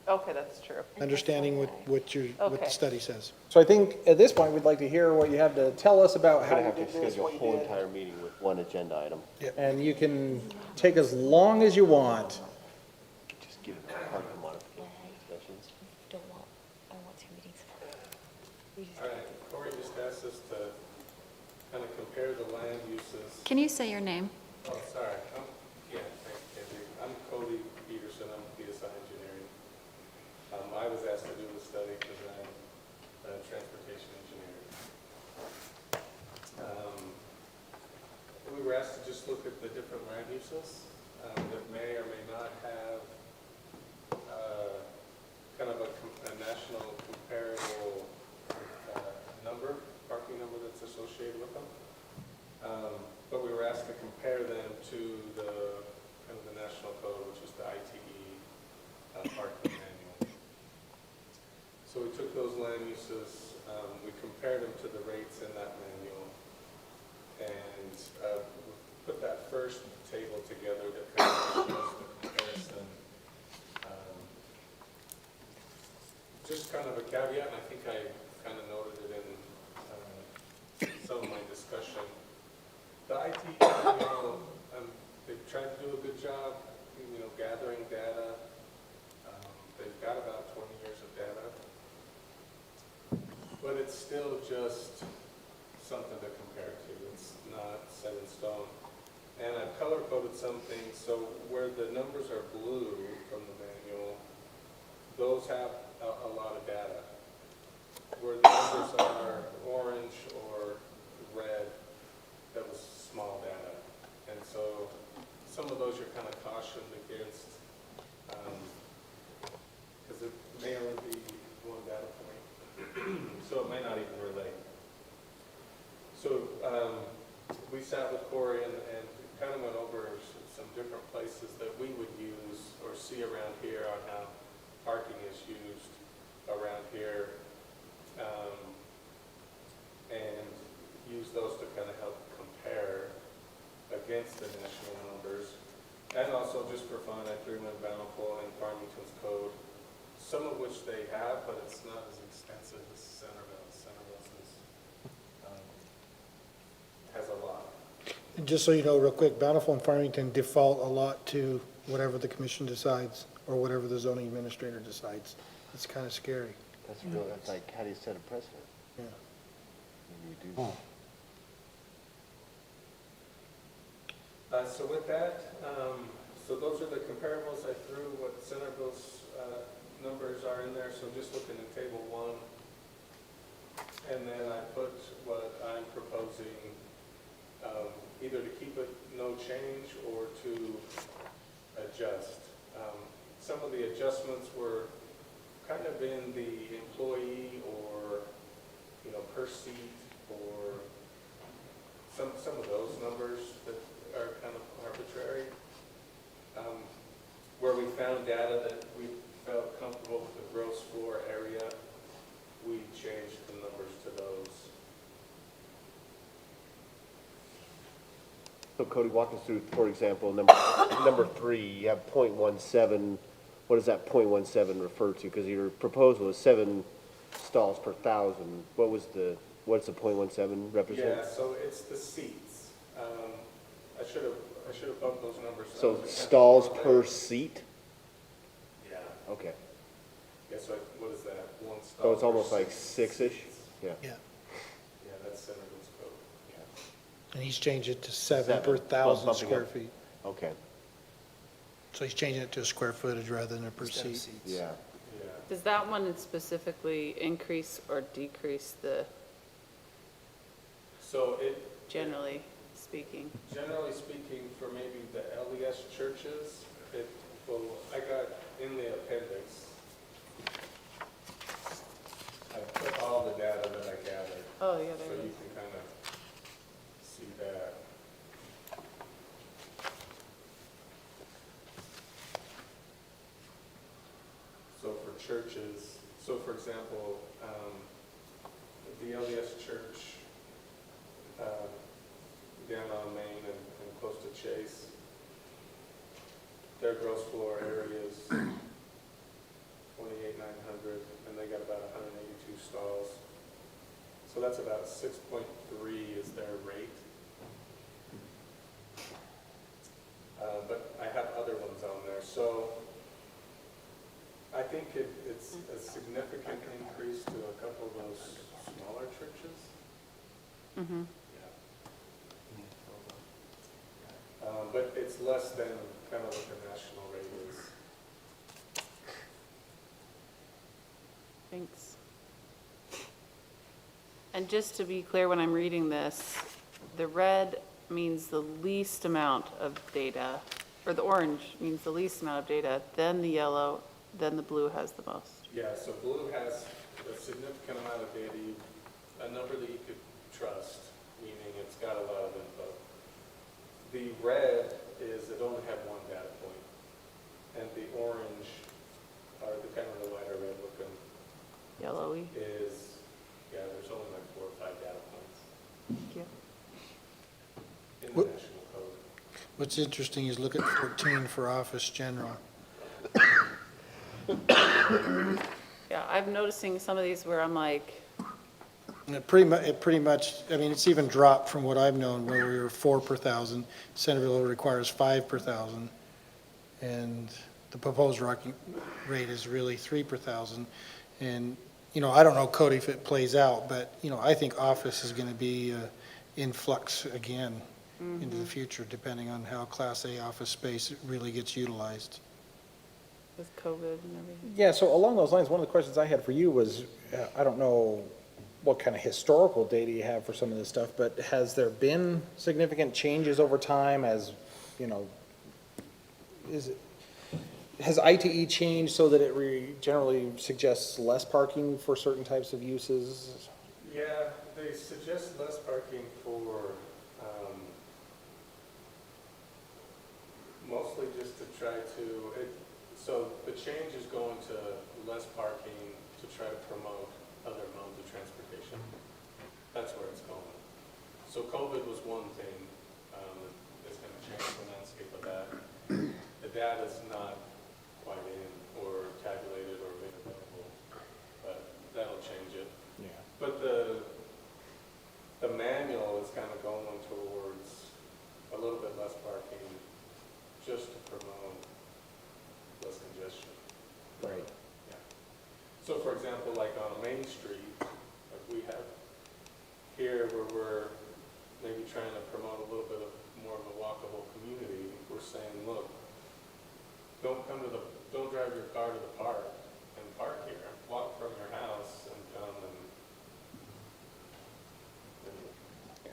Okay, that's true. understanding what the Okay. study says. So I think at this point, we'd like to hear what you have to tell us about We're how gonna you have to did this, schedule what a you whole did. entire meeting with one agenda item. And you can take as long as you want. Just give it parking modification discussions. Don't want, I want 2 meetings. All right, Corey just asked us to kind of compare the land uses. Can you say your name? Oh, sorry. Yeah, thanks, Candy. I'm Cody Peterson. I'm PSI Engineering. the different land uses that may or may not have kind of a national comparable parking number that's associated with them. But we were asked to compare them to the kind of the national code, which is the ITE parking manual. So we took those land uses, we compared them to the rates in that manual, and put that first table together that kind of shows the comparison. Just kind of a caveat, and I think I kind of noted it in some of my discussion. The IT manual, they've tried to do a good job, gathering data. They've got about 20 years of data, but it's still just something to compare to. It's not set in stone. And I've color-coded some things, so where the numbers are blue from the manual, those have a lot of data. Where the numbers are orange or red, that was small data. And so some of those you're kind of cautioned against, because it may only be one data point, so it may not even relate. So we sat with Corey and kind of went over some different places that we would use or see around here on how parking is used around here, and use those to kind of help compare against the national numbers. And also, just for fun, I threw in Bountiful and Farmington's code, some of which they have, but it's not as extensive as Centerville. Centerville's has a lot. And just so you know, real quick, Bountiful and Farmington default a lot to whatever the commission decides or whatever the zoning administrator decides. It's kind of scary. That's real, that's like, how do you set a precedent? Yeah. When you do. So with that, so those are the comparables. I threw what Centerville's numbers are in there, so just looking at table 1. And then I put what I'm proposing, either to keep it no change or to adjust. Some of the adjustments were kind of in the employee or, per seat, or some of those numbers that are kind of arbitrary. Where we found data that we felt comfortable with the gross floor area, we changed the numbers to those. So Cody, walk us through, for example, number 3, you have .17. What does that .17 refer to? Because your proposal is 7 stalls per 1,000. What's the .17 represent? Yeah, so it's the seats. I should have bumped those numbers. So stalls per seat? Yeah. Okay. Yeah, so what is that? One stall. So it's per almost like 6. 6-ish? Yeah. Yeah. Yeah, that's Centerville's code. And he's changed it to 7 per 1,000 Bumping square up. feet. Okay. So he's changing it to a square footage rather than a per Instead of seat. seats. Yeah. Does that one specifically increase or decrease the, So generally speaking? generally speaking, for maybe the LDS churches, I got in the appendix, I put all the data that I gathered. Oh, yeah, So there it you is. can kind of see that. So for churches, so for example, the LDS church down on Main and close to Chase, their gross floor area is 28,900, and they got about 182 stalls. So that's about 6.3 is their rate. But I have other ones on there. So I think it's a significant increase to a couple of those smaller churches. Mm-hmm. But it's less than kind of what the national rate is. Thanks. And just to be clear, when I'm reading this, the red means the least amount of data, or the orange means the least amount of data, then the yellow, then the blue has the most. Yeah, so blue has a significant amount of data, a number that you could trust, meaning it's got a lot of info. The red is it only had one data point, and the orange, or the kind of the lighter red looking, Yellowy. is, yeah, there's only like 4 or 5 data points Thank you. in the What- national code. What's interesting is look at 14 for Office General. Yeah, I'm noticing some of these where I'm like, And it pretty much, I mean, it's even dropped from what I've known, where we were 4 per thousand. Centerville requires 5 per thousand. And the proposed rate is really 3 per thousand. And, you know, I don't know, Cody, if it plays out, but, you know, I think Office is going to be in flux again into the future, depending on how Class A office space really gets utilized. with COVID and everything. Yeah, so along those lines, one of the questions I had for you was, I don't know what kind of historical data you have for some of this stuff, but has there been significant changes over time as, you know, has ITE changed so that it generally suggests less parking for certain types of uses? Yeah, they suggest less parking for, mostly just to try to, so the change is going to less parking to try to promote other modes of transportation. That's where it's going. So COVID was one thing, that's gonna change the landscape of that. The data's not quite in or tabulated or made available, but that'll change it. Yeah. But the manual is kind of going towards a little bit less parking, just to promote less congestion. Right. Yeah. So for example, like on Main Street, like we have here where we're maybe trying to promote a little bit of more of a walkable community, we're saying, look, don't drive your car to the park and park here. Walk from your house and come and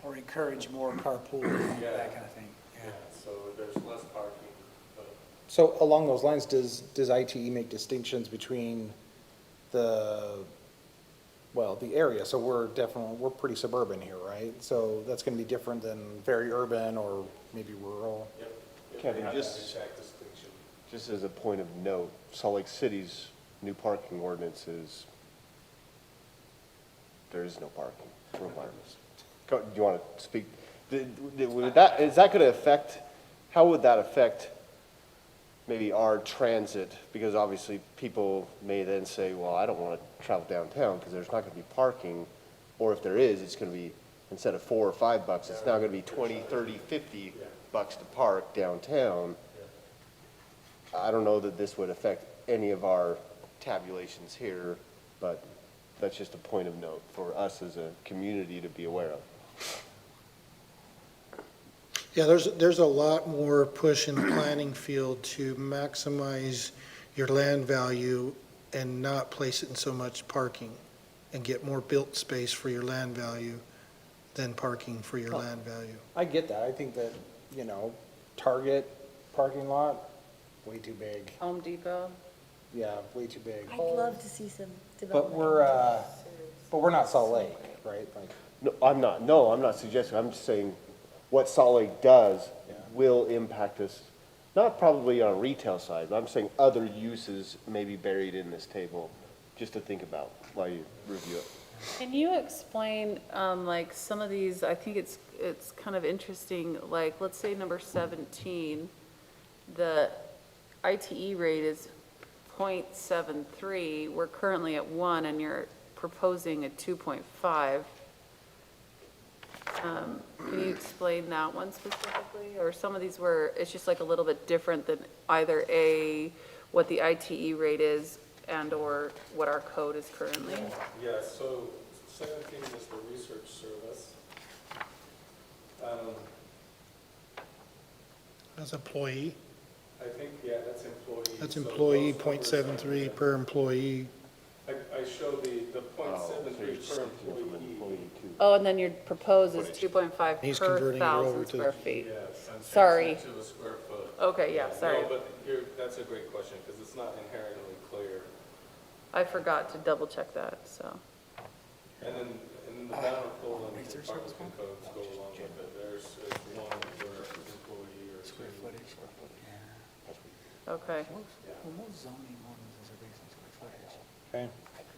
Or encourage more carpooling, Yeah. that kind of thing. yeah, so there's less parking, but So along those lines, does ITE make distinctions between the area? So we're pretty suburban here, right? So that's going to be different than very urban or maybe rural. yep. Kevin, They have just- that exact distinction. Just as a point of note, Salt Lake City's new parking ordinance is, there is no parking requirements. Do you want to speak? Is that going to affect, how would that affect maybe our transit? Because obviously people may then say, well, I don't want to travel downtown because there's not going to be parking. Or if there is, it's going to be, instead of $4 or $5, it's now going to be 20, 30, 50 bucks to park downtown. I don't know that this would affect any of our tabulations here, but that's just a point of note for us as a community to be aware of. Yeah, there's a lot more push in the planning field to maximize your land value and not place it in so much parking and get more built space for your land value than parking for your land value. I get that. I think that, you know, Target parking lot, way too big. Home Depot. Yeah, way too big. I'd love to see some But development. we're not Salt Lake, right? Like, No, I'm not suggesting, I'm just saying what Salt Lake does Yeah. will impact us, not probably on a retail side, but I'm saying other uses may be buried in this table, just to think about while you review it. Can you explain, like, some of these, I think it's kind of interesting, like, let's say number 17, the ITE rate is 0.73, we're currently at 1, and you're proposing a 2.5. Can you explain that one specifically? Or some of these where it's just like a little bit different than either what the ITE rate is and/or what our code is currently? Yeah, so 17 is the research service. As employee, I think, yeah, that's employee. that's So employee, those numbers 0.73 per employee. I showed the Oh, 0.73 per employee Oh, and then your proposed is 2.5 He's per converting it over 1,000 to- square feet. Yes, I'm Sorry. changing it to a square foot. Okay, yeah, sorry. No, but that's a great question, because it's not inherently clear. I forgot to double check that, so. And then the bountiful and Farmington codes go along with it. There's one for employee or two. Okay. Okay.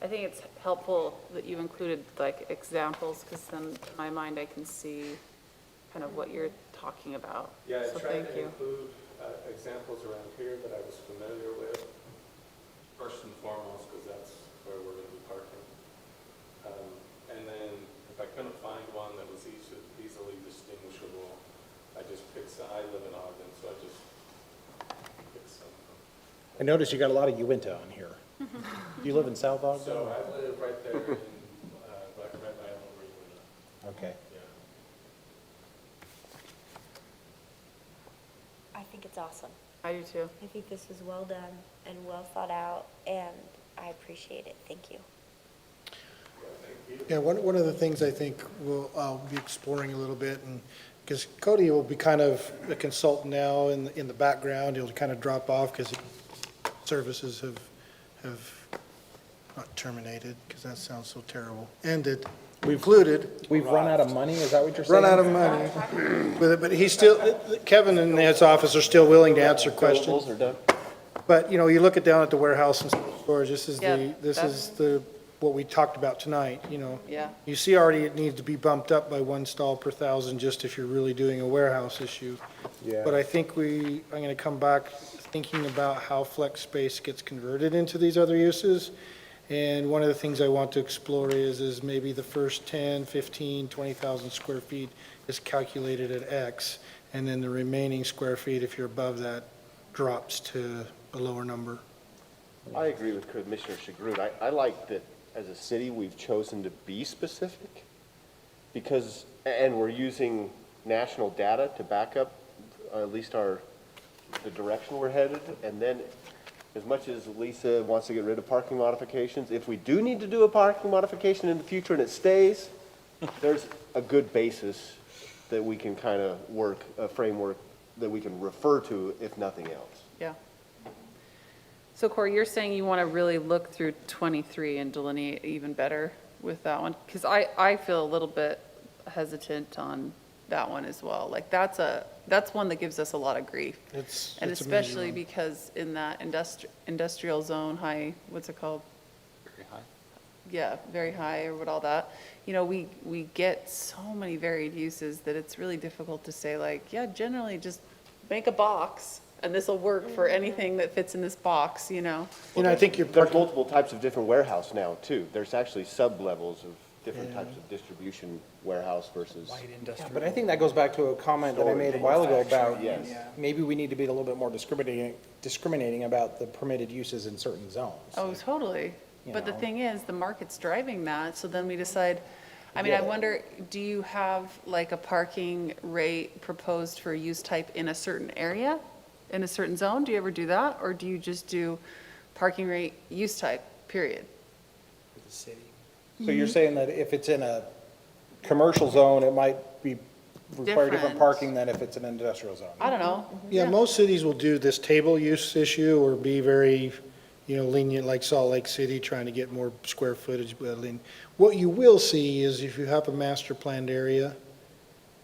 I think it's helpful that you included like examples, because then in my mind I can see kind of what you're talking about. Yeah, So I tried thank to you. include examples around here that I was familiar with, first and foremost, because that's where we're going to be parking. And then if I couldn't find one that was easily distinguishable, I just picked some. I live in Ogden, so I just picked some. I noticed you got a lot of Uinta on here. Do you live in South Ogden? So I live right there in, right by Elmore, Uinta. Okay. Yeah. I think it's awesome. I do too. I think this is well done and well thought out, and I appreciate it. Thank you. Yeah, one of the things I think I'll be exploring a little bit, and, because Cody will be kind of a consultant now in the background, he'll kind of drop off because services have not terminated, because that sounds so terrible, ended, included. We've run out of money, is that what you're saying? Run out of money. But he's still, Kevin and his office are still willing to answer questions. Billables are done. But, you know, you look it down at the warehouse and storage, this is Yeah, what we talked about tonight, you know. Yeah. You see already it needs to be bumped up by 1 stall per 1,000, just if you're really doing a warehouse issue. Yeah. But I think I'm gonna come back thinking about how flex space gets converted into these other uses. And one of the things I want to explore is maybe the first 10, 15, 20,000 square feet is calculated at X, and then the remaining square feet, if you're above that, drops to a lower number. I agree with Commissioner Shagroot. I like that as a city, we've chosen to be specific because, and we're using national data to back up at least the direction we're headed. And then as much as Lisa wants to get rid of parking modifications, if we do need to do a parking modification in the future and it stays, there's a good basis that we can kind of work, a framework that we can refer to if nothing else. Yeah. So Corey, you're saying you want to really look through 23 and delineate even better with that one? Because I feel a little bit hesitant on that one as well. Like that's one that gives us a lot of grief. It's And a major especially one. because in that industrial zone, what's it called? Very high. Yeah, very high or what all that. You know, we get so many varied uses that it's really difficult to say like, yeah, generally just make a box and this will work for anything that fits in this box, you know? You know, I think There's multiple types of different warehouse now, too. There's actually sub-levels of different types of distribution warehouse versus. Yeah, but I think that goes back to a comment that I made a while ago about Yes. maybe we need to be a little bit more discriminating about the permitted uses in certain zones. Oh, totally. You But the know. thing is, the market's driving that, so then we decide, I mean, I Yeah. wonder, do you have like a parking rate proposed for a use type in a certain area, in a certain zone? Do you ever do that? Or do you just do parking rate, use type, period? So you're saying that if it's in a commercial zone, it might require different Different. parking than if it's an industrial zone? I don't know. Yeah, most cities will do this table use issue or be very, lenient, like Salt Lake City, trying to get more square footage. What you will see is if you have a master planned area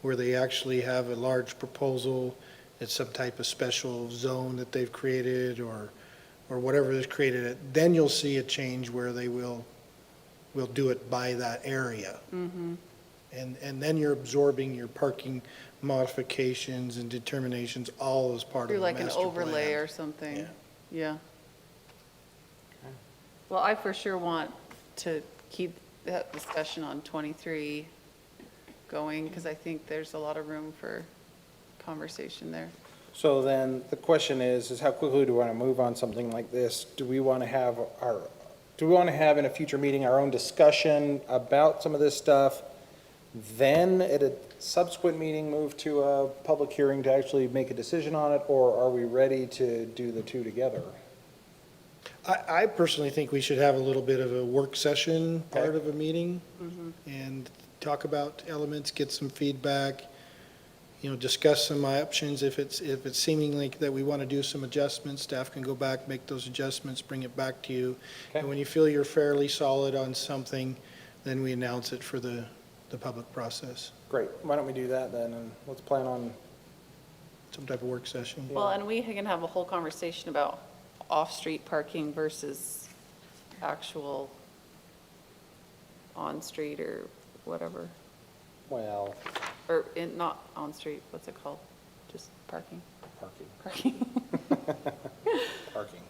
where they actually have a large proposal, it's some type of special zone that they've created or whatever is created, then you'll see a change where they will do it by that area. Mm-hmm. And then you're absorbing your parking modifications and determinations all as part of Through the like master an plan. overlay or something. Yeah. Yeah. Well, I for sure want to keep that discussion on 23 going, because I think there's a lot of room for conversation there. So then the question is how quickly do we want to move on something like this? Do we want to have in a future meeting our own discussion about some of this stuff? Then at a subsequent meeting, move to a public hearing to actually make a decision on it? Or are we ready to do the two together? I personally think we should have a little bit of a work session part Okay. of a meeting. Mhm. And talk about elements, get some feedback, discuss some options. If it's seeming like that we want to do some adjustments, staff can go back, make those adjustments, bring it back to you. Okay. And when you feel you're fairly solid on something, then we announce it for the public process. Great. Why don't we do that then? And let's plan on, Some type of work session. Well, and we can have a whole conversation about off-street parking versus actual on-street or whatever. well, Or not on-street, what's it called? Just parking? parking. Parking. Parking,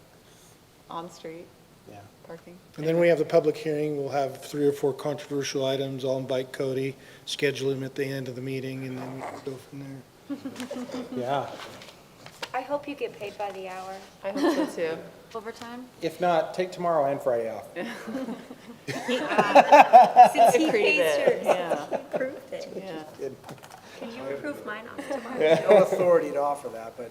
On-street yeah. parking. And then we have the public hearing. We'll have 3 or 4 controversial items. I'll invite Cody, schedule him at the end of the meeting, and then we can go from there. Yeah. I hope you get paid by the hour. I hope so too. Overtime? If not, take tomorrow and Friday off. Since he Agreed pays it, yours, yeah. he approved it. Yeah. Can you approve mine off tomorrow? No authority to offer that, but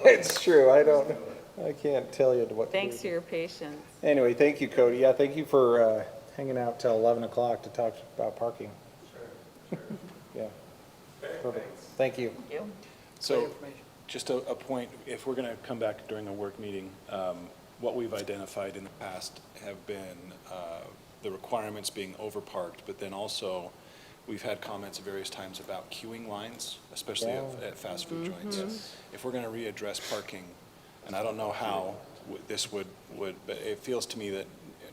It's true, I can't tell you what to do. Thanks for your patience. Anyway, thank you, Cody. Yeah, thank you for hanging out till 11 o'clock to talk about parking. Yeah. Perfect. Thank you. So, just a point, if we're going to come back during a work meeting, what we've identified in the past have been the requirements being overparked, but then also, we've had comments at various times about queuing lines, especially at fast food joints. If we're going to readdress parking, and I don't know how this would, but it feels to me that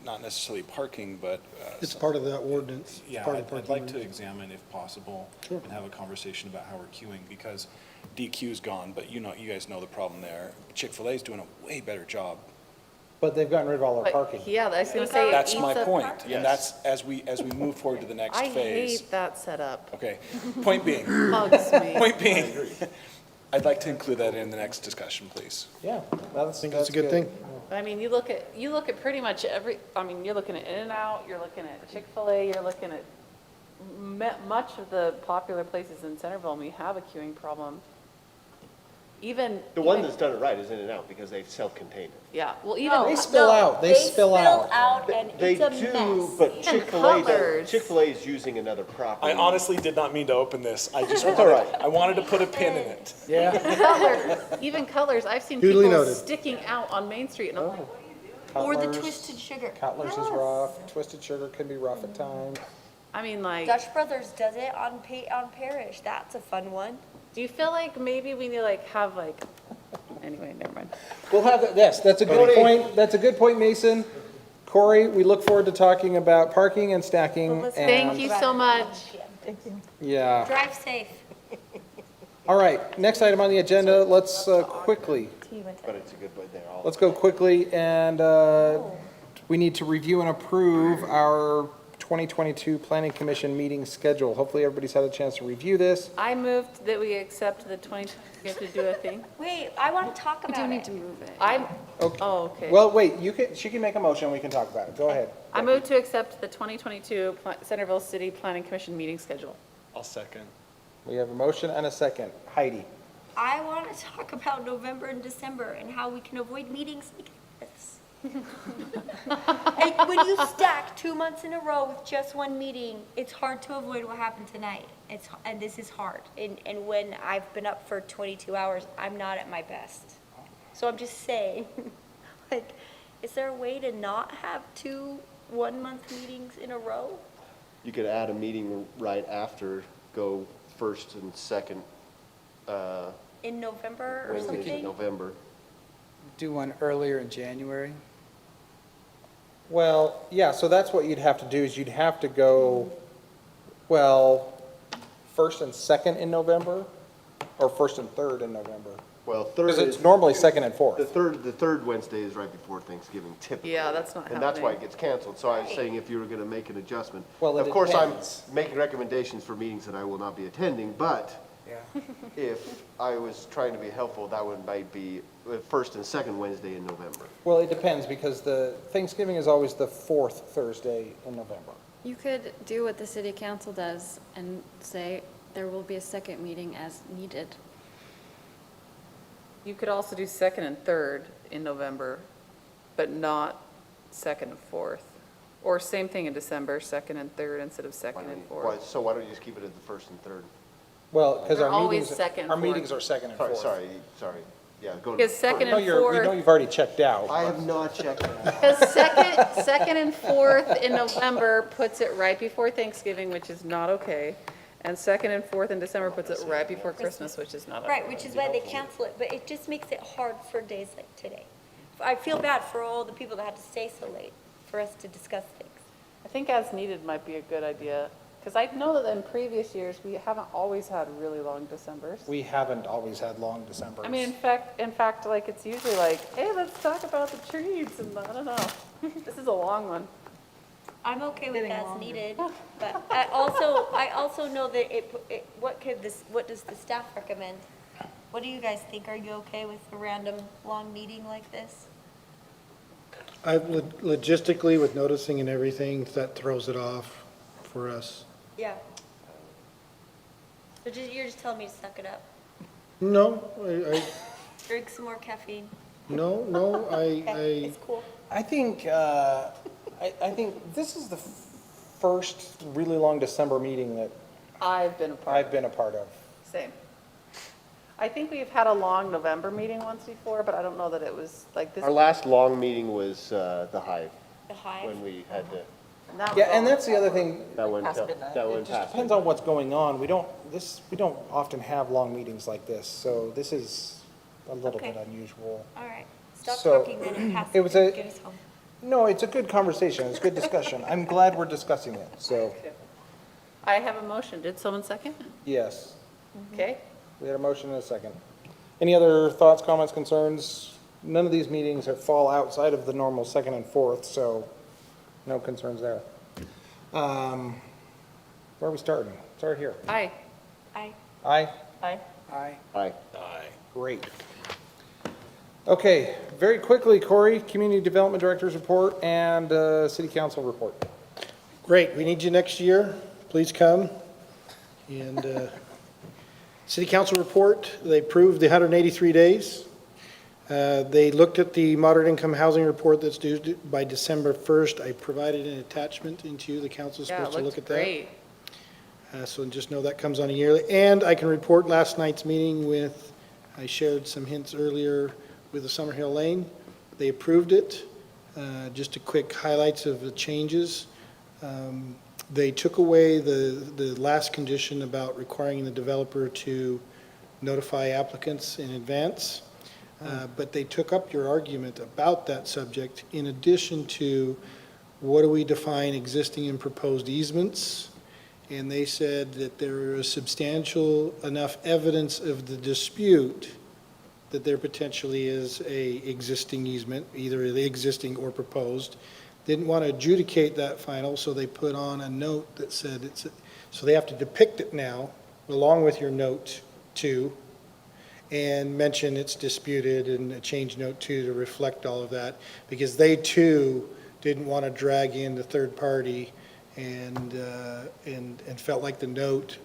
not necessarily parking, but. It's part of that ordinance. Yeah, Part of the I'd parking like to ordinance. examine if possible Sure. and have a conversation about how we're queuing, because DQ's gone, but you guys know the problem there. Chick-fil-A's doing a way better job. But they've gotten rid of all our But, parking. yeah, I was gonna say. it That's eats my up point, parking. and that's, as we move forward to the next I phase. hate that setup. Okay, point being, Bugs me. point being, I'd like to include that in the next discussion, please. Yeah, that's, I think that's a good thing. I mean, you look at pretty much you're looking at In-N-Out, you're looking at Chick-fil-A, you're looking at much of the popular places in Centerville, and we have a queuing problem. Even. The one that's done it right is In-N-Out because they've self-contained it. Yeah, well, even. They spill out, they spill out. and They it's a do, mess. but Even Chick-fil-A, Cutler's. Chick-fil-A is using another property. I honestly did not mean to open this. I just That's all right. I wanted to put a pin in it. Yeah. Even Colors, I've seen Duly people noted. sticking out on Main Street, and I'm like, Or the Cutler's- Twisted Sugar. Cutler's is Yes. rough, Twisted Sugar can be rough at times. I mean, like, Dutch Brothers does it on Parish. That's a fun one. do you feel like maybe we need to have anyway, never mind. We'll have, yes, that's a good point, that's a good point, Mason. Corey, we look forward to talking about parking and stacking and. Thank you so much. Yeah. Drive safe. All right, next item on the agenda, let's quickly, But it's a good way there. let's go quickly, and we need to review and approve our 2022 Planning Commission meeting schedule. Hopefully, everybody's had a chance to review this. I moved that we accept the 20, we have to do a thing? Wait, I want to talk We about do need it. to move it. Okay. Well, wait, she can make a motion, we can talk about it. Go ahead. I move to accept the 2022 Centerville City Planning Commission meeting schedule. I'll second. We have a motion and a second. Heidi. I want to talk about November and December and how we can avoid meetings like this. And when you stack 2 months in a row with just one meeting, it's hard to avoid what happened tonight. And this is hard. And when I've been up for 22 hours, I'm not at my best. So I'm just saying, is there a way to not have 2 one-month meetings in a row? You could add a meeting right after, go first and second In November or Wednesdays in something? November. do one earlier in January. Well, yeah, so that's what you'd have to do, is you'd have to go, well, first and second in November, or first and third in November? Well, third Because it's is, normally second and fourth. the third Wednesday is right before Thanksgiving typically. Yeah, that's not And that's why it happening. gets canceled. So I was saying if you were gonna make an adjustment. Well, it Of course, I'm depends. making recommendations for meetings that I will not be attending, but Yeah. if I was trying to be helpful, that one might be first and second Wednesday in November. Well, it depends, because the Thanksgiving is always the fourth Thursday in November. You could do what the city council does and say there will be a second meeting as needed. You could also do second and third in November, but not second and fourth. Or same thing in December, second and third instead of second and fourth. So why don't you just keep it at the first and third? Well, because They're our always meetings, second and our fourth. meetings are second and fourth. Sorry. Yeah, go to. Because second We know and we know fourth, you've already checked out. I have not checked it out. because second and fourth in November puts it right before Thanksgiving, which is not okay. And second and fourth in December puts it right before Christmas, which is not okay. Right, which is why they cancel it, but it just makes it hard for days like today. I feel bad for all the people that had to stay so late for us to discuss things. I think as needed might be a good idea, because I know that in previous years, we haven't always had really long Decembers. We haven't always had long Decembers. I mean, in fact, like, it's usually like, hey, let's talk about the trees, and I don't know. This is a long one. I'm okay with Getting as longer. needed, but I also know that what does the staff recommend? What do you guys think? Are you okay with a random long meeting like this? Logistically, with noticing and everything, that throws it off for us. Yeah. So you're just telling me to suck it up? No, Drink some more caffeine? no, Okay, it's cool. I think, I think this is the first really long December meeting that I've been a part. I've been a part of. Same. I think we've had a long November meeting once before, but I don't know that it was like this. Our last long meeting was the Hive, The hive? when we had to, And that was Yeah, and all- that's the other thing, that went Past till- midnight. that it went just past. depends on what's going on. We don't often have long meetings like this, so this is a little Okay. bit unusual. All right. Stop So, talking then and pass it it was and a- get us home. No, it's a good conversation, it's good discussion. I'm glad we're discussing it, so, I have a motion. Did someone second? yes. Okay. We had a motion and a second. Any other thoughts, comments, concerns? None of these meetings fall outside of the normal second and fourth, so no concerns there. Where are we starting? Start here. Aye. Aye. Aye? Aye. Aye. Aye. Great. Okay, very quickly, Corey, Community Development Director's report and City Council report. Great, we need you next year. Please come. And City Council report, they approved the 183 days. They looked at the moderate income housing report that's due by December 1st. I provided an attachment into you. The council's Yeah, supposed it to look looked at that. great. So just know that comes on a yearly. And I can report last night's meeting with, I shared some hints earlier with the Summerhill Lane. They approved it. Just a quick highlights of the changes. They took away the last condition about requiring the developer to notify applicants in advance. But they took up your argument about that subject in addition to what do we define existing and proposed easements? And they said that there is substantial enough evidence of the dispute that there potentially is a existing easement, either the existing or proposed. Didn't want to adjudicate that final, so they put on a note that said it's, so they have to depict it now, along with your note 2, and mention it's disputed and change note 2 to reflect all of that, because they too didn't want to drag in the third party and felt like the note,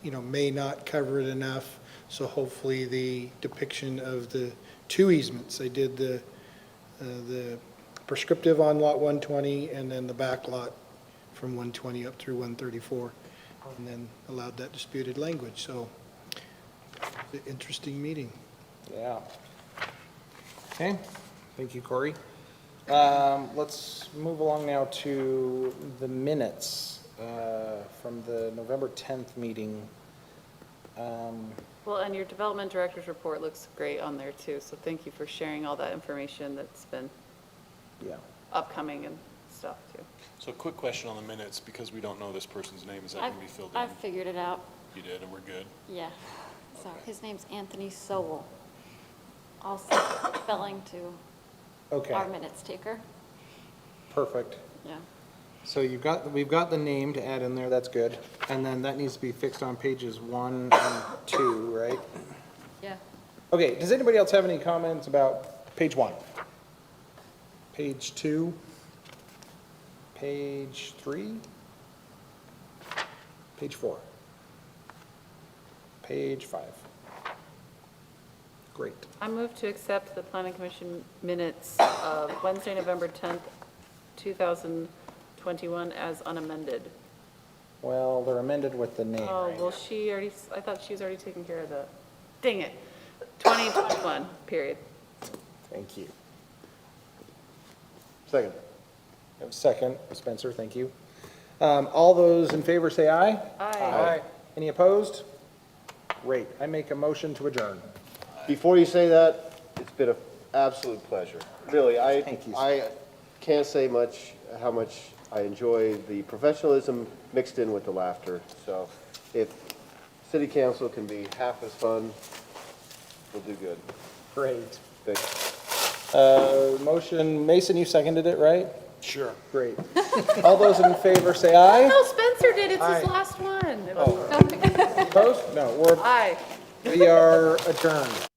may not cover it enough. So hopefully the depiction of the 2 easements, they did the prescriptive on lot 120 and then the back lot from 120 up through 134, and then allowed that disputed language. So it's an interesting meeting. Yeah. Okay, thank you, Corey. Let's move along now to the minutes from the November 10th meeting. Well, and your development director's report looks great on there too, so thank you for sharing all that information that's been upcoming and stuff too. So a quick question on the minutes, because we don't know this person's name, is that going to be filled in? I've figured it out. You did, and we're good? Yeah. So his name's Anthony Sowell. Also spelling to Okay. our minutes taker. Perfect. Yeah. So we've got the name to add in there, that's good. And then that needs to be fixed on pages 1 and 2, right? Yeah. Okay, does anybody else have any comments about page 1? Page 2? Page 3? Page 4? Page 5? Great. I move to accept the planning commission minutes of Wednesday, November 10th, 2019 2021 as unamended. Well, they're amended with the name Oh, right well, now. she already, I thought she was already taking care of the, dang it. 2021, period. Thank you. Second. We have a second, Spencer, thank you. All those in favor say aye. Aye. Any opposed? Great. I make a motion to adjourn. Before you say that, it's been an absolute pleasure. Really, Thank you. I can't say how much I enjoy the professionalism mixed in with the laughter. So if city council can be half as fun, we'll do good. Great. Thanks. Motion, Mason, you seconded it, right? Sure. Great. All those in favor say aye. No, Spencer did, it's Aye. his last one. Opposed? No, Aye. we are adjourned.